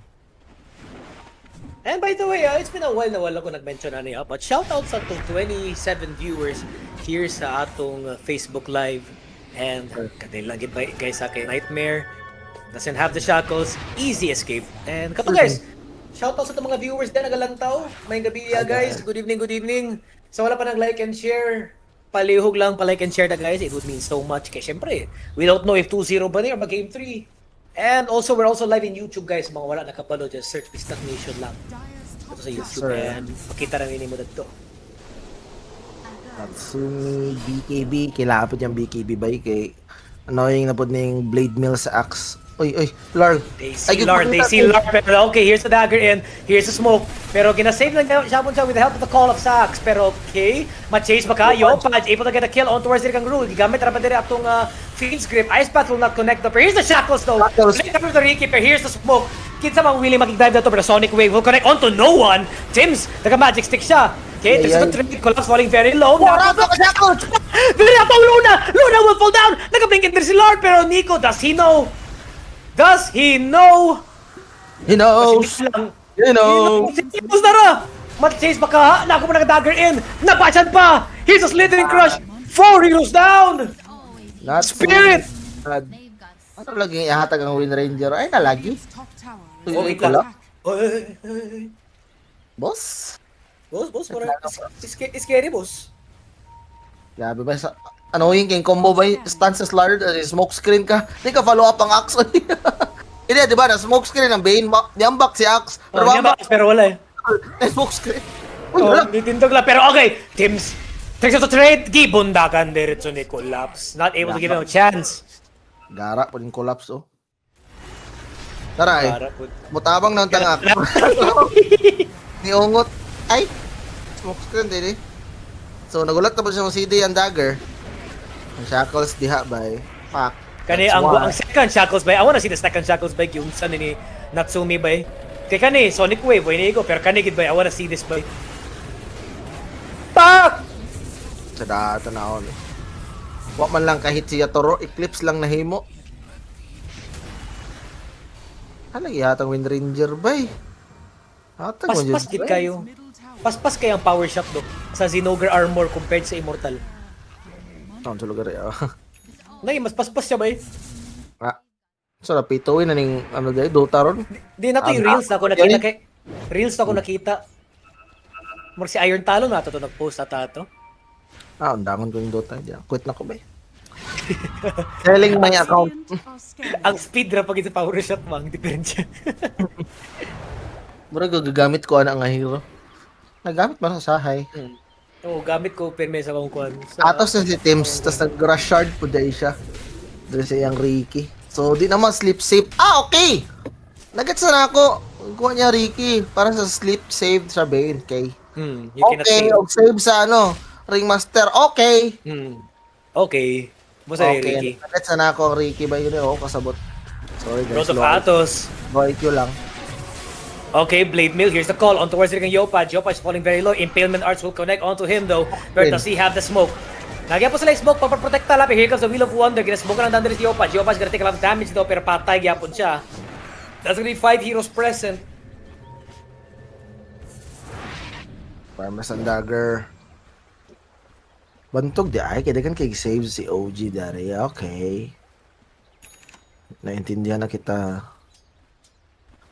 And by the way, it's been a while na wala ko nag-mention na niya. But shoutouts sa itong 27 viewers here sa atong Facebook Live. And kadil lang gid guys sa kay Nightmare. Doesn't have the shackles, easy escape. And kato guys, shoutout sa itong mga viewers din, nagalantaw. May gabi guys, good evening, good evening. Sa wala pa nag-like and share, palihog lang pa-like and share na guys, it would mean so much. Kaya syempre, we don't know if 2-0 ba niya or mag-game 3. And also, we're also live in YouTube guys, mga wala nakapalo, just search Bisdak Nation lang. Ito sa YouTube, and makita na mo dito. Tatsumi BKB, kailangan po niyang BKB ba kay annoying na po ning Blade Mill sa axe. Oy, Lord. They see Lord, pero okay, here's the dagger in, here's the smoke. Pero ginasave lang siya with the help of the Call of Sax. Pero okay, ma-chase ba kayo? Paj, able to get a kill on towards the Kangaroo. Gigamit rapat din atong Fiend's Grip. Ice Path will not connect up. Here's the Shackles though. Play up with the Rekeeper, here's the smoke. Kinsa mang willing makig-dive na to, pero Sonic Wave will connect onto no one. Tims, naka-magic stick siya. Okay, there's the trade. Collapse falling very low. Very up ang Luna! Luna will fall down! Naka-blink in there si Lord, pero Nico, does he know? Does he know? He knows. You know. Sinipos na ra! Mat-chase ba ka? Naku pa naka-dagger in! Napachan pa! Here's a slithering crush! 4 heroes down! Not Spirit! Ano lagi ihatag ang Wind Ranger? Ay, nalagi. Top tower. Oh, wait Wala. lang. Oy. Boss? Boss, para scary, boss. Grabe ba sa annoying king combo ba stances lard smoke screen ka? Di ka follow up ang axe. Hindi, di ba? Na smoke screen ang Bane. Niambak si axe. Pero Pero wala eh. smoke screen. Uy, Oh, wala. ditindog lang. Pero okay, Tims. Tricks to trade. Gibundakan diretso ni Collapse. Not able to give him a chance. Gara po din collapse, oh. Tara, Para po. mutabang na ang tangak. Ni Ungot. Ay! Smoke screen din eh. So, nagulat na po siya ng CD ang dagger. Ang shackles diha ba eh. Fuck. Kani That's ang why. second shackles bay. I wanna see the second shackles bay yung sa ni Natsumi bay. Kay kani Sonic Wave way nigo pero kani gid bay. I wanna see this bay. Pak! Sa data na ako. Wa man lang kahit siya Toro, Eclipse lang nahimo. Halagi hatang Wind Ranger bay. Hatang Paspas gid kayo. Paspas kay ang power shot do sa Zinogre armor compared sa Immortal. Taon sa lugar ya. Nay mas paspas siya bay. Ah. So napituin na ning ano dai Dota ron. Di na to yung reels na ako nakita kay reels na ako nakita. Mur si Iron Talon na to nag-post ata to. Ah, undangon ko yung Dota. Diyan. Quit na ko ba? Selling my account. Ang speed ra pag sa power shot mang diferensya. Mura gagamit ko ana nga hero. Nagamit man sa sahay. Oo, gamit ko perme sa kong kuan. Atos na si Tims, tas nag-rush shard po dahil siya. Dahil siya yung Ricky. So, di naman sleep safe. Ah, okay! Nagets na ako. Kuha niya Ricky. Para sa sleep save sa Bane, okay? You cannot Okay, fail. save sa ano, Ringmaster, okay! Okay. Musa Okay, Ricky. nagets na ako ang Ricky ba yun? Oo, kasabot. Sorry guys, Road of Atos. Low IQ lang. Okay, Blade Mill, here's the call on towards the Yopaj. Yopaj falling very low. Impalement Arts will connect onto him though. But does he have the smoke? Nagyan po sila yung smoke para-protect talap. Here comes the Wheel of Wonder. Ginasmoke lang dandali si Yopaj. Yopaj gonna take a lot of damage though, pero patay gyapon siya. That's gonna be 5 heroes present. Farmers and Dagger. Bantog di ay, kaya kan kay save si OG dari. Okay. Naintindihan na kita.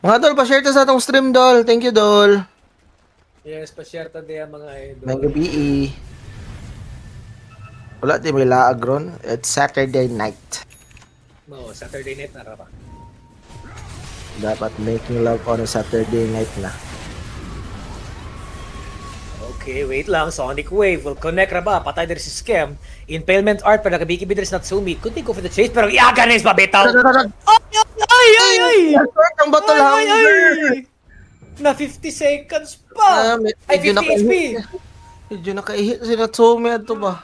Mga dol, pa-share ta sa atong stream, dol. Thank you, dol. Yes, pa-share ta diya mga idol. May gabi. Wala di may laag ron. It's Saturday night. No, Saturday night na rapa. Dapat making love on a Saturday night na. Okay, wait lang. Sonic Wave will connect raba. Patay din si Scam. Impalement Art para nakabiki bidres Natsumi. Could they go for the chase? Pero iaga na is babetaw. Ay! Short ang battle hunger! Na 50 seconds pa! Ay, 50 HP! Medyo nakaihit si Natsumi ato ba?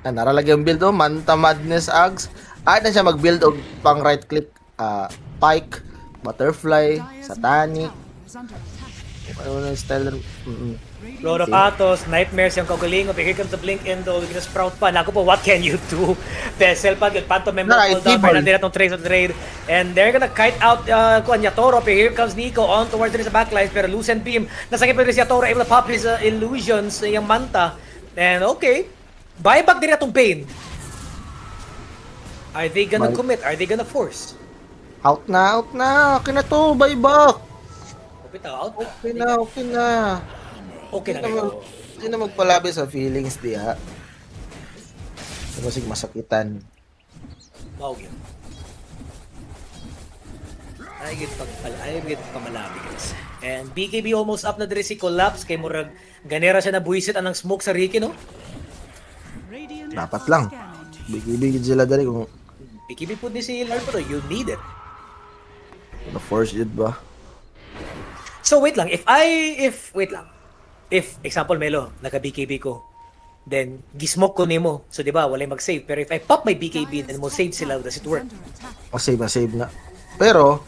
Ah, naralag yung build oh. Manta Madness Ags. Ay na siya mag-build og pang right click. Pike, Butterfly, Satanic. Ano na yung style? Lord of Atos, Nightmares yung kagalingo. Here comes the Blink in though. Gonna sprout pa. Naku po, what can you do? Vessel pa, good pantomime mo pulled down. Fernandina itong trace of the trade. And they're gonna kite out kuan Yatoro. Here comes Nico on towards rin sa backlines. Pero Lucent Beam. Nasakit pa rin si Yatoro. Able to pop his illusions. Yung Manta. And okay. Buyback din itong Pain. Are they gonna commit? Are they gonna force? Out na. Okay na to. Bye back. Out. Okay na. Okay na kayo. Hindi na magpalabi sa feelings diha. Kasi masakitan. Wow, yun. Ay, git pamalabi, guys. And BKB almost up na diri si Collapse. Kay murag ganera siya na buwisit anang smoke sa Ricky, no? Dapat lang. Bigibigid sila dari kung BKB po din si Lard, pero you need it. na-force it ba? So, wait lang. If, example, Melo, naka-BKB ko, then, gismoke ko nimo. So, di ba, walay mag-save. Pero if I pop my BKB, then mo save sila, does it work? Save na. Pero,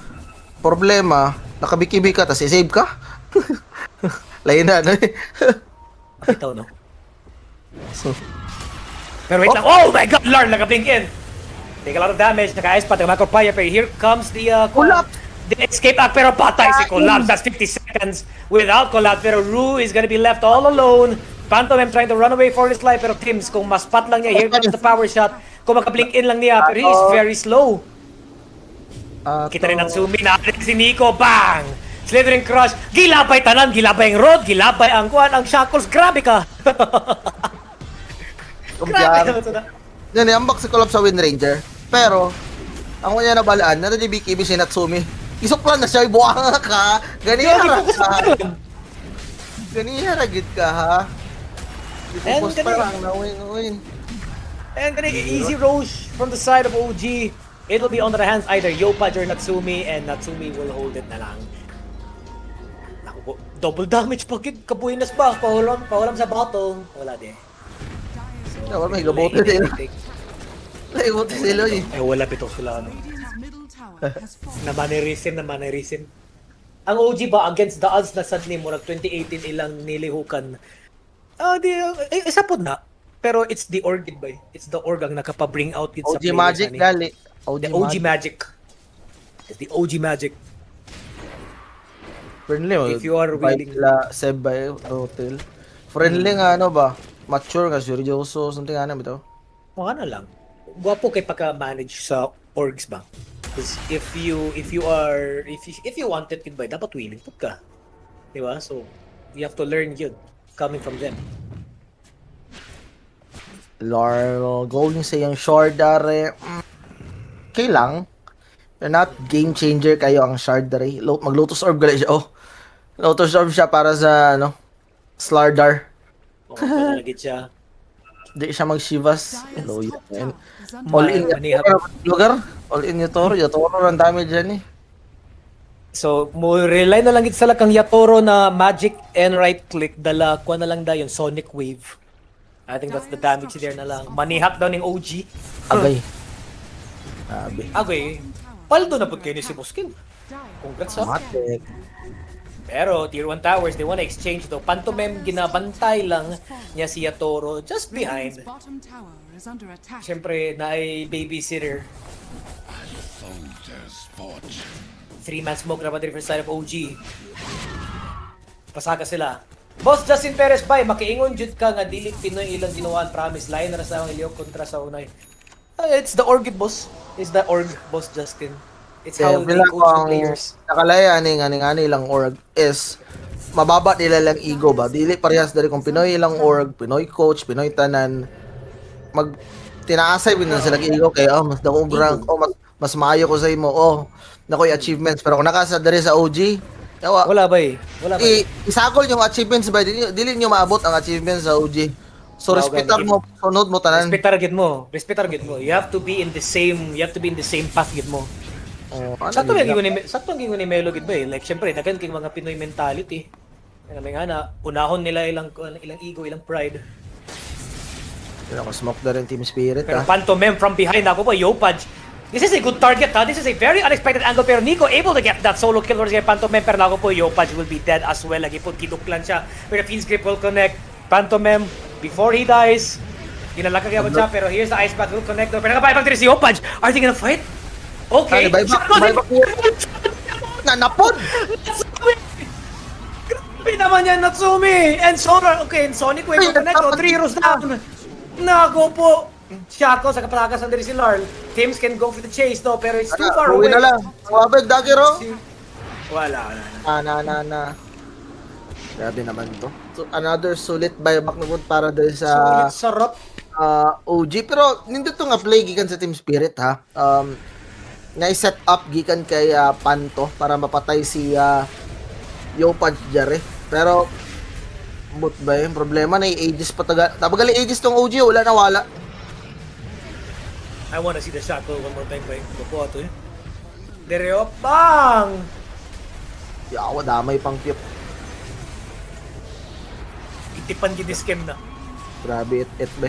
problema, nakabikibi ka, tas i-save ka? Lain na, no? Ito, no? So, Pero wait lang. Oh my God! Lard, naka-blink in. Take a lot of damage. Naka-ice pa. Naka-macro-paya. Pero here comes the Collapse! The escape act. Pero patay si Collapse. That's 50 seconds without Collapse. Pero Rue is gonna be left all alone. Pantomime trying to run away for his life. Pero Tims, kung mas-spot lang niya, here comes the power shot. Kung maka-blink in lang niya. Pero he is very slow. Kita rin ang zoom in. Si Nico. Bang! Slithering Crush. Gilabay tanan. Gilabay ang Rod. Gilabay ang kuhan. Ang Shackles. Grabe ka. Grabe naman ito na. yan, iambak si Collapse sa Wind Ranger. Pero, ang kanya nabalaan, na di BKB si Natsumi. Isok lang na siya, buwanga ka. Ganihara ka. Ganihara gid ka, ha? And Focus pa lang, nawin. And easy Roche from the side of OG. It'll be on the hands either Yopaj or Natsumi, and Natsumi will hold it na lang. Naku po, double damage pag kabuhinas ba? Pahulam sa battle. Wala din. Wala, may gabote din. Laibot sila eh. Ay, wala pito sila, ano. Radiant's middle tower has fallen. Na mannerism. Ang OG ba against the odds na sadly mo nag 2018 ilang nilihukan. Isa po na. Pero it's the org ba? It's the org ang nakapa-bring out it sa OG players. Magic ani. gali. The OG Magic. It's the OG Magic. Friendly mo. If you are willing. Sila Seb by Hotel. Friendly nga ano ba? Mature ka, seryoso, something ano bitaw. Mga na lang. Gwapo kay pagka-manage sa orgs ba? Because if you want it yun ba, dapat willing put ka. Di ba? So, you have to learn yun coming from them. Laro, going sa yung short dare. Okay lang. Pero not game changer kayo ang shard dare. Mag-Lotus Orb gali siya. Oh. Lotus Orb siya para sa ano, Slardar. O, palagit siya. Di siya mag-Shivas. Dire's Hello, top yun. tower is under All in Manihap. lugar. All in Yotoro. Yotoro ang damage dyan eh. So, mo rely na lang gid sila kang Yatoro na magic and right click dala kuha na lang da yung Sonic Wave. I think that's the damage there na lang. Manihak daw ning OG. Agay. Sabi. Okay. Paldo na pud kay ni si Buskin. Congrats ha. Matik. Pero tier 1 towers, they wanna exchange though. Pantomime ginabantay lang niya si Yatoro just Radiant's behind. bottom tower is under attack. Siyempre, na ay babysitter. 3-man smoke na pa different side of OG. Pasaka sila. Boss Justin Perez bay, makiingon jud ka nga dili Pinoy ilang ginawaan promise line ra sa ang Ilyo kontra sa unay. It's the org boss. It's the org boss Justin. It's how they coach the players. Nakalaya ani lang org is mababa nila lang ego ba. Dili parehas dali kung Pinoy lang org, Pinoy coach, Pinoy tanan. Mag tinaasay bin na sila ego kay mas dako rank mas maayo ko sa imo. Nakoy achievements pero kung nakasa diri sa OG, yawa. Wala ba eh? Wala ba? Isakol yung achievements ba dili nyo maabot ang achievements sa OG. So respetar mo, sunod mo tanan. Respetar gid mo. Respetar gid mo. You have to be in the same path gid mo. Sakto ang gingon ni Melo gid ba eh. Like syempre daghan kay mga Pinoy mentality. May nga na unahon nila ilang ego, ilang pride. Pero ako smoke na rin team spirit Pero ha. pantomime from behind ako po, Yopaj. This is a good target ha. This is a very unexpected angle pero Nico able to get that solo kill versus kay pantomime pero ako po Yopaj will be dead as well. Lagi po kiduklan siya. Pero Fiend's Grip will connect. Pantomime before he dies. Ginalaka kaya siya pero here's the ice pack will connect. Pero nakabay si Yopaj. Are they gonna fight? Okay. Buyback. Nanapod! Grabe naman yan, Natsumi! And Solar, okay, and Sonic Wave will connect, 3 heroes down! Nako po! Shaco sa kapatakas ng diri si Larl. Teams can go for the chase though, pero it's too far away. Uwi na lang. Wabag, dagero. Wala. Na. Grabe naman to. So, another solid buyback na para dahil sa Sulit sarap. OG. Pero, nindot to nga play gikan sa Team Spirit ha. Na-set up gikan kay Panto para mapatay si Yopaj Jare. Pero, but ba yung problema na yung Aegis patagal. Tabagali Aegis tong OG, wala na wala. I wanna see the Shaco one more time ba yung kukuha to eh. Dereo, bang! Yawa, damay pang cute. Itipan gini-scam na. Grabe, it ba?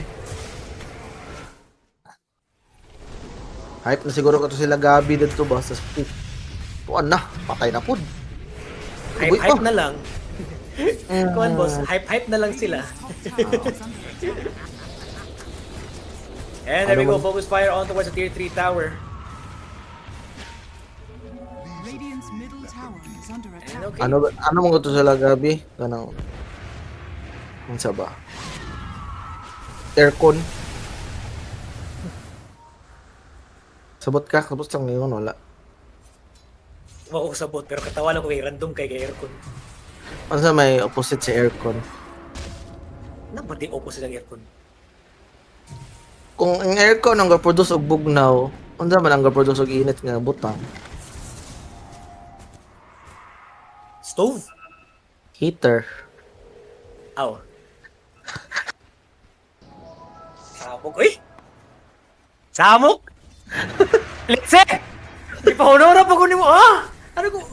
Hype na siguro ko to sila Gabi dito ba sa speed. Puan na, patay na po. Hype na lang. Kuhan boss, hype na lang sila. And there we go, focus fire on towards the tier 3 tower. Radiant's middle tower is under attack. And okay. Ano mo to sila Gabi? Kanang unsa ba? Aircon. Sabot ka, tapos lang ngayon wala. Mausabot, pero katawa lang ko kay random kay aircon. Ano sa may opposite sa aircon? Napati opposite ng aircon. Kung ang aircon ang ga-produce og bugnaw, unsa man ang ga-produce og init nga butang? Stove? Heater. Aw. Samok, uy! Samok! Litse! Di pa honora pa ko ni mo, Ano ko,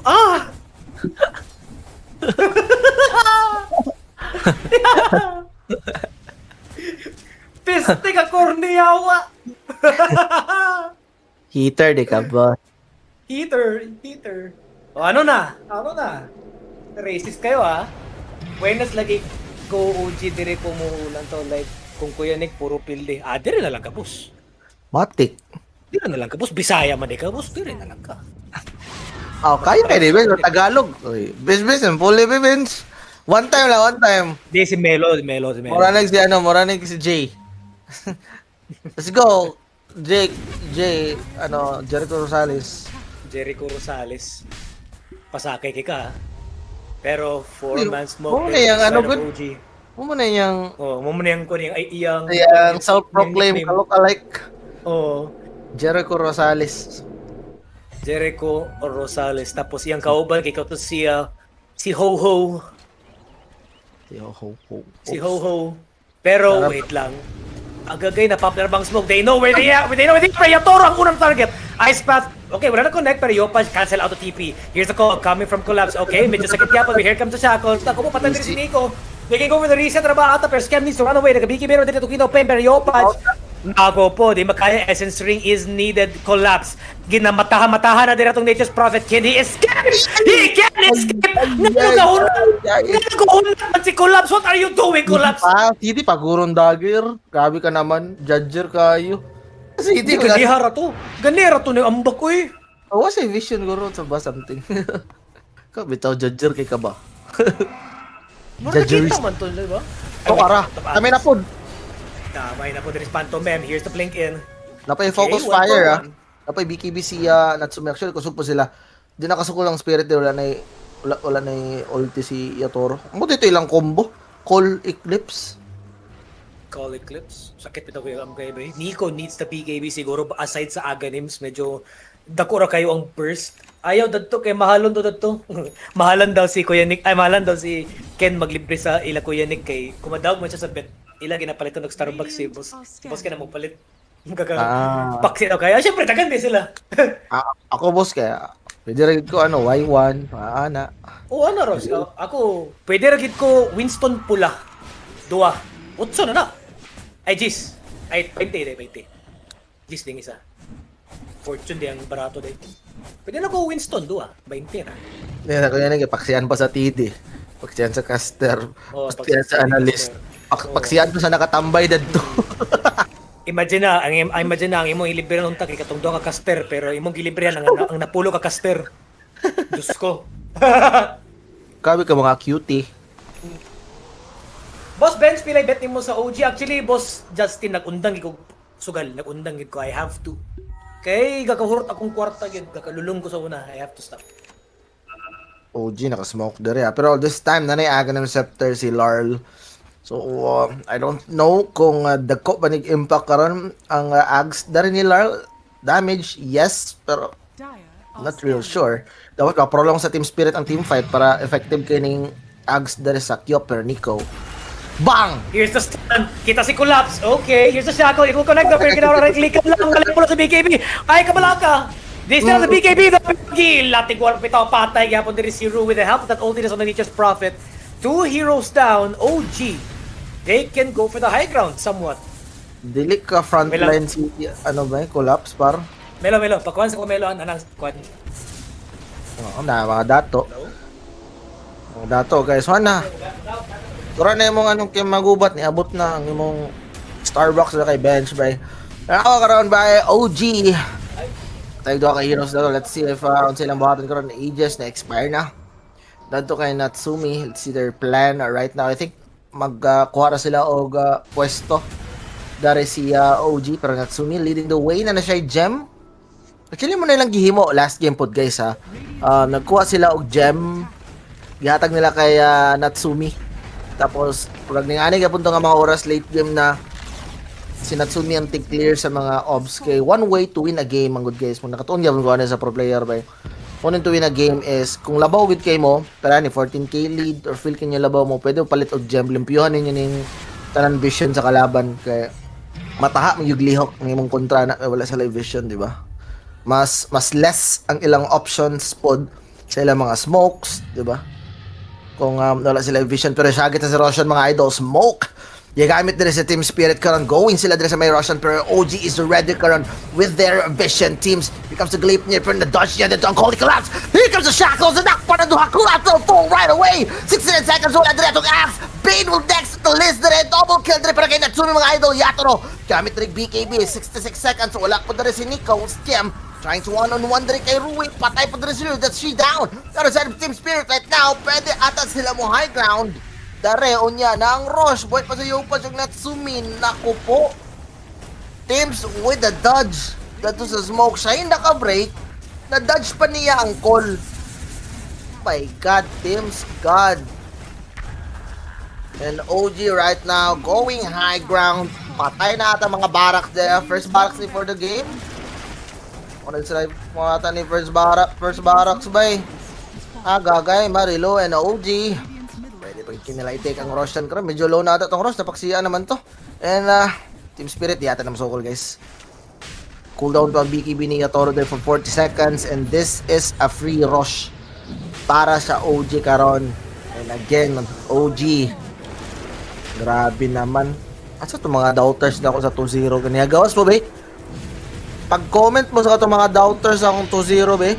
Piste ka, korniyawa! Heater, di ka ba? Heater. O ano na? Racist kayo Buenas lagi go OG dire ko mo lang to like kung Kuya Nick puro pilde. Dire na lang ka boss. Matik. Dire na lang ka boss. Bisaya man ka boss. Dire na lang ka. Kaya kayo, di ba? Tagalog. Uy, bis, fully bibins. One time. Di si Melo. Moranig si Jay. Let's go. Jake, Jericho Rosales. Jericho Rosales. Pasakay ka Pero 4-man mo smoke. na yung ano, good? OG. Mo na yung Mo na yung kuning ay iyang self-proclaimed look-alike. Jericho Rosales. Jericho Rosales. Tapos iyang kauban kay to si Ho-Ho. Si Ho-Ho. Pero wait lang. Agagay na popular bang smoke. They know where they are. Yatoro ang unang target. Ice Path. Okay, wala na connect pero Yopaj cancel out of TP. Here's the call coming from Collapse. Okay, medyo sakit yapon. Here comes the Shackles. Ako po patay si Nico. They can go for the reset. Raba ata pero Scam needs to run away. Nagabiki meron dito to Kino Pen pero Yopaj. Nago po, di makaya Essence Ring is needed. Collapse. Ginamatahan na din itong Nature's Prophet. Can he escape? He can escape! Nagkuhunan si Collapse. What are you doing, Collapse? Hindi pa gurong dagger. Grabe ka naman. Judger kayo. Kasi hindi Ganihara to. Ganihara to na yung ambak ko What's a vision guro sa ba something? Ka bitaw judger kay ka ba? Nakita man to, di ba? Ara. Kami na pod. Damay na po din Panto Mem. Here's the blink in. Napay focus Okay, fire 1-for-1. Napay BKB siya Natsumi actually kusog po sila. Di nakasuko lang spirit wala na ulti si Yatoro. Mo dito ilang combo. Call Eclipse. Call Eclipse. Sakit ito kayo ang kaya ba? Nico needs the BKB siguro aside sa Aganims. Medyo dakura kayo ang burst. Ayaw dadto kay mahalon to dadto. Mahalan daw si Kuya Nick. Ay mahalan daw si Ken maglibre sa ila Kuya Nick kay kumadawag man siya sa bet. Ila ginapalitan ng Starbucks si boss. Boss ka na magpalit. Paksin ako kaya. Siyempre, tagan din sila. Ako boss kaya. Pwede rin ko Y1. Ana. Ano Ross? Ako, pwede rin ko Winston pula. Dua. Utso na na. Ay, Gis. Ay, 20. Gis ding isa. Fortune di ang barato din. Pwede na ko Winston, dua. 20 na. Yan ako yan paksiyan pa sa TD. Paksiyan sa caster. Paksiyan sa analyst. Paksiyan ko sa nakatambay dadto. Imagine na ang imong ilibre nung kay katong duha ka caster pero imong gilibre ang napulo ka caster. Diyos ko. Kabi ka mga cutie. Boss Benj, pilay bet nimo sa OG. Actually, Boss Justin, nag-undang ko sugal. Nag-undang ko. I have to. Kay gakahurot akong kwarta gyud. Gakalulong ko sa una. I have to stop. OG nakasmoke dere pero this time nanay aga ng scepter si Larl. So I don't know kung dagko ba nag-impact karon ang ags dari ni Larl. Damage, yes, pero not real sure. Dapat ka-prolong sa team spirit ang team fight para effective kining ags dari sa Kyopper Nico. Bang! Here's the stun. Kita si Collapse. Okay, here's the shackle. It will connect the fair. Right-click lang. Galing mo sa BKB. Ay, kabalaka. This is the BKB. The Pagi. Lating war pitaw patay. Gapon din si Ru with the help of that ulti on the Nature's Prophet. 2 heroes down. OG. They can go for the high ground somewhat. Dili ka frontline si ano ba collapse par. Melo. Pakuan sa Melo. Anang squad. Na mga dato. Mga dato guys. Wana. Tura na yung anong kim magubat ni abot na ang imong Starbucks na kay bench bay. Ako karon ba OG. Tayo do ka heroes daw. Let's see if silang buhaton karon na ages na expire na. Dadto kay Natsumi. Let's see their plan right now. I think magkuha sila og pwesto. Dari si OG pero Natsumi leading the way na siya gem. Actually mo na lang gihimo last game pod guys ha. Nagkuha sila og gem. Gihatag nila kay Natsumi. Tapos, pag nangani kapon nga mga oras late game na si Natsumi ang clear sa mga obs kay one way to win a game ang good guys. Kung nakatuon gyapon ko sa pro player ba. One to win a game is kung labaw with kay mo, tara ni 14k lead or feel kinyo labaw mo, pwede mo palit og gem, limpyuhan ninyo ning tanan vision sa kalaban kay mataha magyug lihok ng imong kontra na wala sa live vision, di ba? Mas less ang ilang options pod sa ilang mga smokes, di ba? Kung wala sila vision pero sagit na si Roshan mga idol smoke Gamit din sa Team Spirit karon, going sila din sa may Russian, pero OG is ready karon with their vision. Teams, here comes the Gleipnir from the dodge niya dito ang Holy Collapse. Here comes the Shackles, and knock para duha collapse will fall right away. 69 seconds wala dire itong Axe. Bane will next to list dire, double kill dire para kay Natsumi mga idol. Yatoro, gamit rin BKB, 66 seconds, wala po dire si Nico. Stem, trying to one-on-one dire kay Rui, patay po dire si Rui, that's she down. Pero sa Team Spirit right now, pwede ata sila mo high ground. Dare, unya na ang Roche. Buhay pa sa Yopas yung Natsumi. Naku po. Teams with the dodge. Dato sa smoke. Siya yung naka-break. Na-dodge pa niya ang call. My God, Teams. God. And OG right now going high ground. Patay na ata mga barracks there. First barracks ni for the game. Ano sila mga ata ni first barracks ba eh. Gagay, Marilo, and OG. Pwede pag kinila i-take ang Roshan karon. Medyo low na ata itong Rosh. Napaksiyaan naman to. And Team Spirit, di ata na masukol guys. Cooldown to ang BKB ni Yatoro there for 40 seconds. And this is a free Rosh para sa OG karon. And again, OG. Grabe naman. Asa itong mga doubters na ako sa 2-0? Kanya gawas mo, be? Pag-comment mo sa itong mga doubters akong 2-0, be?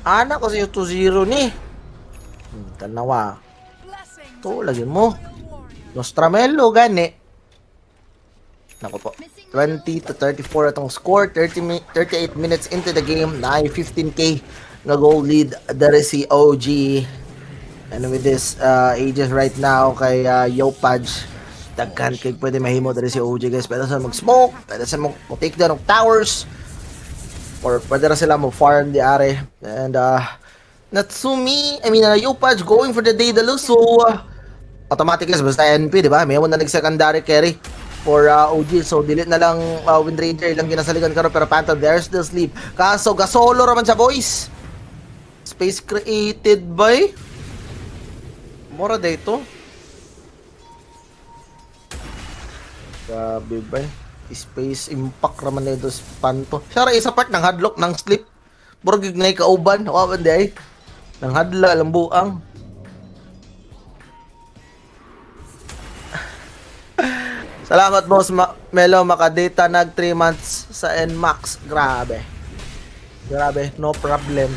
Anak ko sa 2-0 ni. Tanawa. Ito, lagyan mo. Nostramelo, gani. Naku po. 20-34 atong score. 38 minutes into the game. Na 15k na goal lead. Dari si OG. And with this ages right now kay Yopaj. Daghan kay pwede mahimo dari si OG guys. Pwede sila mag-smoke. Pwede sila mag-take down ng towers. Or pwede na sila mag-farm di are. And Natsumi, Yopaj going for the Daedalus, so automatic guys, basta NP, di ba? May mo na nag-secondary carry for OG, so delete na lang Wind Ranger, ilang ginasaligan karon pero Phantom, there's still sleep. Kaso, gasolo raman siya, boys. Space created by Mora dito. Grabe ba? Space impact raman nito sa Panto. Siya isa part ng hadlock ng sleep. Murag gignay kauban, wawan di ay. Nang hadla, lambuang. Salamat boss Melo, makadata nag 3 months sa NMAX. Grabe. Grabe, no problem.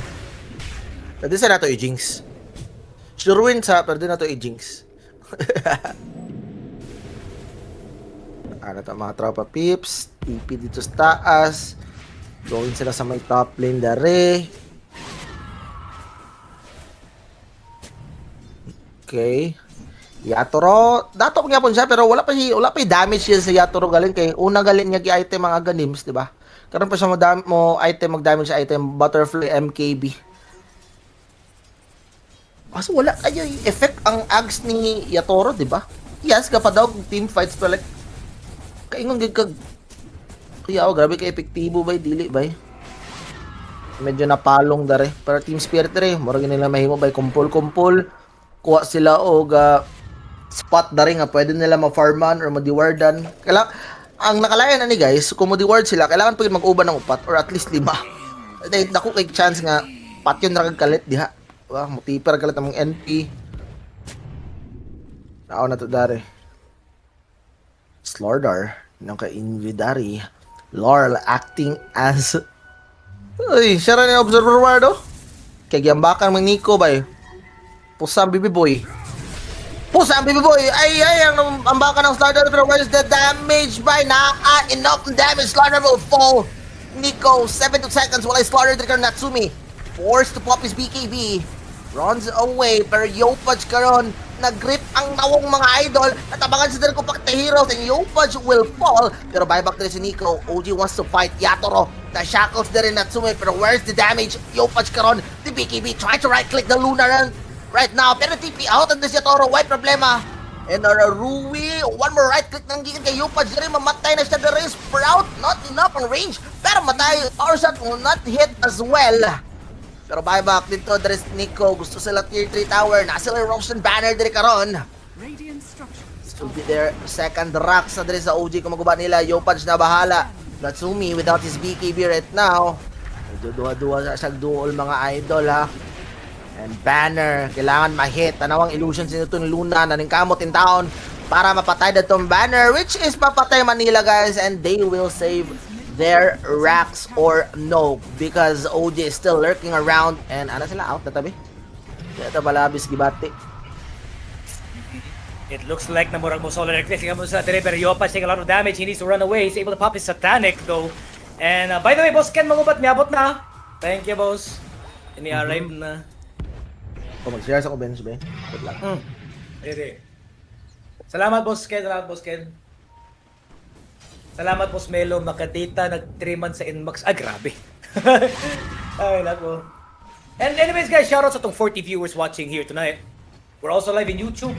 Pwede sa nato i-jinx. Sure win sa, pwede na to i-jinx. Ano to mga tropa pips. TP dito sa taas. Going sila sa may top lane dare. Okay. Yatoro, dato nga po siya pero wala pa damage siya sa Yatoro galing kay una galing niya gi-item mga ganims, di ba? Karon pa siya mo item mag-damage sa item Butterfly MKB. Kaso wala kayo effect ang ags ni Yatoro, di ba? Yes, kapag daw team fights pero like kaingon gid kag kaya grabe kay epektibo bay dili bay. Medyo napalong dare pero Team Spirit dare, murag nila mahimo bay kumpol kuha sila og spot dare nga pwede nila ma-farman or ma-dewardan. Ang nakalayan na ni guys, kung ma-deward sila, kailangan pa mag-uban ng upat or at least 5. Dahil naku kay chance nga patyon ra kag kalit diha. Wah, mutiper kalit among NP. Nao na to dare. Slordar ng ka-invidary. Laurel acting as uy, siya rin yung observer ward oh. Kaya gyambakan mang Nico ba eh. Pusa ang BB-boy. Ay, ang ambakan ng Slaughter, pero where's the damage by enough damage. Slaughter will fall. Nico, 7 seconds while I Slaughter the Natsumi. Forced to pop his BKB. Runs away, pero Yopaj karon nag-grip ang nawong mga idol. Natabangan sa ko pakta heroes and Yopaj will fall. Pero buyback na si Nico. OG wants to fight Yatoro. The shackles na rin Natsumi, pero where's the damage? Yopaj karon. The BKB try to right-click the Luna right now, pero TP out and si Yatoro, why problema? And Rui, one more right click nang gikan kay Yopaj rin, mamatay na siya the race. Sprout, not enough on range, pero matay, power shot will not hit as well. Pero buyback dito, Dres Nico, gusto sila tier 3 tower, nasa sila Roshan banner diri karon. So be there, second rock sa Dres sa OG kung maguba nila, Yopaj na bahala. Natsumi without his BKB right now. Medyo duwa-duwa sa duol mga idol ha. And banner, kailangan ma-hit. Tanawang illusions nito ni Luna, naningkamot in town. para mapatay na tong banner, which is mapatay Manila, guys, and they will save their racks or no, because OG is still lurking around, and ano sila, out na tabi. Kaya ito balabis gibati. It looks like namurag mo solar electric mo sa dire, pero Yopa's taking a lot of damage. He needs to run away. He's able to pop his satanic though. And by the way, boss Ken, mangubat niabot na. Thank you, boss. Ini-arrive na. Kung mag-share sa ko, BenJ Mel0. Good luck. Dire. Salamat, boss Ken. Salamat, boss Ken. Salamat, boss Melo. Makadata, nag-3 months sa Inmax. Ah, grabe. Ay, nako. And anyways, guys, shoutout sa tong 40 viewers watching here tonight. We're also live in YouTube.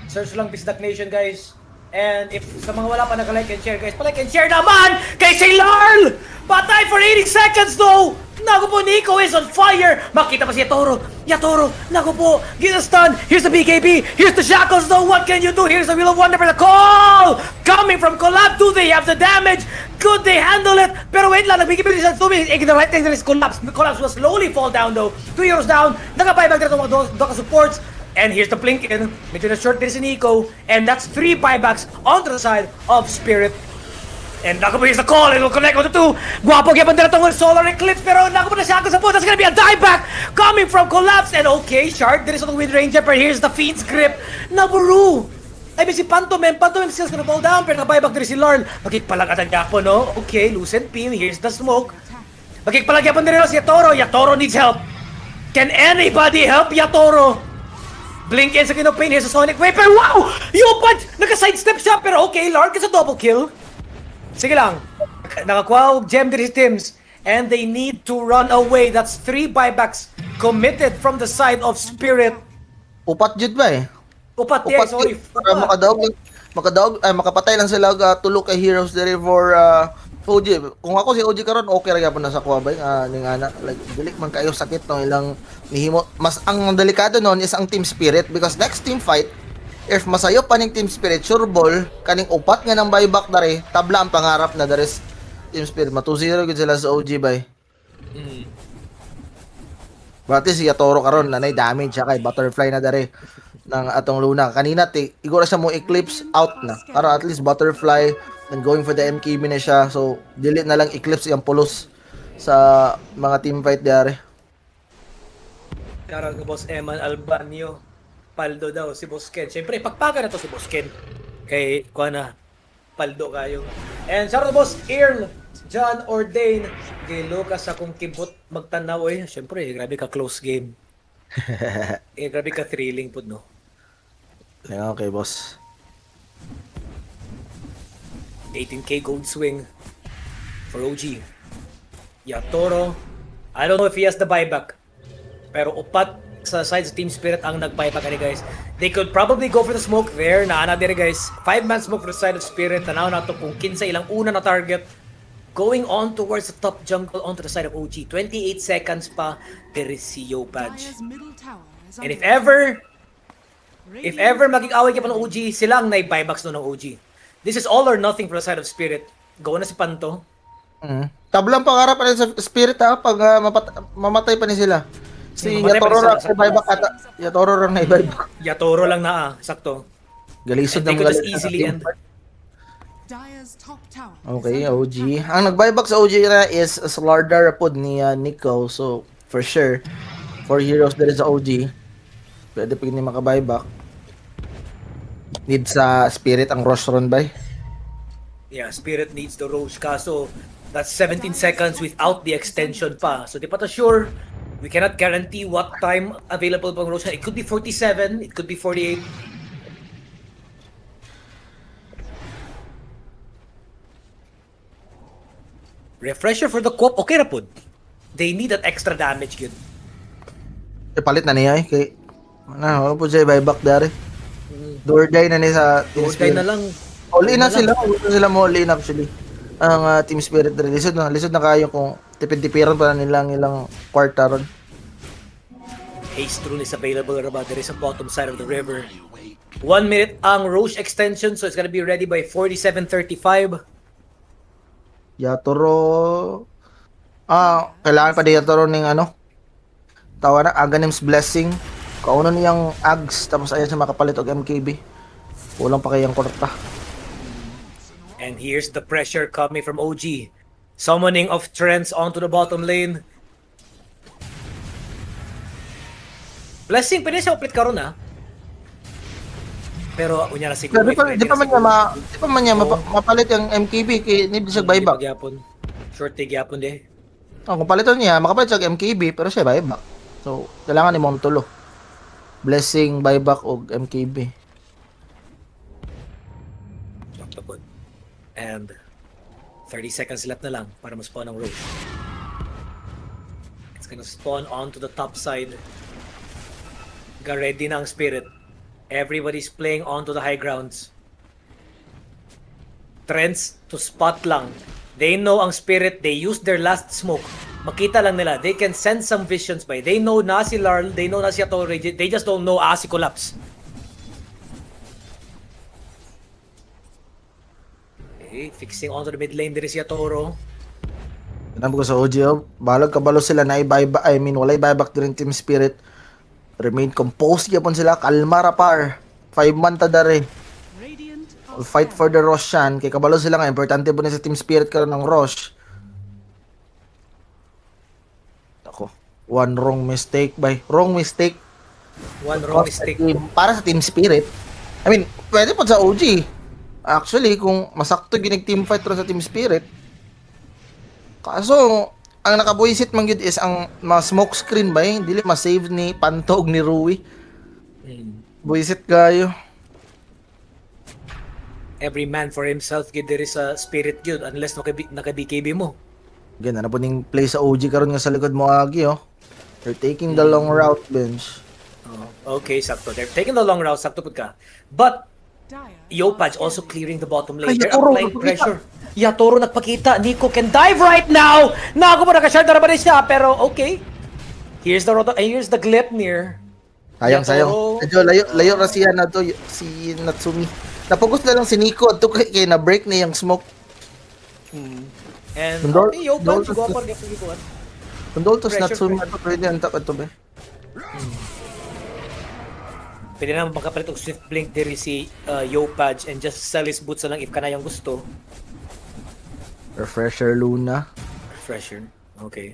Search lang Bisdak Nation, guys. And if sa mga wala pa naka-like and share, guys, pa-like and share naman kay si Larl! Patay for 80 seconds, though! Naku po, Nico is on fire! Makita pa si Yatoro! Yatoro! Naku po! Get a stun! Here's the BKB! Here's the shackles, though! What can you do? Here's the Wheel of Wonder for the call! Coming from Collab, do they have the damage? Could they handle it? Pero wait lang, nagbigay sa 2 minutes. The right thing is Collapse. Collapse will slowly fall down, though. 2 euros down. Naka-buyback na itong mga Doka supports. And here's the Blinken. Medyo na short din si Nico. And that's 3 buybacks onto the side of Spirit. And naku po, here's the call. It will connect on the 2. Guwapo gyapon din itong Solar Eclipse. Pero naku po na siya sa po. That's gonna be a dieback coming from Collapse. And okay, Shard, there is on the Wind Ranger. But here's the Fiend's Grip. Naburu. Ay, si Pantomem skills gonna fall down. Pero nabuyback din si Larl. Magkikpalagatan gyapon, no? Okay, Lucent Beam. Here's the smoke. Magkikpalagyan din rin si Yatoro. Yatoro needs help. Can anybody help Yatoro? Blink in sa kinopin, here's a Sonic Wave, pero wow! Yopat! Naka-sidestep siya, pero okay, Lark is a double kill. Sige lang. Nakakuha og gem din si Tims. And they need to run away. That's 3 buybacks committed from the side of Spirit. Upat jud ba eh? Upat, yeah, sorry. Para makapatay lang sila tulo kay heroes diri for OG. Kung ako si OG karon, okay ra gyapon na sa kuha ba ning ana, like dili man kayo sakit no ilang nihimo. Mas ang delikado noon is ang team spirit, because next team fight, if masayo pa ning team spirit, sure ball kaning upat nga nang buyback dare, tabla ang pangarap na dare team spirit. 2-0 gid sila sa OG bay. Bati si Yatoro karon nanay damage siya kay butterfly na dare ng atong Luna. Kanina igora siya mo eclipse out na. Para at least butterfly and going for the MKB na siya. So dili na lang eclipse yung pulos sa mga team fight dare. Karang Boss Eman Albanio. Paldo daw si Boss Ken. Siyempre, pagpaga na to si Boss Ken. Kay kuha na. Paldo kayo. And shout out to Boss Earl, John Ordain, kay Lucas sa kung kibot magtanaw. Eh, siyempre, grabe ka close game. Grabe ka thrilling po, no? Okay, boss. 18k gold swing for OG. Yatoro, I don't know if he has the buyback. Pero upat sa side sa Team Spirit ang nag-buyback ani guys. They could probably go for the smoke there. Naana dire guys. 5-man smoke for the side of Spirit. Tanaw na to kung kinsa ilang una na target. Going on towards the top jungle onto the side of OG. 28 seconds pa. There is CEO Badge. Dire's middle tower is And under if ever maging away ka pa ng OG, silang na-buybacks no ng OG. This is all or nothing for the side of Spirit. Go na si Panto. Tablang pangarap pa rin sa spirit ha pag mamatay pa ni sila. Si Mamatay pa Yatoro rin sila, ra sakto. buyback ata. Yatoro ra na buyback. Yatoro lang na sakto. Galisod And they ng could just galis- easily end. Dire's top tower. Okay, OG. Ang nag-buyback sa OG na is Slardar pod ni Nico. So, for sure, 4 heroes there sa OG. Pwede pa hindi maka-buyback. Need sa Spirit ang rush run by. Yeah, Spirit needs the Roche. Kaso, that's 17 seconds without the extension pa. So, di pa ta sure. We cannot guarantee what time available pang Roche. It could be 47, it could be 48. Refresher for the co-op. Okay na pod. They need that extra damage, yun. Palit na niya kay ano po siya buyback dari. Doorday na ni sa Team Doorday Spirit. na lang. All in na sila. All sila mo all in actually. Ang Team Spirit dari. Lisod na kayo kung tipid-tipiran pa na nilang ilang kwarta ron. Haste rune is available about there is a bottom side of the river. 1 minute ang Roche extension, so it's gonna be ready by 47:35. Yatoro. Kailangan pa di Yatoro ng ano. Tawa na Aganim's Blessing. Kauno niyang Ags tapos ayan siya makapalit og MKB. Kulang pa kayang korta. And here's the pressure coming from OG. Summoning of Trents onto the bottom lane. Blessing, pwede siya uplit karon ah. Pero unya na siguro. Di pa man niya mapalit yung MKB kay need siya buyback. Short take yapon de. Oh, kung palitan niya, makapalit siya MKB pero siya buyback. So, kailangan ni mong tulo. Blessing, buyback o MKB. And 30 seconds left na lang para ma-spawn ang Roche. It's gonna spawn onto the top side. Ready na ang Spirit. Everybody's playing onto the high grounds. Trends to spot lang. They know ang Spirit. They use their last smoke. Makita lang nila. They can send some visions by. They know na si Larl. They know na si Atore. They just don't know si Collapse. Okay, fixing onto the mid lane. There is si Atoro. Ganun ko sa OG, balag kabalo sila na i-buyback. I mean, walay buyback din Team Spirit. Remain composed yapon sila. Kalma rapar. 5 man ta dare. Radiant We'll fight for the Rosh yan. Kay kabalo sila nga. Importante po na sa Team Spirit karon ng Rosh. Ako. One wrong mistake by. Wrong mistake. One wrong mistake. Para sa Team Spirit. I mean, pwede po sa OG. Actually, kung masakto ginig team fight ron sa Team Spirit. Kaso, ang nakabuisit man gyud is ang mga smoke screen ba eh. Dili ma-save ni Pantog ni Rui. Buisit kayo. Every man for himself gid there is a spirit gyud unless naka-BKB mo. Again, ano po ning play sa OG karon nga sa likod mo agi oh. They're taking the long route, BenJ. Okay, sakto. They're taking the long route, sakto pud ka. But dire Yopaj also clearing the bottom lane. Ay, They're Yatoro, applying nagpakita. pressure. Yatoro nagpakita. Nico can dive right now. Nago mo nakashard na naman siya, pero okay. Here's the Gleipnir. Sayang. Yatoro. Medyo layo ra siya na to si Natsumi. Napokus na lang si Nico to kay na break na yung smoke. And Condol- okay, Yopaj condol- go up on the Kondoltos Pressure, Natsumi ato pwede ang takot to be. Pwede na makapalit og Swift Blink diri si Yopaj and just sell his boots na lang if kanayang gusto. Refresher Luna. Fresher. Okay.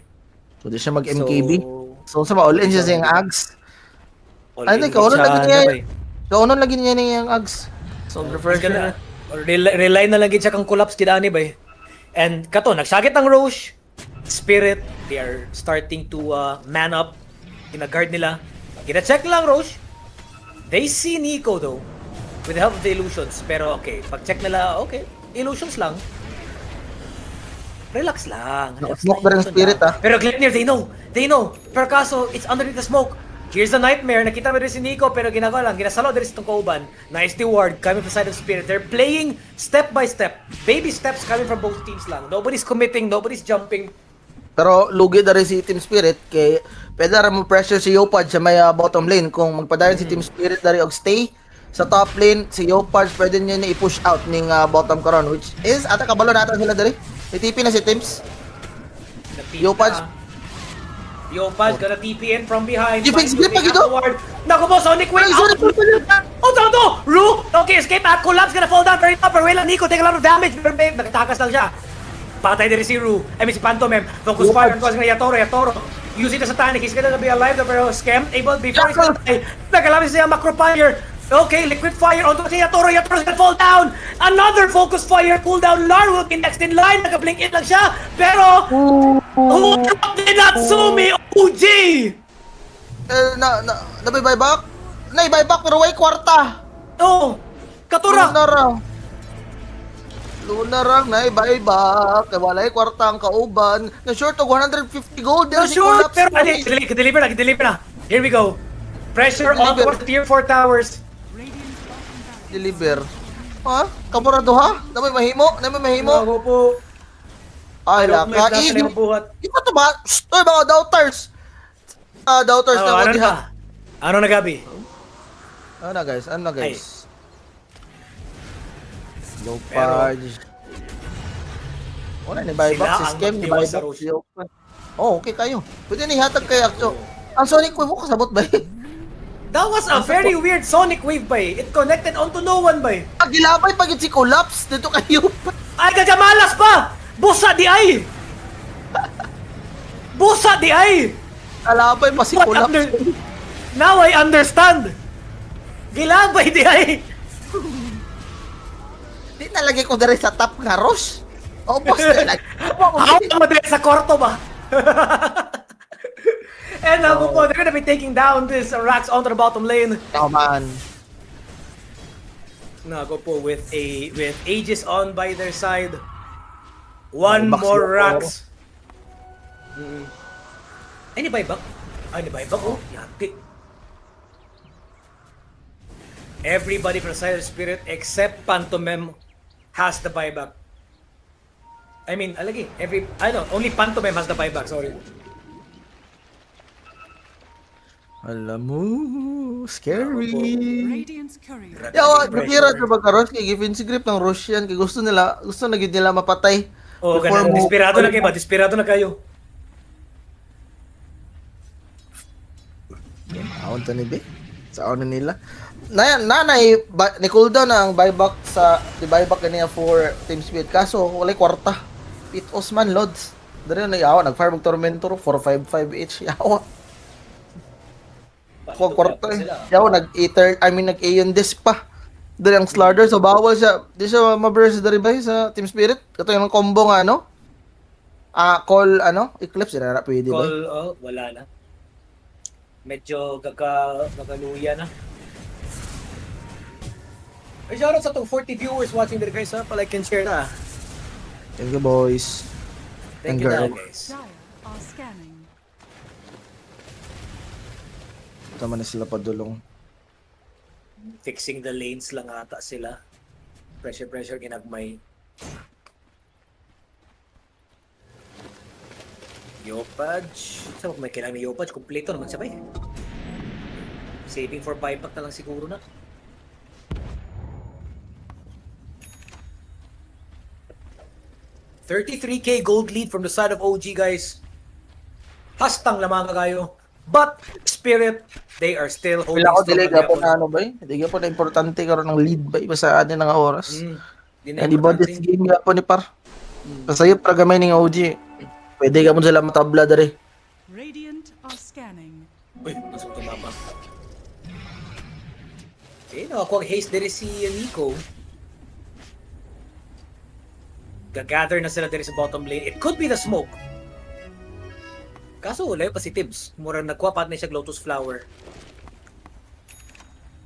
So di siya mag MKB. So sa all-in siya yung Ags. all Ay, in kaunon siya, lagi niya. nabay. Kaunon lagi niya yung Ags. So refresher na. Rely na lang gid siya kang collapse gid ani bay. And kato nagsagit ang Roche, Spirit, they are starting to man up. Gina-guard nila. Gina-check lang Roche. They see Nico though with the help of the illusions. Pero okay, pag-check nila, okay, illusions lang. Relax lang. Smoke ba rin Spirit ah? Pero Gleipnir, they know. Pero kaso, it's underneath the smoke. Here's the nightmare. Nakita mo rin si Nico, pero ginagawa lang. Ginasalo din itong kauban. Nice ward coming from the side of Spirit. They're playing step by step. Baby steps coming from both teams lang. Nobody's committing, nobody's jumping. Pero lugi na rin si Team Spirit kay pwede rin mo pressure si Yopaj sa may bottom lane kung magpadayon si Team Spirit dari og stay sa top lane si Yopaj pwede niya na i-push out ning bottom karon which is ata kabalo natin sila dari. TP na si Teams. Yopaj. Yopaj gonna TP in from behind. Defense grip pa gito? Naku po, Sonic Wing out! Oh, no! Ru! Okay, escape at collapse, gonna fall down very upper. Wala, Nico, take a lot of damage. Pero nakatakas lang siya. Patay din si Ru. I mean si Pantomem. Focus fire on causing Yatoro. Use it as a tanic. He's gonna be alive pero scam. Able before he's gonna die. Nagalaman siya macro fire. Okay, liquid fire onto si Yatoro. Yatoro's gonna fall down. Another focus fire. Cooldown. Lar will be next in line. Naka-blink in lang siya. Pero who dropped the Natsumi? OG! Na buyback? Na buyback pero way kwarta. Oh, Katura. Luna rang na buyback kay walay kwarta ang kauban na short og 150 gold No, si sure, Collapse pero na eh. deliver na. Here we go. Pressure on towards tier 4 towers. Deliver. Ha? Kamurado ha? Na may mahimo? Ako po. Ay, laka. Ito to ba? Oy, mga doubters. Doubters na Ano diha. na? Ano na, Gabi? Ano na guys? Yopaj. Wala ni buyback Sila si ang scam ni magdiwa sa buyback Roche. si Yopaj. Oh, okay kayo. Pwede ni hatag kay Akso. Ang Sonic Wave mo kasabot ba? That was a very weird sonic wave ba eh. It connected onto no one ba eh. Gilabay pag si collapse dito kayo. Ay, gagamalas pa! Busa di ay! Busa di ay! Alabay pa si What collapse. Now I understand! Gilabay di ay! Di nalagay ko dere sa top nga Ross. O boss na lang. How mo din sa korto ba? And now po, they're gonna be taking down this Rax onto the bottom lane. Oh man. Nago po with Aegis on by their side. One Buyback more sila, Rax. Ay, ni buyback? Ay, ni buyback? Oh, yati. Everybody from Silent Spirit except Pantomime has the buyback. I mean, alagi, only Pantomime has the buyback, sorry. Alam mo, scary. Radiant's courier. Yawa, nakira sa pagkaroon kay given si grip ng Russian kay gusto na gid nila mapatay. Oh, Before ganun. mo- Desperado na kayo ba? Desperado na kayo. Aon ta ni be. Sa na nila. Nanay ni cooldown na ang buyback sa di buyback kaniya for team speed kaso walay kwarta. Pit Osman Lods. Dere na yawa nag-fire mag Tormentor 455 each yawa. Kung kwarta eh. Yawa nag-ether nag-aeon disc pa. Dere ang Slardar so bawal siya. Di siya ma-burst dere ba sa team spirit? Kato yung combo nga call Eclipse na pwede ba? Call, wala na. Medyo gagaluya na. Ay, shoutout sa itong 40 viewers watching there guys ha. Palike and share na. Thank you boys. Thank you na guys. Dire are scanning. Tama na sila padulong. Fixing the lanes lang ata sila. Pressure ginagmay. Yopaj. Saan kung may kailangan ni Yopaj? Kompleto naman sabay. Saving for buyback na lang siguro na. $33K gold lead from the side of OG guys. Hastang lamang kayo. But Spirit, they are still holding Wala ko strong dili on the gapon upper. na ba eh. Hindi gapon na importante karon ng lead ba basta ani nga oras. Di na Hindi ba importante. this game gapon ni par. Kasayo para gamay ning OG. Pwede ka mo sila matabla dere. Radiant are scanning. Uy, nasong tumama. Okay, nakakuha haste dere si Nico. Gagather na sila dere sa bottom lane. It could be the smoke. Kaso wala yung positives. Murang nagkuha pa na siya Lotus Flower.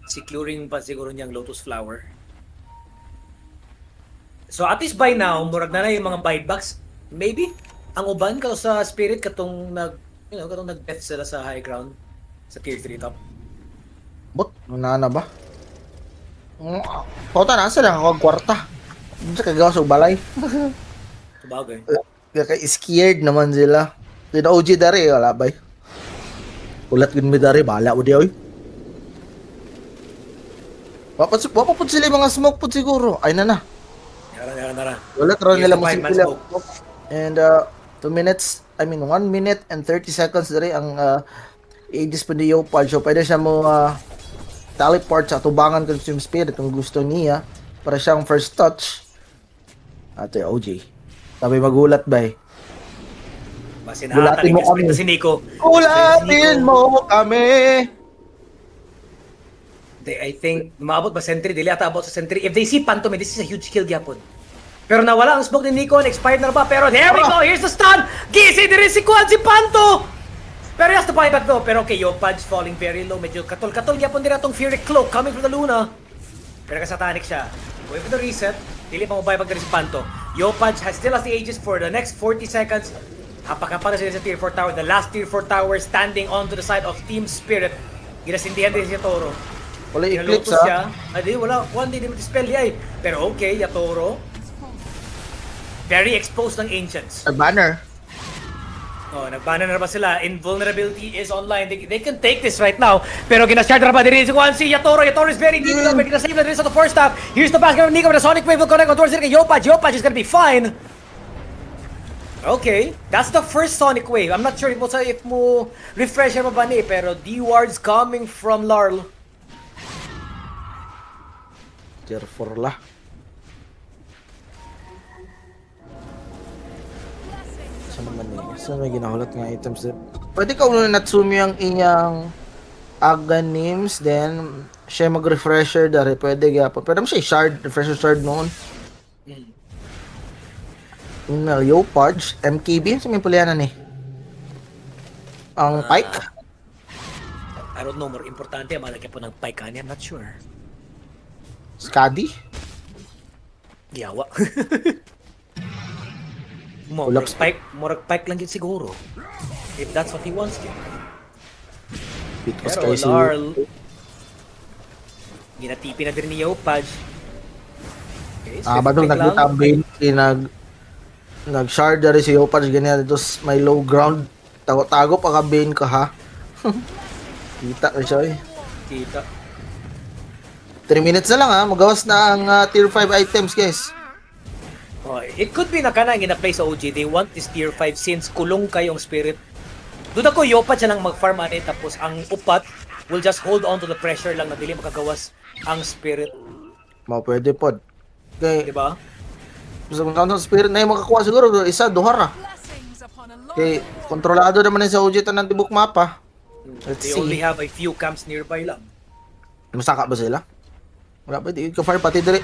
Securing pa siguro niyang Lotus Flower. So at least by now, murag na yung mga buybacks. Maybe ang uban ka sa Spirit katong katong nag-death sila sa high ground sa tier 3 top. Bot, na ba? Kota na sila ako kwarta. Sa kagawa sa balay. Sabagay. Kaya scared naman sila. Yung OG dari wala bay. Ulat gud mi dari bala udi oy. Wapapud sila yung mga smoke pud siguro. Ay na. Nara. Wala karon Here's nila the 5-man masipila. smoke. And 2 minutes, 1 minute and 30 seconds dari ang Aegis pa ni Yopal. So pwede siya mo teleport sa tubangan kung yung spirit kung gusto niya para siyang first touch. Ate OG. Sabi magulat ba eh. Basi Gulatin mo kami. si Nico. Gulatin mo kami! I think, maabot ba sentry? Dili ata abot sa sentry. If they see Phantom, this is a huge kill gyapon. Pero nawala ang smoke ni Nico, expired na ba? Pero there we go, here's the stun! Gising din rin si Kwan, si Panto! Pero he has to buy back though. Pero okay, Yopaj falling very low. Medyo katol-katol gyapon din atong Fury Cloak coming from the Luna. Pero kasatanic siya. Going for the reset. Dili pa mo buy back din si Panto. Yopaj still has the Aegis for the next 40 seconds. Hapakapan na sila sa Tier 4 Tower. The last Tier 4 Tower standing onto the side of Team Spirit. Ginasindihan din si Toro. Wala eclipse Lotus siya. ha? Adi, wala. One day, di mo dispel niya eh. Pero okay, Yatoro. Very exposed ng Ancients. A banner. Oh, nagbanan na ba sila? Invulnerability is online. They can take this right now. Pero ginashard na ba din si Juan si Yatoro. Yatoro is very deep. May ginasave na rin sa the first half. Here's the basket of Nico with the Sonic Wave will connect on towards Yopaj. Yopaj is gonna be fine. Okay, that's the first Sonic Wave. I'm not sure if mo refresher mo ba ni, pero D-wards coming from Larl. Tier 4 lah. Saan naman eh? Saan may ginahulat nga items din? Pwede ka uno Natsumi ang inyang Aganims, then siya mag-refresher dari. Pwede gapon. Pwede mo siya shard, refresher shard noon. Yo Pudge, MKB, sa may pulianan eh. Ang Pike? I don't know, more importante, malaki po ng Pike kanya, not sure. Skadi? Yawa. Ulap. Murag Pike lang yun siguro. If that's what he wants to. Because Pero kasi Larl, ginatipi na din ni Yopaj. Okay, badong lang. nagtambay nag-shard dari si Yopaj ganyan tapos may low ground tago-tago pa ka Bane ka ha. Kita ka siya eh. Kita. 3 minutes na lang ha, magawas na ang tier 5 items guys. Oh, it could be na kanang gina-play sa OG. They want this tier 5 since kulong kayong spirit. Doon ako, Yopat siya lang mag-farm ani, tapos ang upat will just hold on to the pressure lang na dili makagawas ang spirit. Pwede pod. Okay, Diba? sa mga spirit na yung makakuha siguro, isa, duhar ha. Okay, kontrolado naman yun sa OG tanang tibok mapa. Let's They only see. have a few camps nearby lang. Masaka ba sila? Wala ba, di ka farm pati dire.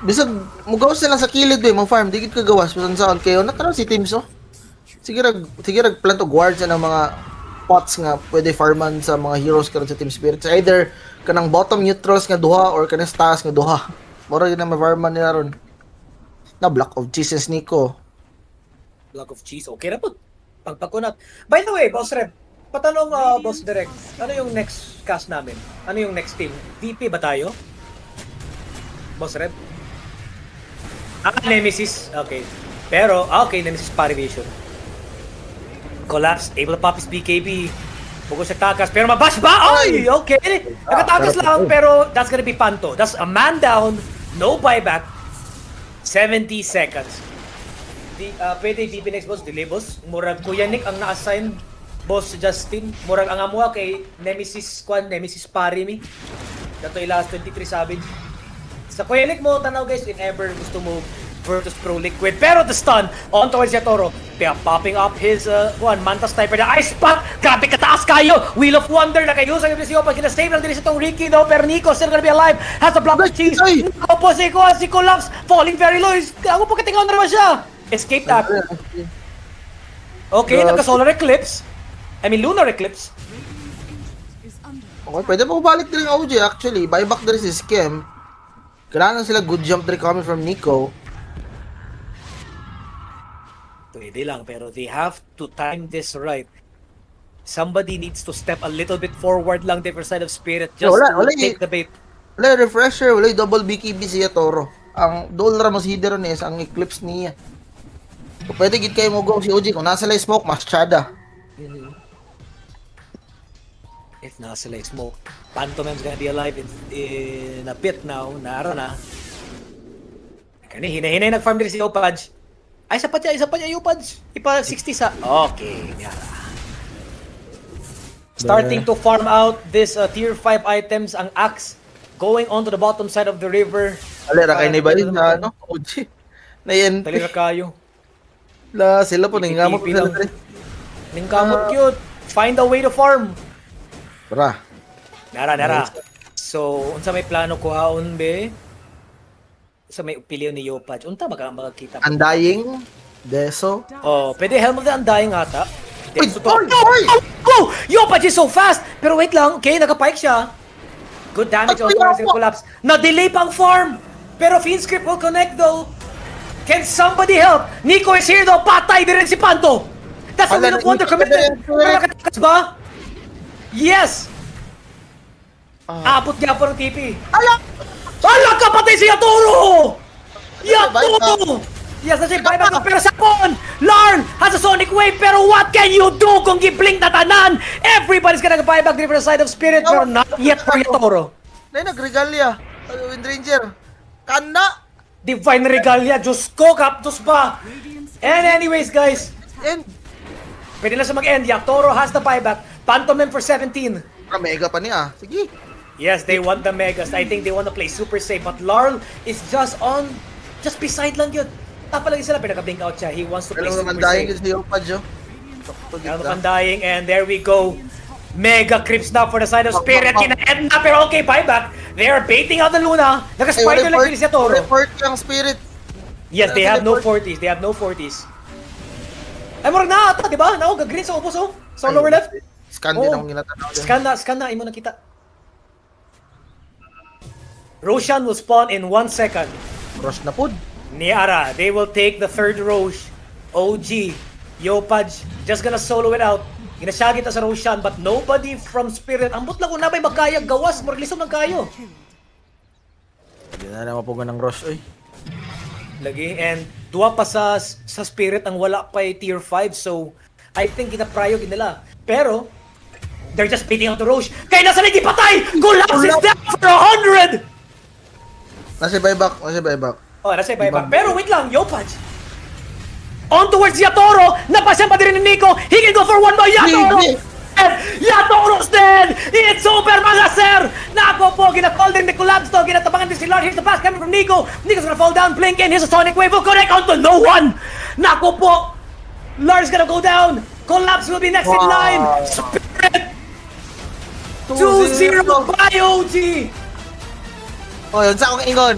Bisag, mugawas na lang sa kilid ba, mag-farm, di ka gawas. Pasan saan kayo, nataraw si teams oh. Sige rag plant og guards ng mga pots nga pwede farman sa mga heroes karon sa Team Spirit. So either kanang bottom neutrals nga duha or kanang stars nga duha. Mura gyud na ma-farman nila ron. Na block of Jesus Nico. Block of cheese. Okay na po. Pagpakunat. By the way, Boss Reb, patanong Boss Direct, ano yung next cast namin? Ano yung next team? VP ba tayo? Boss Reb? Nemesis. Okay. Pero, okay, Nemesis Parivision. Collapse, able to pop his BKB. Bugos sa takas, pero mabash ba? Ay, okay. Nakatakas lang, pero that's gonna be panto. That's a man down, no buyback. 70 seconds. Pwede DP next boss, Dilibos. Murag Kuya Nick ang na-assign. Boss Justin. Murag ang amuha kay Nemesis Nemesis Pari mi. Dato last 23 Savage. Sa Kuya Nick mo, tanaw guys, if ever gusto mo versus Pro Liquid. Pero the stun on towards Yatoro. Kaya popping up his Manta Sniper na Ice Pack. Grabe kataas kayo. Wheel of Wonder na kayo. Sa Iblis Yopa. Kina-save lang din sa itong Ricky though. Pero Nico still gonna be alive. Has a block of cheese. Opo si Collapse. Falling very low. Ako po katingaw na naman siya. Escape tag. Okay, nagka-solar eclipse. I mean, lunar eclipse. Okay, pwede pa balik din ang OG actually. Buyback din si Scam. Kailangan sila good jump there coming from Nico. Pwede lang, pero they have to time this right. Somebody needs to step a little bit forward lang different side of Spirit just to take the bait. Wala refresher, wala double BKB siya Toro. Ang dual ram si Hidero niya ang eclipse niya. So, pwede gid kayo mo go si OG kung nasa lay smoke mas chada. If nasa like smoke, Pantomim's gonna be alive in a bit now. Naara na. Kani hinahinay nag-farm din si Opaj. Ay, isa pa niya Opaj. Ipa 60 sa... Okay, nyara. Starting to farm out this tier 5 items, ang axe going onto the bottom side of the river. Alera kay ni Balin na ano, OG. Na yan. Talira kayo. La sila po ningamot TP sila. lang. Ningkamot cute. Find a way to farm. Tara. Nara. So, unsa may plano kuhaon be? Sa may opinion ni Yopaj. Unta magkita. Undying, Deso. Oh, pwede Helm of the Undying ata. Wait, So, go! Yopaj is so fast! Pero wait lang, okay, nagka-pike siya. Good damage on towards the collapse. Na-delay pang farm! Pero Fiend Script will connect though. Can somebody help? Nico is here though. Patay din rin si Panto. That's a Wheel of Wonder commitment. Pero nakatakas ba? Yes! Abot niya po ng TP. Ala ka patay si Yatoro! Yatoro! Yes, that's a buyback ka. Pero sapon! Larn has a Sonic Wave. Pero what can you do kung gi-blink na tanan? Everybody's gonna buy back different side of Spirit. Pero not yet for Yatoro. Nay nagregalya. Wind Ranger. Kana. Divine Regalia. Diyos ko, Diyos ba? And anyways, guys, And, pwede na siya mag-end. Yaktoro has the buyback. Pantomime for 17. mega pa niya. Sige. Yes, they want the Megas. I think they want to play super safe. But Larl is just beside lang yun. Tapalagi sila, pinaka-blink out siya. He wants to play Alam super naman dahil safe. yun si Yopad, yo. Alam naman dying, and there we go. Mega creeps now for the side of Spirit. Kina-end na, pero okay, buyback. They are baiting out the Luna. Naka-spider like si Toro. Report yung Spirit. Yes, they have no 40s. They have no 40s. Ay, murag na ata, di ba? No, green sa upos, oh. Sa lower left. Scan din Oh. ang ginatanaw din. Scan na, imo nakita. Roshan will spawn in 1 second. Rush na pod. Niara, they will take the third Rosh. OG, Yopaj, just gonna solo it out. Ginasya kita sa Roshan, but nobody from Spirit. Ambot lang kung nabay magkaya, gawas, moralisong ng kayo. Hindi na naman po ng Rush, oy. Lagi, and duwa pa sa Spirit ang wala pa tier 5, so I think ginaprayo nila. Pero, they're just beating out the Rosh. Kaya nasa lagi patay! Collapse is down for 100! Nasa buyback. Oh, nasa buyback. Pero wait lang, Yopaj. On towards Yatoro! Napasyan pa din ni Nico! He can go for one more Yatoro! Hindi. Yatoro's dead! It's over, mga sir! Nako po, ginakall din the collapse to. Ginatabangan din si Lord. Here's the pass coming from Nico. Nico's gonna fall down. Blink in. Here's a Sonic Wave. Will connect onto no one! Nako po! Lord's gonna go down. Collapse will be next in line. Spirit! 2-0 by OG! Oh, yun sa akong ingon.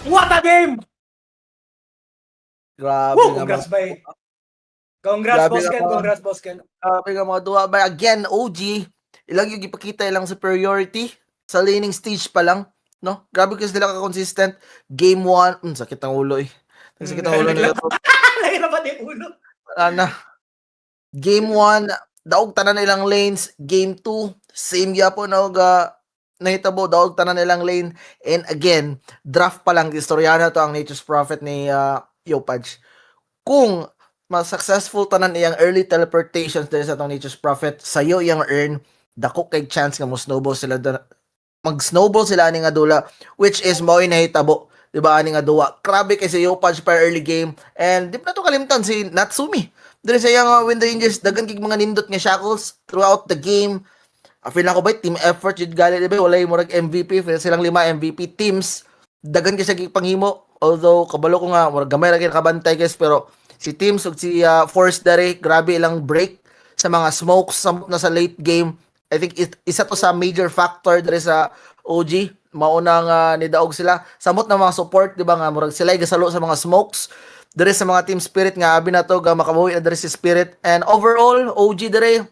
What a game! Grabe Woo! nga Congrats, mga, bay. Congrats, Grabe Bosken. naman. Congrats, Bosken. grabe nga mga duwa. But again, OG, ilang yung ipakita ilang superiority sa laning stage pa lang. No? Grabe kasi sila ka-consistent. Game 1, sakit ang ulo eh. Sakit ang ulo nila to. Nahirapan yung ulo. Ana. Game 1, daog tanan nilang lanes. Game 2, same gyapon nahitabo, daog tanan nilang lane. And again, draft pa lang, istoryana to ang Nature's Prophet ni Yopaj. Kung mas successful tanan iyang early teleportations dahil sa itong Nature's Prophet, sayo iyang earn, dako kay chance nga mo snowball sila mag-snowball sila ani nga dula, which is mao nahitabo, di ba, ani nga duwa. Grabe kay si Yopaj pa early game, and di pa na to kalimtan si Natsumi. Dili sa iyang Win the Angels, dagan kig mga nindot nga shackles throughout the game. Feel na ko ba, team effort yun gali, di ba, walay murag MVP, feel silang 5 MVP teams, dagan kay sa panghimo, although kabalo ko nga, murag gamay lagi nakabantay guys, pero si teams ug si Force Dare, grabe ilang break sa mga smokes samot na sa late game. I think isa to sa major factor dere sa OG, maunang nidaog sila samot na mga support, di ba nga murag sila gasalo sa mga smokes dere sa mga team Spirit nga abi na to ga makabuhi na dere si Spirit. And overall OG dere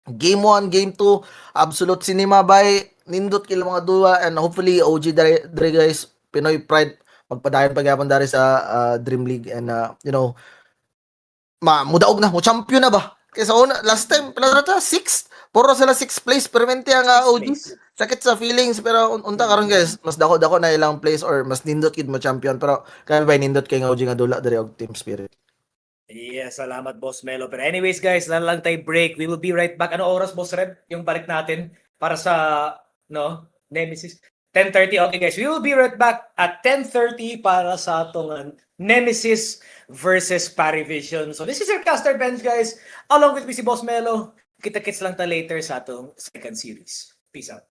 game 1, game 2, absolute cinema by nindot kila mga duwa, and hopefully OG dere guys, Pinoy pride magpadayon pagyapon dere sa Dream League, and mudaog na mo champion na ba kaysa una last time pala ta 6th puro sila 6th place permente ang OG. Sakit sa feelings, pero unta karon guys, mas dako na ilang place or mas nindot kid mo champion, pero kaya ba nindot kay nga OG nga dula diri og Team Spirit. Yes, salamat, Boss Melo. Pero anyways, guys, lang tayo break. We will be right back. Ano oras, Boss Red? Yung balik natin para sa, Nemesis. 10:30. Okay, guys. We will be right back at 10:30 para sa atong Nemesis versus Parivision. So, this is your caster bench, guys. Along with me si Boss Melo. Kita-kits lang ta later sa atong second series. Peace out.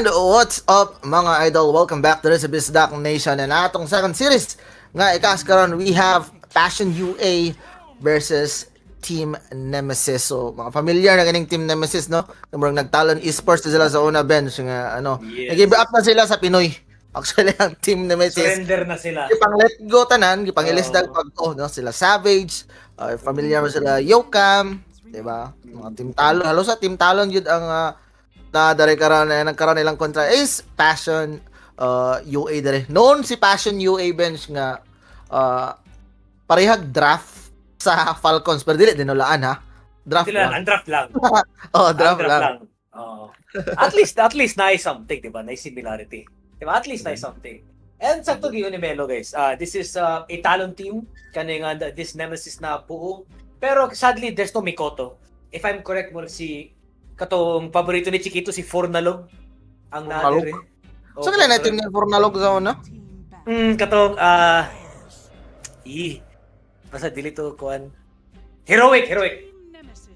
And what's up mga idol? Welcome back to the Bisdak Nation and atong second series nga ikas karon we have Passion UA versus Team Nemesis. So mga familiar na ganing Team Nemesis no? Murag nagtalon esports na sila sa una bench nga ano. Yes. Nag-give up na sila sa Pinoy. Actually ang Team Nemesis Surrender na sila. gipang let go tanan, gipang ilisdag pag no sila Savage, familiar mo sila Yokam, di ba? Mga Team Talon, halos sa Team Talon yun ang na dari karon nagkaroon nilang kontra is Passion UA dire. Noon si Passion UA bench nga parehag draft sa Falcons pero dili dinulaan ha. Draft Sila, lang. undraft lang. Draft lang. Oo. At least nice something, di ba? Nice similarity. Di ba? At least nice something. And sakto gyud ni Melo guys. This is a talent team kani nga this Nemesis na buo. Pero sadly there's no Mikoto. If I'm correct mo si katong paborito ni Chiquito si Fornalog ang Fornalog? nader eh. So kailan natin yung Fornalog sa una? Katong basta dili to kuan. Heroic.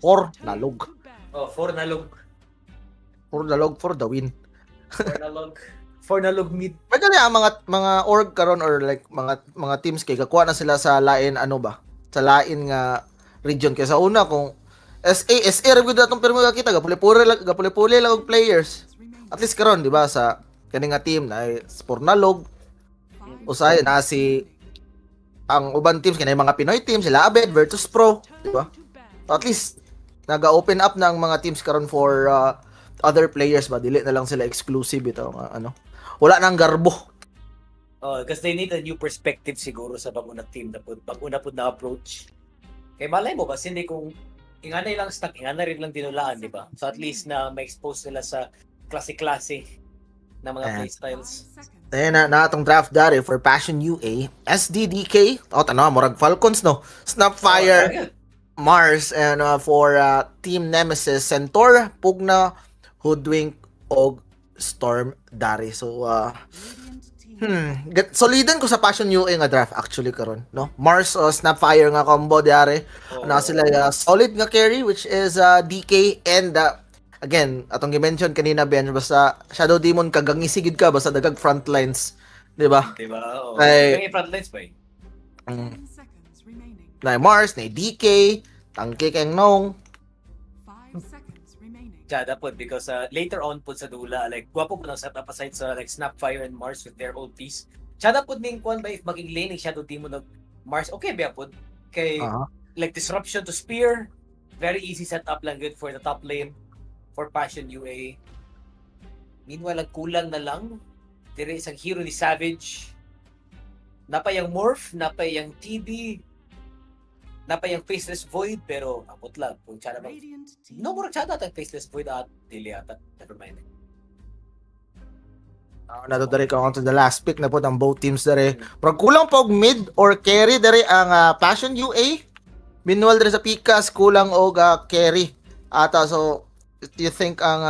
Fornalog. Oh, Fornalog. Fornalog for the win. Fornalog mid. May kani ang mga org karon or like mga teams kay gakuha na sila sa lain ano ba? Sa lain nga region kay sa una kung SA ra gud atong pirmi kita gapuli-puli lang og players. At least karon di ba sa kani nga team na Fornalog usay na si ang uban teams kanay mga Pinoy team sila Abed versus Pro, di ba? At least naga-open up na ang mga teams karon for other players ba dili na lang sila exclusive ito ano. Wala nang garbo. Oh, because they need a new perspective siguro sa bagong na team na bagong na approach. Kay malay mo ba hindi kung ingana lang stock, ingana rin lang dinulaan, di ba? So at least na ma-expose nila sa klase-klase na mga playstyles. Then na atong draft dari for Passion UA, SDDK, murag Falcons no. Snapfire, Mars, and for Team Nemesis, Centaur, Pugna, Hoodwink, og Storm dari. So solidan ko sa Passion UA nga draft actually karon no. Mars Snapfire nga combo dari. Na sila solid nga carry which is DK and again atong gi-mention kanina Ben basta Shadow Demon kagangisigid ka basta dagag front lines, di ba? Di ba? Oh. Ay, front lines ba? Na Mars, na DK, tangke kang nong. Chada po because later on po sa dula like gwapo po ng setup aside sa like Snapfire and Mars with their old piece. Chada po ning kuan ba if maging lane ni Shadow Demon ng Mars okay ba po kay like disruption to spear very easy setup lang good for the top lane for Passion UA. Meanwhile kulang na lang dire isang hero ni Savage. Napayang Morph, napayang TB, napayang Faceless Void pero abot lang kung tsada ba. No more tsada tang Faceless Void at dili ata. Never mind. Nato dari ka on to the last pick na po ng both teams dari. Pero kulang pa og mid or carry dari ang Passion UA. Meanwhile dari sa Pikas kulang og carry. Ata so do you think ang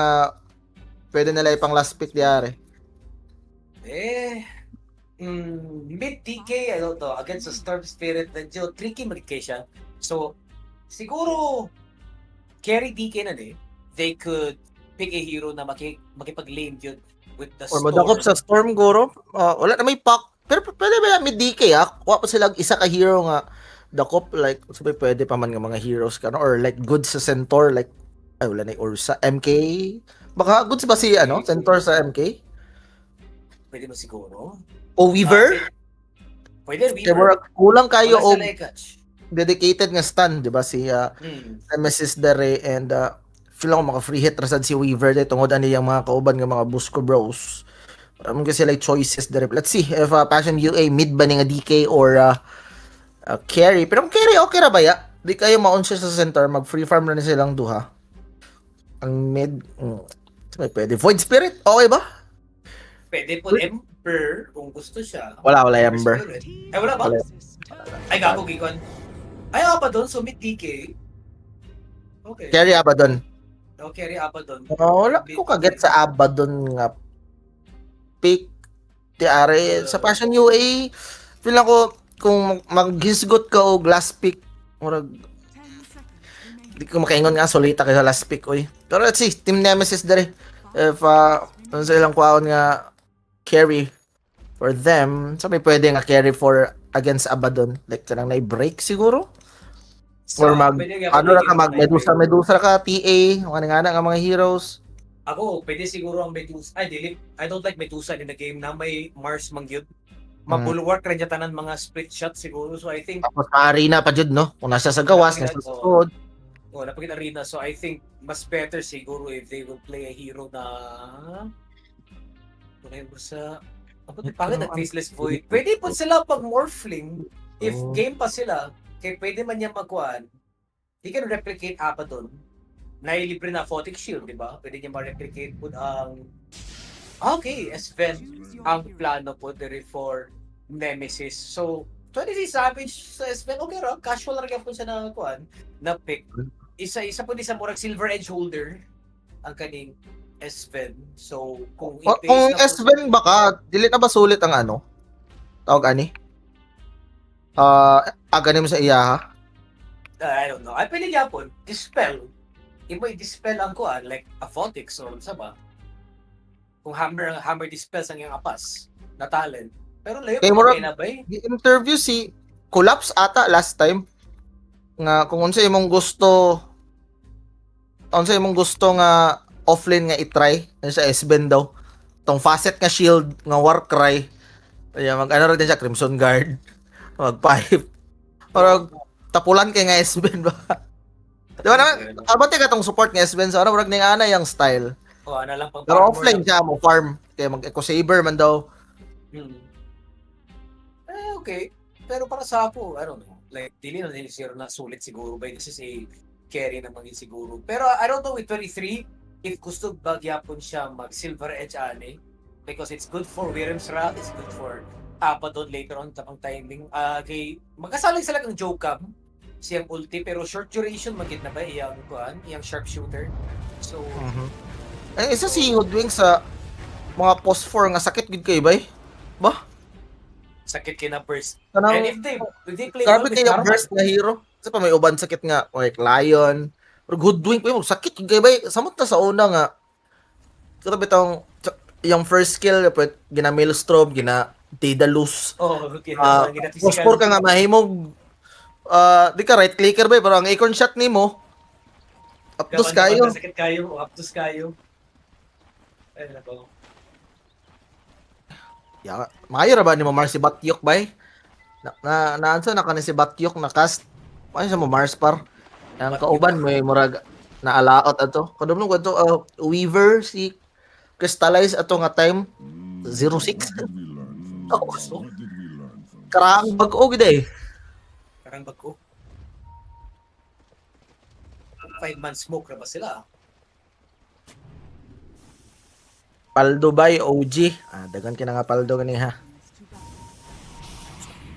pwede nila ipang last pick diare? Mid TK, I don't know, against the Storm Spirit, medyo tricky mag-K siya. So, siguro, carry TK na they could pick a hero na makipag-lane yun with the Or Storm. madakop sa Storm, guro. Wala na may pack. Pero pwede ba mid DK kuha pa sila isa ka hero nga dakop, like, sabi pwede pa man nga mga heroes ka, no? Or like, good sa Centaur, like, ay, wala na or sa MK. Baka good ba si, Centaur sa MK? Pwede mo siguro. O Weaver? Pwede, Kaya Weaver. kulang kayo Wala og sila i-catch. dedicated nga stun, di ba? Si Nemesis dere and feel ako maka-free hit rasad si Weaver de tungod ani yang mga kauban nga mga Busco Bros. Kasi like choices dere. Let's see if Passion UA mid ba ni nga DK or Carry. Pero ang carry, okay ra ba ya? Di kayo maon siya sa center, mag-free farm na silang duha. Ang mid, may pwede. Void Spirit, okay ba? Pwede po Ember kung gusto siya. Wala Ember. Spirit. Ay, wala ba? Wala. Ay, gago, Gikon. Ay, Abaddon, so mid DK. Okay. Carry Abaddon. No, carry Abaddon. Wala ko kaget sa Abaddon nga pick. Tiare, sa Passion UA, feel ako, kung maghisgot ka o last pick, murag, 10 seconds remaining. di ko makaingon nga, solita kayo sa last pick, oy. Pero let's see, Team Nemesis dere. If, ano sa ilang kwaon nga, carry for them, sabi pwede nga carry for against Abaddon. Like, kanang na-break siguro? Or ano na ka, Medusa ka, TA, ano nga nga mga heroes. Ako, pwede siguro ang Medusa. I don't like Medusa in the game na may Mars mangyud. Mabulwark rin niya tanan mga split shot siguro. So I think, Tapos sa arena pa jud no? Kung nasa sa gawas, nasa sa sud. napagin arena. So I think, mas better siguro if they will play a hero na... Ano sa... Pangit ang Faceless Void. Pwede po sila pag Morphling. If game pa sila, kaya pwede man niya magkuhan. He can replicate Abaddon. Nailibre na Photic Shield, di ba? Pwede niya ma-replicate po ang... Okay, S-Ven ang plano po dere for Nemesis. So, 26 Savage sa S-Ven, okay ra. Casual ra po siya na kuhan, na pick. Isa po di sa murag Silver Edge holder ang kaning S-Ven. So, kung Kung S-Ven baka, dili na ba sulit ang ano? Tawag ani? Aganim sa iya ha? I don't know. Ay, pwede niya po, dispel. Imo i-dispel ang kuhan, like a Photics or sa ba? Kung hammer dispels ang iyang apas na talent. Pero layo Kay pa murag- na ba eh? Interview si Collapse ata last time nga kung unsa imong gusto nga offlane nga i-try sa S-Bend daw. Tong facet nga shield nga Warcry. Kaya mag-ano rin din siya Crimson Guard. Mag-pipe. Parang tapulan kay nga S-Bend ba? Di ba naman, abante ka tong support nga S-Bend sa ano, murag ning ana yung style. O, ano lang pang Pero offline siya mo farm. Kaya mag-eco saber man daw. Okay. Pero para sa ako, I don't know. Like, dili na nila sure na sulit siguro ba this is a carry naman yun siguro. Pero I don't know with 23, if gusto bagyapon siya mag-Silver Edge ane, because it's good for Wyrm's Wrath, it's good for Abaddon later on tapang timing. Kay magkasalig sila kang Jokam, siyang ulti, pero short duration magit na ba iyang sharpshooter. So, Ay, isa si Hoodwink sa mga post 4 nga sakit gid kay bay. Ba? sakit kina burst. Kanang And if they play grabe with kay Karma, burst na hero. Kasi pa may uban sakit nga like Lion. Pero Hoodwink pa yung sakit gid kay bay. Samot na sa una nga. Pero bitong yung first skill gina Maelstrom, gina Daedalus. okay, Post 4 ka nga mahimog di ka right clicker bay pero ang acorn shot nimo updos kayo. Sakit kayo, updos kayo. Ay, nako. Ya, maayo ra ba ni mo Mars si Batyok bay? Naansa na kanin si Batyok na cast. Ano sa mo Mars par? Ang kauban may murag naalaot ato. Kadumno ko to Weaver si Crystallize ato nga time 06. Karang bag-o gid eh. Karang bago. 5 months smoke na ba sila? Paldo bay OG. Dagan kina nga paldo gani ha.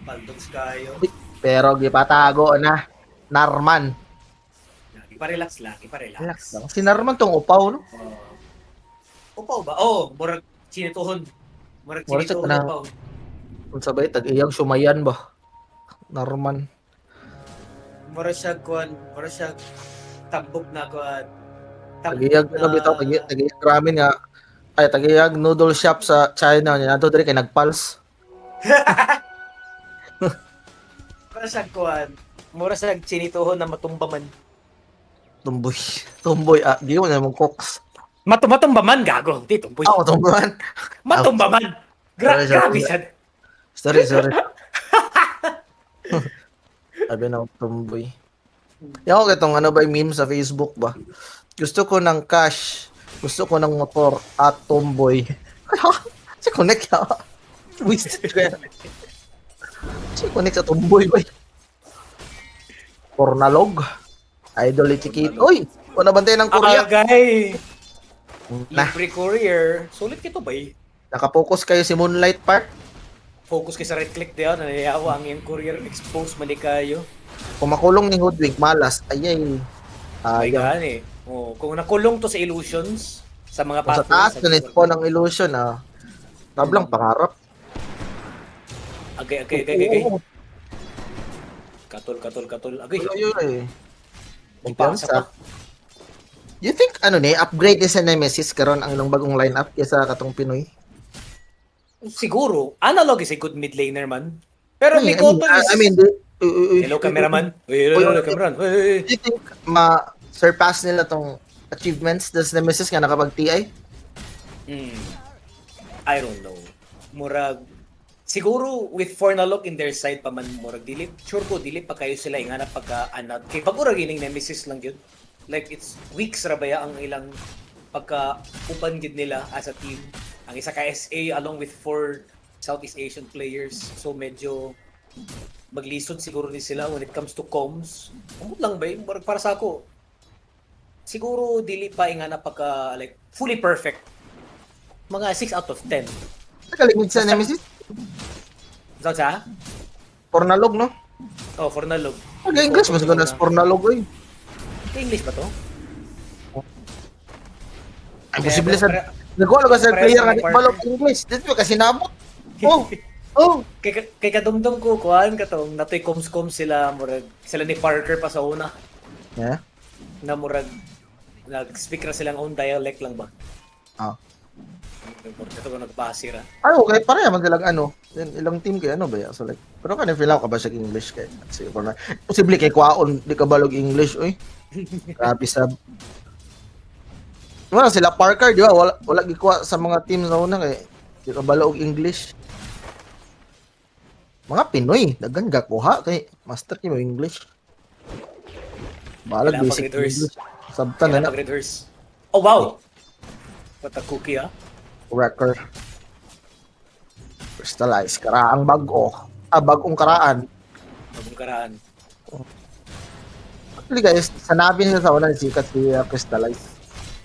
Baldogs kayo. Pero gipatago na Narman. Ipa-relax lang, Relax lang. Si Narman tong upaw no. Upaw ba? Oh, murag sinituhon. Murag Murag siya sinituhon kanang- upaw. Kung sabay tag-iyang sumayan ba. Narman. Murag siya tambok na kuan. Tagiyag na bitaw tagiyag ramen nga ay tagiyag noodle shop sa China niya ato diri kay nagpals. Murag siya kuan. Murag siya sinituhon na matumbaman. Tumboy di mo na mong cooks. Matumbaman gago. Di tumboy. Tumboy. Matumbaman. Sorry. Grabe siya. Sorry. Sabi na tumboy. Yung ako itong ano ba yung meme sa Facebook ba? Gusto ko ng cash. Gusto ko ng motor at tomboy. Si connect ya. Wasted ko yan. Si connect sa tomboy ba? Pornalog. Idol Ichikit. Pornalog. Uy! Kung nabantay ng Korea. Agay! Nah, Libre courier. Sulit kito ba eh? nakapokus kayo si Moonlight Park. Focus kay sa right click diyan. Nanayawa ang iyong courier expose mali kayo. Kung makulong ni Hoodwink, malas. Ayay. Ay Ayaw. gani. Oh, kung nakulong to sa illusions sa mga Kung sa taas, pathways, ganit po ng illusion, tablang pangarap. Agay. Oo. Katol. Agay. Ay. Ipasa pa. You think, upgrade ni sa Nemesis karon ang ilang bagong lineup kaysa katong Pinoy? Siguro, Analog is a good mid laner man. Pero Mikoto is... Hello, cameraman. Hello, cameraman. Do you think ma-surpass nila tong achievements das Nemesis nga nakapag-TI? I don't know. Murag, siguro with Fornalog in their side pa man, murag, sure ko, dili pa kayo sila ingana pagka-anat. Kaya pag-ura gining Nemesis lang yun. Like, it's weeks rabaya ang ilang pagka-upan gid nila as a team. Ang isa ka SA along with 4 Southeast Asian players. So, medyo maglisod siguro din sila when it comes to comms. Umot lang ba yun? Para sa ako, siguro dili pa ingana pagka, like, fully perfect. Mga 6 out of 10. Nakalimit sa Nemesis? Saan sa? Pornalog, no? Oh, Fornalog. English, mas ganda sa Pornalog, oy. English ba to? Ay, posible sa... Kaya- Nagkuha ka sa Parehas player sa nga di partner. balog English. Dito kasi nabot. Oh. Kay kadumdum ko, kuhaan ka tong natoy koms sila, murag, sila ni Parker pa sa una, Yeah. na murag, nag-speak na silang own dialect lang ba? Ah. Ito ko nagbasira. Okay, pareha man silang ilang team kay ba ya? So like, pero kanang feel ako ka ba sa English kay sige for na. Posible kay kwaon di ka balog English oy. Grabe sab. Wala sila Parker, di ba? Wala gikuha sa mga team sa una kay di ka balog English. Mga Pinoy, daghan gakuha kay master kay mo English. Balag Kailangan basic pag-rehearse. English. Sabtan na Mag-rehearse. Oh, wow! What a cookie, ah. record. Crystallize, karaang bago. Bagong karaan. Bagong karaan. Actually guys, sa nabi nila sa una sikat si Crystallize.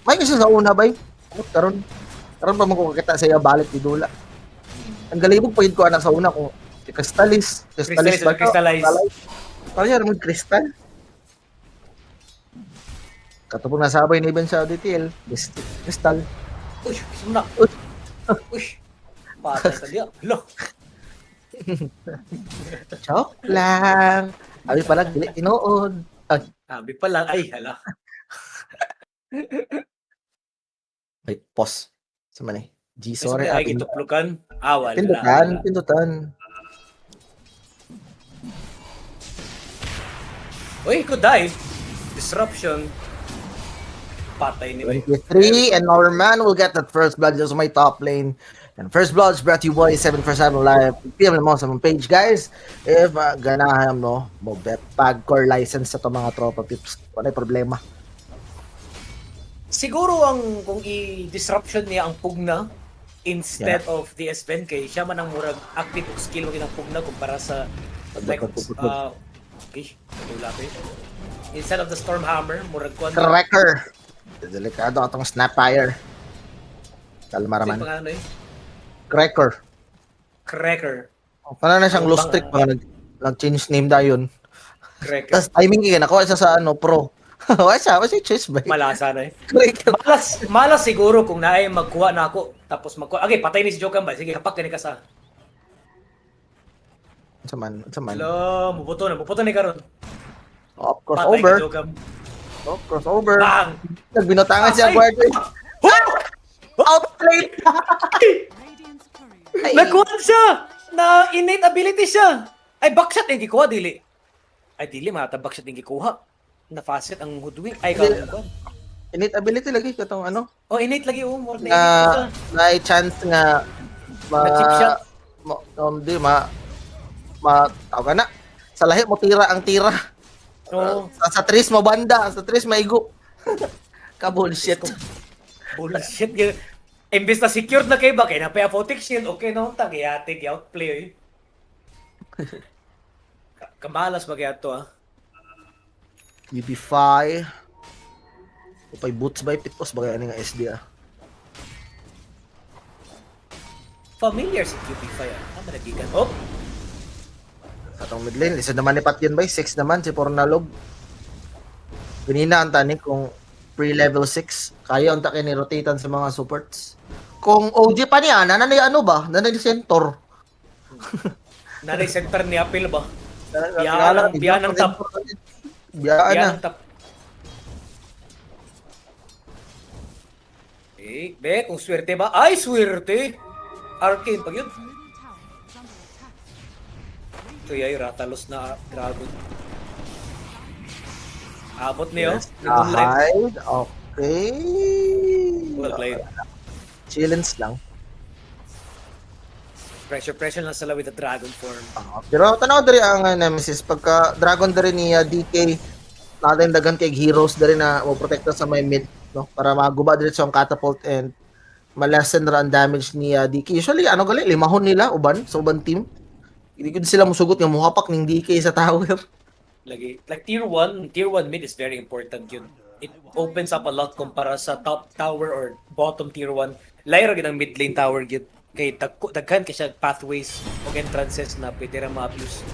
May kasi sa una ba karon pa mo kita sa iya balik di dula. Ang galibog pagid ko anak sa una ko si Crystallize ba to? Crystallize. Parang yan mo crystal. Katapong nasabay ni Ben sa detail, crystal. Uy, sumna. Uy. Patay sa diya. Hello. Joke lang. Abi pala dili tinuod. Ay, Sabi pa lang, ay, hala. ay pause. Sa man G Sorry, sorry. ay, gituplukan. Wala. Pindutan. Uy, could die. Disruption. Patay ni Bay. 23 and Norman will get that first blood just on my top lane. And first blood is brought to you by 747 Live. PM mo sa mong page guys. If ganahan mo bet pag core license sa to mga tropa pips. Wala problema. Siguro kung i-disruption niya ang pugna instead of the S-Pen kay siya man ang murag active skill mo ang pugna kumpara sa like lapit. Instead of the Stormhammer, murag kuan. Cracker. Delikado atong Snapfire. Kalma raman. Ano eh? Cracker. Cracker. Para na siyang lost trick mga nag-change name dayon. Cracker. Tapos timing kaya nakuha siya sa pro. Wala choice ba? Malasa na eh. Cracker. Malas siguro kung naay magkuha na ako tapos magkuha. Okay, patay ni si Jokan ba? Sige, hapak ka ni ka sa. Saman. Hello, muputo ni karon. Of course, Patay over. ka Jokan. Oh, crossover. Bang! Nagbinotangan siya Ay! guard. Outplayed. Radiant's courier. Nagkuhan siya! Na innate ability siya! Ay, backshot hindi kuha, dili. Ay, dili, mata backshot hindi kuha. Na-facet ang hoodwink. Ay, Dili. kuha. Innate ability lagi katong Oh, innate lagi, oh. More na na innate siya. na chance nga Na-chip shot. Hindi tawag ka na. Sa lahi mo tira ang tira. Oo. Sa tris mo banda, sa tris maigo. Ka bullshit. Bullshit. Imbis na secured na kayo ba? Kaya na apotic shield. Okay na hunta. Kaya ate, outplay, eh. Kamalas ba kaya to, ah? UB5. Upay boots ba pitos bagay ani nga SD ah. Familiar si QB5 ah. Tama nagigan. Oh! Sa atong mid lane, lisod naman ni Pat yun ba? 6 naman si Pornalog. Ganina ang tani kung pre-level 6, kaya unta kay ni rotatean sa mga supports. Kung OG pa niya, nanay ano ba? Nanay center. Nanay center ni Apil ba? Biya Biya ng top. Biya Biya na. ng top. Eh, be, kung swerte ba? Ay, swerte! Arcane pag yun. Ito yay, ratalos na dragon. Abot niyo. Hide. Okay. Well played. Chillins lang. Pressure lang sila with the dragon form. Pero tanaw diri ang Nemesis pagka dragon diri ni DK natin dagan kay heroes diri na mo protekta sa may mid no para maguba diri sa catapult and malesen ra ang damage ni DK. Usually ano gali limahon nila uban sa uban team. Hindi ko sila musugot nga muhapak ning DK sa tower. Lagi. Like tier 1 mid is very important yun. It opens up a lot kumpara sa top tower or bottom tier 1. Layo ra ang mid lane tower gyud. Kay daghan kay siya pathways o entrances na pwede ra ma-abuse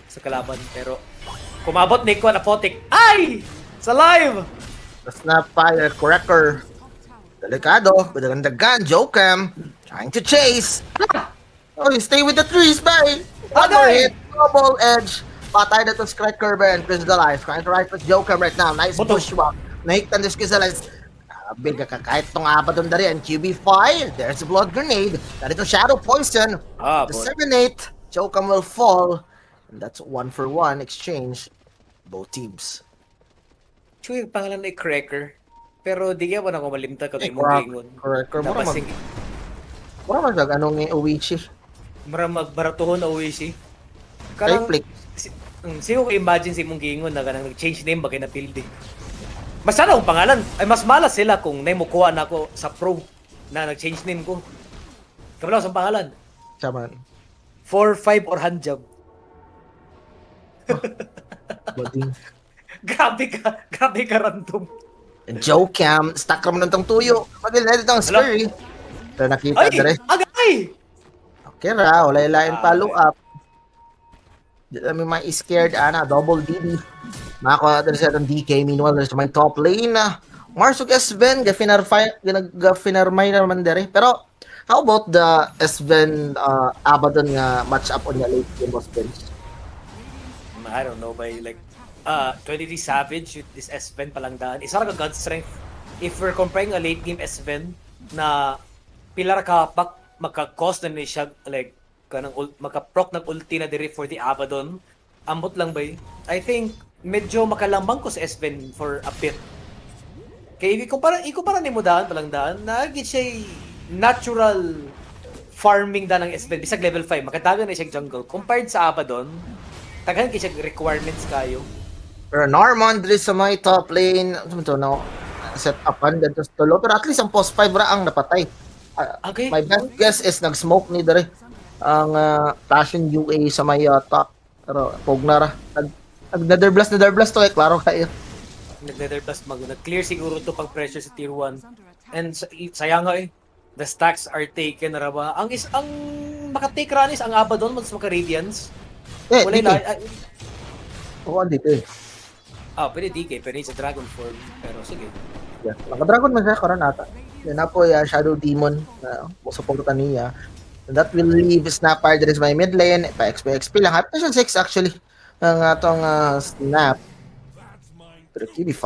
sa kalaban. Pero kumabot ni Kwan Apotek. Ay! Sa live! The Snapfire Corrector. Delikado, dagan Jokem trying to chase. Oh, you stay with the trees, bay. One more hit, double edge. Patay na to Scracker and Chris the Life. Trying to ride with Jokem right now. Nice push walk. Nahiktan this Chris the Life. Big kahit tong abaton dari and QB5. There's a blood grenade. That is a shadow poison. The 7-8. Jokem will fall. And that's 1-for-1 exchange. Both teams. Chuy, pangalan na Cracker. Pero di ka na ko malimta ka kay mong gingon. Corrector. Napasing. Mura mag anong Uichi. Mura magbaratuhon na Uishi. Karang flick. Sino ko imagine si mong gingon na kanang nag-change name ba kay na building. Mas sana akong pangalan. Ay mas malas sila kung naimukuha na ako sa pro na nag-change name ko. Kabalaw sa pangalan. Saman. 4-5 or handjob. Bading. Grabe ka random. Jokem, stuck ka mo ng tuyo. Magil na itong scary. Pero nakita Ay! dire. Agay! Okay ra, wala ilain follow up. Di kami ma-scared, double DD. Makakuha natin siya ng DK, meanwhile, there's my top lane. Mars ug Sven, gafinarmay naman dire. Pero, how about the Sven Abaddon nga match up on the late game was bench? I don't know, by like 23 Savage with this Sven palang daan. Isa ra ka god strength. If we're comparing a late game Sven na pilar ka maka-cost na ni siya like kanang maka-proc ng ulti na diri for the Abaddon. Ambot lang ba? I think medyo makalambang ko sa Sven for a bit. Kaya ikumpara ni mo daan palang daan na siya natural farming daan ng Sven bisag level 5 makadagan na siya jungle compared sa Abaddon. Taghan kay siya requirements kayo. Pero Norman diri sa my top lane, no, set upan dito sa tulo. Pero at least ang post 5 ra ang napatay. Okay. My best guess is nag-smoke ni dere ang Passion UA sa may top. Pero pog na ra. Nether blast to klaro kayo. Nag-nether blast nag-clear siguro to pang pressure sa tier 1. And sayang nga the stacks are taken na ba? Ang makatake run is ang Abaddon mas maka-radiance. Wala DK. Oo, dito eh. Pwede DK, pero sa Dragon form. Pero sige. Yeah. Naka-dragon man siya, karon ata. Yan na po Shadow Demon na suportan niya. And that will leave Snapfire there is my mid lane. Pa-XP lang. Happy na siya 6 actually. Ang atong Snap. Pero QB5.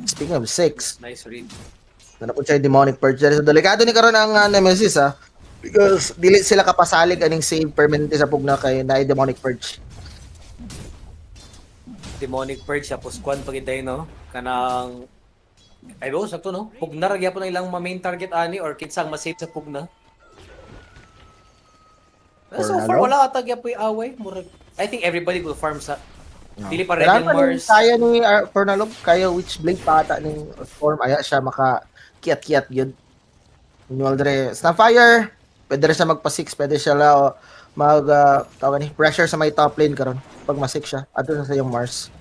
Speaking of 6. Nice read. Nanapod siya yung Demonic Purge. So, delikado ni karon ang Nemesis because dili sila kapasalig aning save permanente sa pugna kay na Demonic Purge. Demonic Purge siya Puskuan pagiday no. Kanang ay bo sakto no. Pugna ra gyapon ang ilang main target ani or kinsang ma-save sa pugna. So far wala ata gyapon away. I think everybody will farm sa dili pa red and Mars. Kaya ni Pornalog, kaya Witchblade pa ata ning form aya siya maka kiat-kiat gyud. Manual dre Snapfire. Pwede rin siya magpa-6, pwede siya pressure sa may top lane karon pag ma-6 siya. Ato sa yung Mars.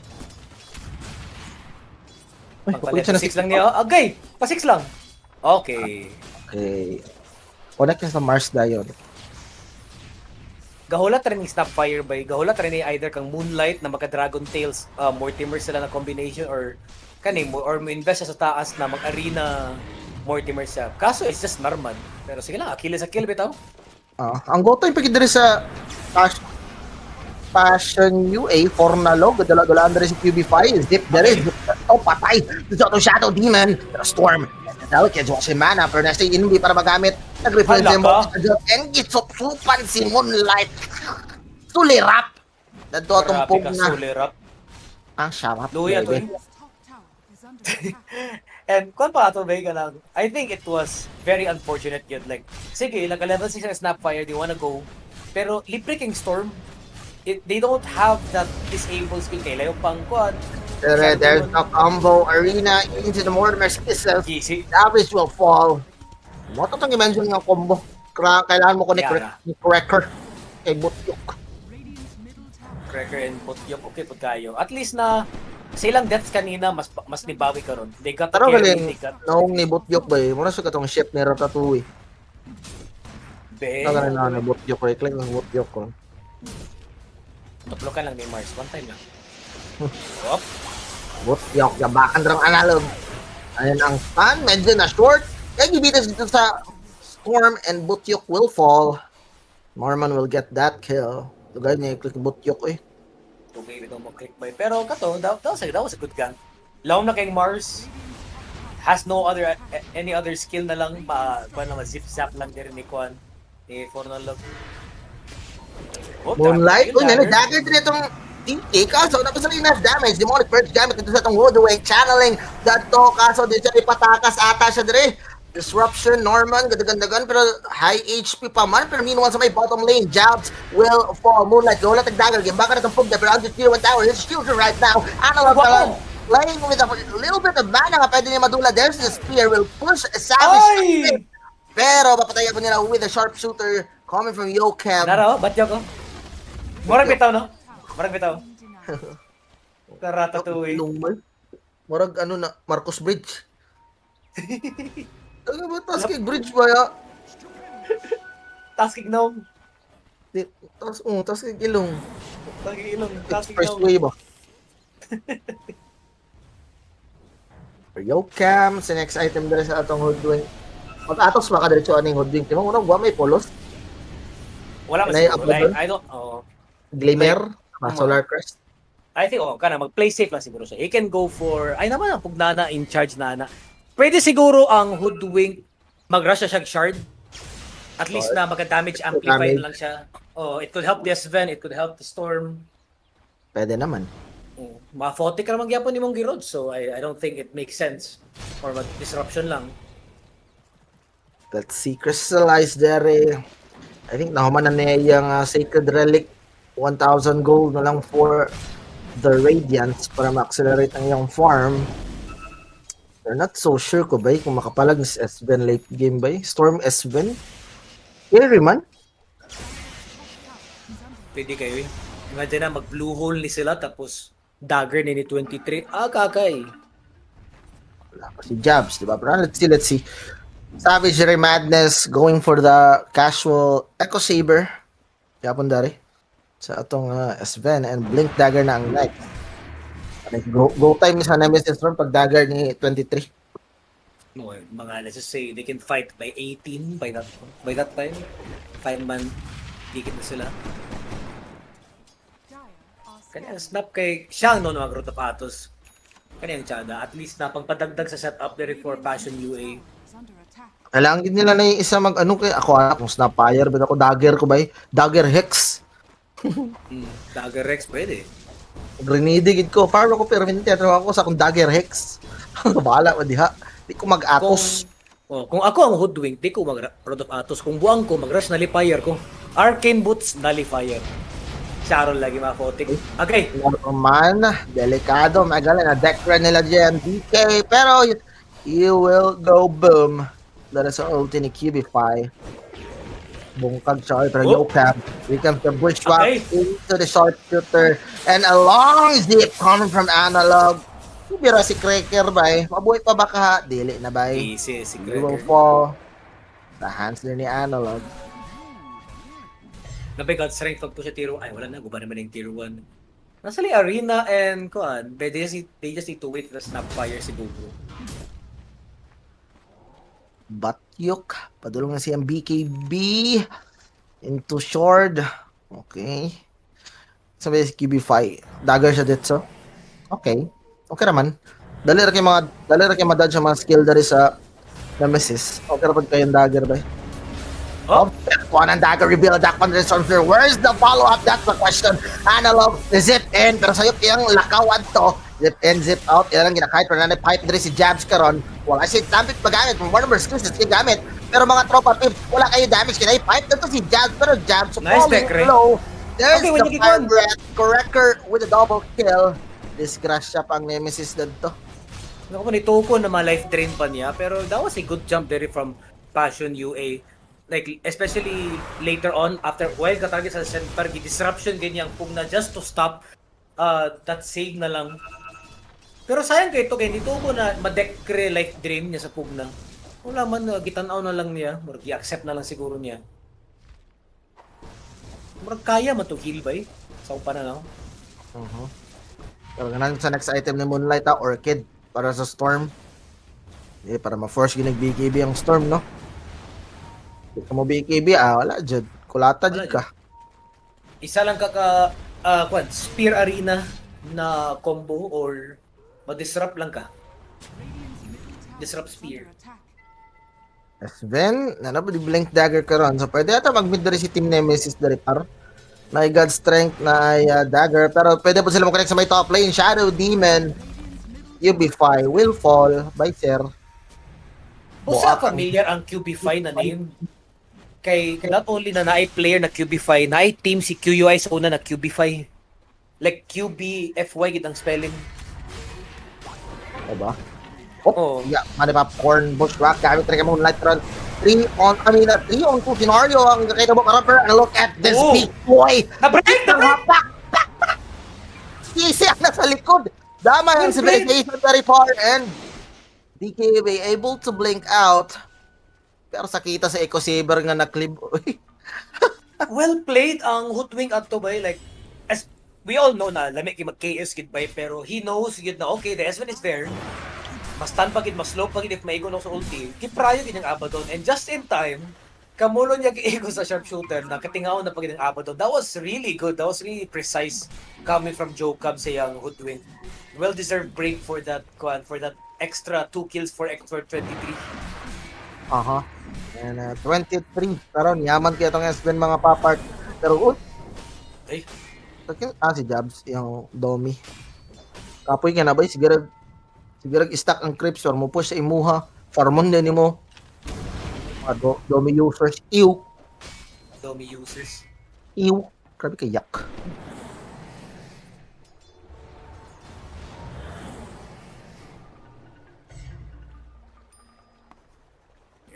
Uy, Pagpalit pakulit siya sa na 6 lang niya. Agay! Pa 6 lang. Okay. Okay. Connect niya sa Mars Diode. Gahulat rin yung Snapfire by. Gahulat rin yung either kang Moonlight na magka-Dragon Tails, Mortimer sila na combination or or invest siya sa taas na mag-arena Mortimer siya. Kaso it's just Marman. Pero sige lang, Achilles bitaw. Ang goto yung pagkidiri sa Passion UA for nalo. Gadala-galaan na rin si QB5. Zip na rin. Oh, patay. Dito itong Shadow Demon. Storm. Dahil kaya Diyos si Mana. Pero nasa hindi para magamit. Nag-reference Hala yung ka. mga and gitsupan si Moonlight. Sulirap. Dito itong Grabe pog ka, na. Sulirap. Ang sarap. Luya to baby. eh. Top tower is under attack. And kung pa ito, Vega lang, I think it was very unfortunate yun. Like, sige, nag-level 6 ang Snapfire, they wanna go. Pero, libre king Storm, they don't have that disable skill. Kaya yung pang quad. There's a combo arena into the Mortimer's itself. GC. Average will fall. Mo to itong i-mention ng combo. Kailangan mo ko ni Yara. Cracker. Kay Butyok. Radiant's middle tower Cracker and Putyok, okay po kayo. At least na, silang deaths kanina, mas nibawi ka ron. They got the Pero carry, galing, they got... noong ni Butyok ba eh, muna sa katong ship ni Ratatouille. Be, Nagaling na ni Butyok ko, ikling ng Butyok ko. Tuplokan lang ni Mars, one time lang. Op. Butyok, yabakan rang analog. Ayun ang fan, medyo na short. Kaya gibitas dito sa Storm and Butyok will fall. Norman will get that kill. Lugay niya, click Butyok eh. Okay, ito mo click by. Pero kato, that was a good gun. Laom na kay Mars. Has no other, any other skill na lang. Kuan naman, zip-zap lang din ni Kuan. Ni Fornalog. Oh, Moonlight, yun, uy, dagger din itong TK, kaso tapos na enough damage. Demonic Purge gamit dito sa itong Woodway, channeling that to, kaso dito siya ipatakas ata siya dire. Disruption, Norman, ganda-gandagan, pero high HP pa man. Pero meanwhile sa may bottom lane, jabs will fall. Moonlight, wala tag-dagger, game baka na itong Pugda, pero I'll just clear one tower. His future right now. Analog pa lang. Playing with a little bit of mana nga pwede niya madula. There's the spear, will push Savage. Ay! Pero papatayan po nila with a sharpshooter coming from Yokem. Nara, batyo ko. Murag bitaw, no? Murag bitaw. Ratatouille. Lumay. Murag ano na, Marcos Bridge. Ano ba, Taskig Bridge ba ya? Tasking Gnome. Taskig Ilong. Tasking Ilong. Tasking Expressway Gnome. ba? Yokam, sa next item dala sa atong hoodwink. Pag-atos ba ka dito aning hoodwink? Di mo, unang buwan may polos. Wala man Nay, siguro. upload Like, I don't, Glimmer, Solar Crest. I think, kana, mag-play safe lang siguro siya. He can go for, ay naman, ang pugnana, in charge nana. Pwede siguro ang hoodwink, mag-rush siya shard. At least na magka-damage amplify na lang siya. Oh, it could help the Sven, it could help the Storm. Pwede naman. Ma-40 ka naman gyapon ni mong girod, so I don't think it makes sense. Or mag-disruption lang. Let's see, Crystallize there eh. I think nahuman na niya yung Sacred Relic. 1,000 gold na lang for the Radiance para ma-accelerate ang iyong farm. They're not so sure ko ba kung makapalag ni S7 late game ba Storm S7? Carry man? Pwede kayo eh. Imagine na mag-blue hole ni sila tapos dagger ni 23. Kakay. Wala pa si Jabs, diba? Pero let's see. Savagery Madness going for the casual Echo Saber. Yapon dari. Sa atong S7 and Blink Dagger na ang next. Go time sa Nemesis Storm pag dagger ni 23. No, mga let's just say they can fight by 18 by that time. 5-man dikit na sila. Kanya snap kay siyang no mga Growth of Atos. Kanyang tsada. At least na pagpadagdag sa setup there for Passion UA. is under attack. Kailangan din nila na yung isa mag ano kay ako kung Snapfire but ako dagger ko ba Dagger Hex. Dagger Rex pwede. Grenade gid ko. Farm ako pero hindi ako sa akong Dagger Hex. Bahala mo diha. Di ko mag-atos. Kung ako ang hoodwink, di ko mag-Road of Atos. Kung buang ko, mag-rush nullifier ko. Arcane Boots, nullifier. Sharon lagi mga fotik. Okay. Man, delikado. Magaling na deck run nila dyan. DK. Pero you will go boom. That is ang ulti ni QB5. Bungkag siya. Pero Yokem. We come to bushwhack into the sharpshooter. And a long zip coming from Analog. Pero si Cracker ba eh? Mabuhay pa ba ka? Dili na ba eh? Easy si You will Gregor. fall. Sa hands din ni Analog. Nabigat strength pag po siya tier 1. Ay, wala na. Guba naman yung tier 1. Nasa li arena and kuan. They just need to wait for the snapfire siguro. Batyok. Padulong na siyang BKB. Into short. Okay. Sabi si QB5. Dagger siya dito. Okay. Okay naman. Dali ra kay madodge ang mga skill dari sa Nemesis. Okay ra pag kayong dagger ba? Oh, One and dagger reveal that one resolver. Where's the follow-up? That's the question. Analog, zip in. Pero sa'yo yung lakawan to. Zip in, zip out. Yan ang ginakahit. Pero nanay-pipe diri si Jabs karon. Wala si Tampit magamit. From one of our skills is gamit. Pero mga tropa pip, wala kayo damage. Kinay-pipe na to si Jabs. Pero Jabs Nice falling deck, Ray. low. There's Okay, when the you get fire one. breath. Corrector with a double kill. Disgrasya pang Nemesis dito. naku man, itoko na mga life drain pa niya. Pero that was a good jump there from Passion UA. Like, especially later on, after while ka-target sa center, disruption ganyan pug na just to stop that save na lang. Pero sayang kayo ito, kaya dito ko na madekre life drain niya sa pugna. Wala man, gitanaw na lang niya. Murag i-accept na lang siguro niya. Murag kaya man to heal ba eh? Sa pa na lang. Pero ganun sa next item ni Moonlight Orchid para sa Storm. Para ma-force ginag BKB ang Storm, no? Hindi ka mo BKB, wala dyan. Kulata Wala dyan ka. Isa lang Spear Arena na combo or ma-disrupt lang ka. Disrupt Spear. Sven, po di Blink Dagger ka ron. So pwede ata mag-mid dari si Team Nemesis dari par. Na God Strength, na Dagger. Pero pwede po sila mag-connect sa may top lane. Shadow Demon. UB5 will fall by Sir. Usa familiar ang QB5 na name. Kay not only na naay player na QB5, naay team si QUI sa una na QB5. Like QBFY gid ang spelling. Diba? Oh. Yeah, mali pa corn bushwhack. Gamit rin ka Moonlight Run. 3 on 2 scenario ang kakita mo karakter. And look at this Oh. big boy. Na-break! Easy ang nasa likod. Dama ang civilization very far and DKB able to blink out. Pero sakita sa Eco Saber nga na-clip. Well played ang Hoodwink at to bay. Like, as we all know na, lamig kay mag-KS kid bay, pero he knows yun na, okay, the S1 is there. Mas tan pa gid, mas slow pa gid if maigo na sa ulti. Kiprayo gid ang Abaddon. And just in time, kamulo niya giigo sa sharpshooter na katingaw na pa gid ang Abaddon. That was really good. That was really precise coming from Joe Cub sa young Hoodwink. Well-deserved break for that extra 2 kills for expert 23. And 23. Karon yaman kaya itong S-Ben mga papart. Pero Ay, si Jabs, yung Domi. Kapoy ka na ba? Sigurag stack ang creeps or mo push sa imuha. Farmon din mo. Domi users. Domi users. Grabe ka yak.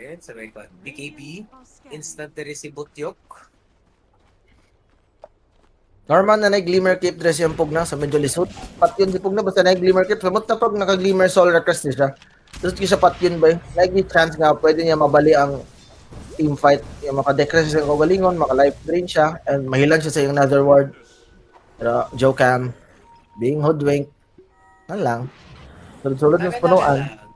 And sa may BKB, instant na rin si Butyok. Normal na nag-glimmer cape dress yung pugna sa medyo lisod. Pat yun si pugna basta nag-glimmer cape. Samot na pag naka-glimmer soul request niya siya. Tapos siya pat yun ba? Nag chance nga pwede niya mabali ang team fight. Yung maka-decrease siya sa kagalingon, maka-life drain siya, and mahilan siya sa yung nether ward. Pero Joe Cam, being hoodwink, ano lang. Sulod-sulod ng punuan.